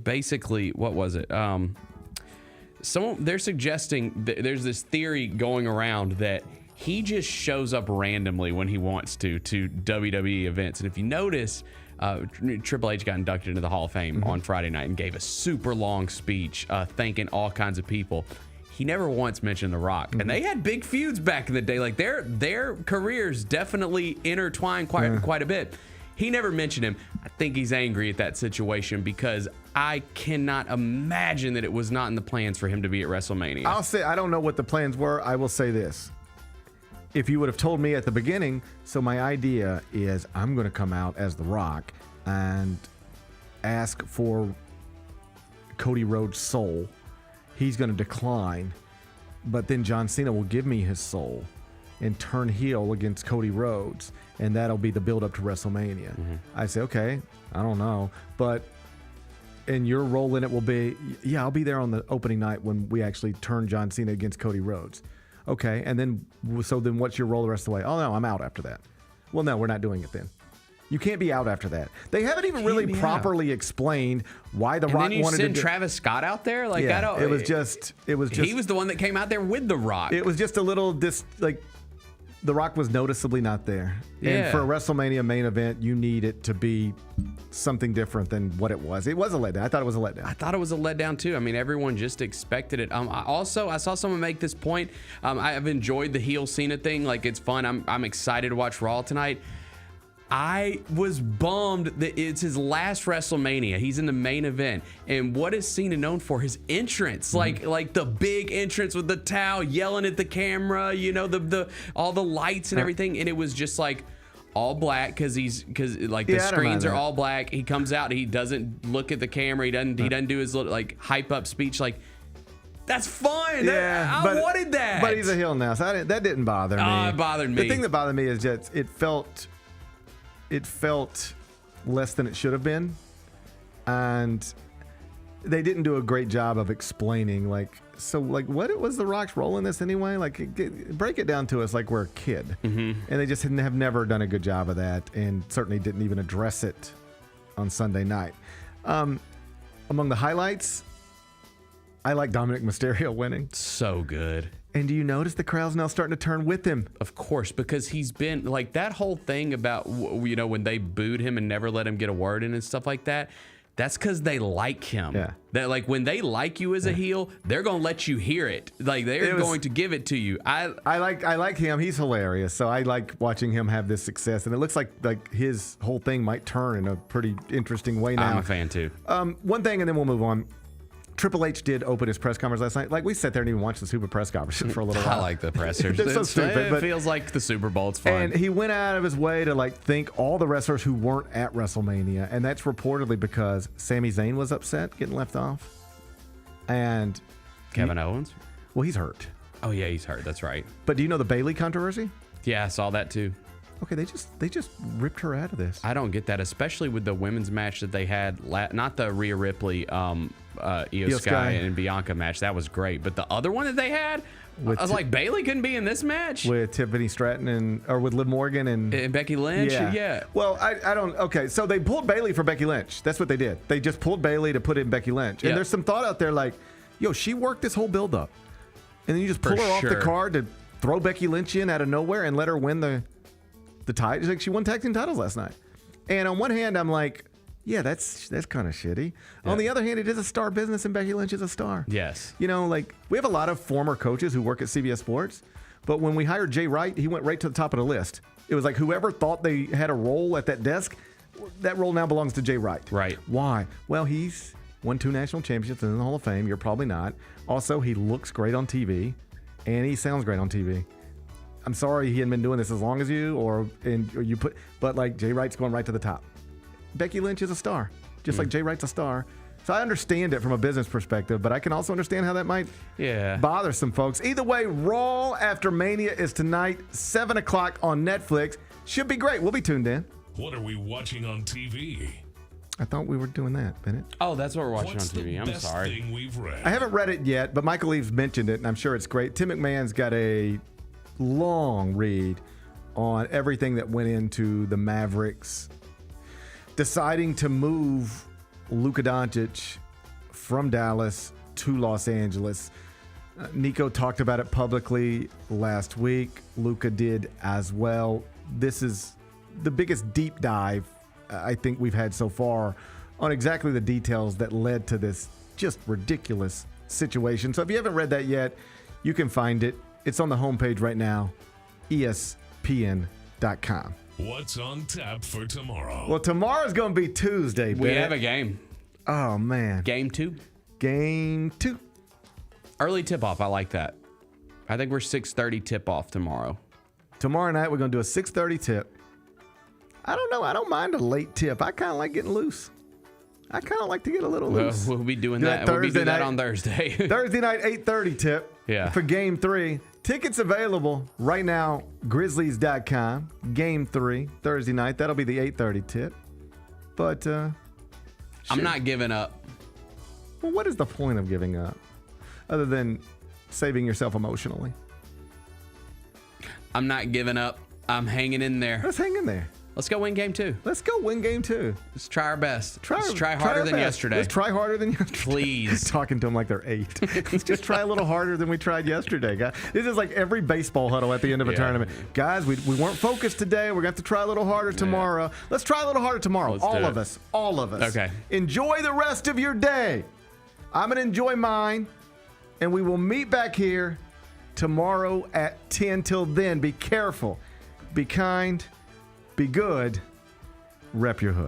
basically, what was it? They're suggesting there's this theory going around that he just shows up randomly when he wants to WWE events. And if you notice, Triple H got inducted into the Hall of Fame on Friday night and gave a super long speech thanking all kinds of people. He never once mentioned The Rock. And they had big feuds back in the day. Like their careers definitely intertwined quite a bit. He never mentioned him. I think he's angry at that situation because I cannot imagine that it was not in the plans for him to be at WrestleMania. I'll say I don't know what the plans were. I will say this. If you would have told me at the beginning, so my idea is I'm going to come out as The Rock and ask for Cody Rhodes' soul. He's going to decline, but then John Cena will give me his soul and turn heel against Cody Rhodes, and that'll be the build-up to WrestleMania. I say, okay, I don't know, and your role in it will be, I'll be there on the opening night when we actually turn John Cena against Cody Rhodes. Okay, and then what's your role the rest of the way? Oh, no, I'm out after that. Well, no, we're not doing it then. You can't be out after that. They haven't even really properly explained why The Rock wanted to. And then you send Travis Scott out there? Like, yeah, I don't. It was just. He was the one that came out there with The Rock. It was just a little The Rock was noticeably not there. Yeah. And for a WrestleMania main event, you need it to be something different than what it was. It was a letdown. I thought it was a letdown. I thought it was a letdown too. I mean, everyone just expected it. I saw someone make this point. I've enjoyed the heel Cena thing. Like, it's fun. I'm excited to watch Raw tonight. I was bummed that it's his last WrestleMania. He's in the main event. And what is Cena known for? His entrance. Like the big entrance with the towel, yelling at the camera, you know, the all the lights and everything. And it was just like all black because the screens are all black. He comes out, he doesn't look at the camera. He doesn't do his little like hype up speech. Like, that's fun. I wanted that. But he's a heel now, so that didn't bother me. Oh, it bothered me. The thing that bothered me is just it felt less than it should have been, and they didn't do a great job of explaining what was the Rock's role in this anyway. Break it down to us like we're a kid. And they just have never done a good job of that, and certainly didn't even address it on Sunday night. Among the highlights, I like Dominic Mysterio winning. So good. And do you notice the crowd's now starting to turn with him? Of course, because he's been like that whole thing about, you know, when they booed him and never let him get a word in and stuff like that. That's because they like him. Yeah. That like when they like you as a heel, they're gonna let you hear it. Like they're going to give it to you. I like him. He's hilarious. So I like watching him have this success, and it looks like his whole thing might turn in a pretty interesting way now. I'm a fan too. One thing, and then we'll move on. Triple H did open his press conference last night. Like, we sat there and even watched the Super press conference for a little while. I like the pressers. It's so stupid. It feels like the Super Bowl. It's fun. And he went out of his way to thank all the wrestlers who weren't at WrestleMania, and that's reportedly because Sami Zayn was upset getting left off, and Kevin Owens. Well, he's hurt. Oh yeah, he's hurt. That's right. But do you know the Bayley controversy? Yeah, I saw that too. Okay, they just ripped her out of this. I don't get that, especially with the women's match that they had. Not the Rhea Ripley, Io Sky and Bianca match. That was great. But the other one that they had, I was like, Bayley couldn't be in this match with Tiffany Stratton or with Liv Morgan and Becky Lynch. Yeah. Well, I don't. Okay, so they pulled Bayley for Becky Lynch. That's what they did. They just pulled Bayley to put in Becky Lynch. And there's some thought out there like, yo, she worked this whole build up, and then you just pull her off the card to throw Becky Lynch in out of nowhere and let her win the title. Like, she won tag team titles last night. And on one hand, I'm like, yeah, that's kind of shitty. Yeah. On the other hand, it is a star business, and Becky Lynch is a star. Yes. You know, we have a lot of former coaches who work at CBS Sports, but when we hired Jay Wright, he went right to the top of the list. It was like whoever thought they had a role at that desk, that role now belongs to Jay Wright. Right. Why? Well, he's won 2 national championships in the Hall of Fame. You're probably not. Also, he looks great on TV, and he sounds great on TV. I'm sorry he hadn't been doing this as long as you, but Jay Wright's going right to the top. Becky Lynch is a star, just like Jay Wright's a star. So I understand it from a business perspective, but I can also understand how that might bother some folks. Either way, Raw after Mania is tonight, 7 o'clock on Netflix. Should be great. We'll be tuned in. What are we watching on TV? I thought we were doing that, Bennett. Oh, that's what we're watching What's on TV. I'm sorry. Thing we've read? I haven't read it yet, but Michael Eaves mentioned it, and I'm sure it's great. Tim McMahon's got a long read on everything that went into the Mavericks deciding to move Luka Doncic from Dallas to Los Angeles. Nico talked about it publicly last week. Luka did as well. This is the biggest deep dive I think we've had so far on exactly the details that led to this just ridiculous situation. So if you haven't read that yet, you can find it. It's on the homepage right now, ESPN.com. What's on tap for tomorrow? Well, tomorrow's going to be Tuesday, We Bennett. have a game. Oh, man. Game 2. Game 2. Early tip-off. I like that. I think we're 6:30 tip-off tomorrow. Tomorrow night, we're going to do a 6:30 tip. I don't know. I don't mind a late tip. I kind of like getting loose. I kind of like to get a little loose. We'll be doing that. We'll be doing that on Thursday. Thursday night, 8:30 tip. Yeah. For Game 3. Tickets available right now, Grizzlies.com. Game 3, Thursday night. That'll be the 8:30 tip. But I'm not giving up. Well, what is the point of giving up? Other than saving yourself emotionally. I'm not giving up. I'm hanging in there. Let's hang in there. Let's go win game 2. Let's go win game 2. Let's try our best. Let's try harder than yesterday. Let's try harder than yesterday. Please. Talking to them like they're 8. Let's just try a little harder than we tried yesterday, guys. This is like every baseball huddle at the end of a tournament. Guys, we weren't focused today. We're going to have to try a little harder tomorrow. Let's try a little harder tomorrow. All of us. Okay. Enjoy the rest of your day. I'm going to enjoy mine, and we will meet back here tomorrow at 10. Till then, be careful, be kind, be good, rep your hood.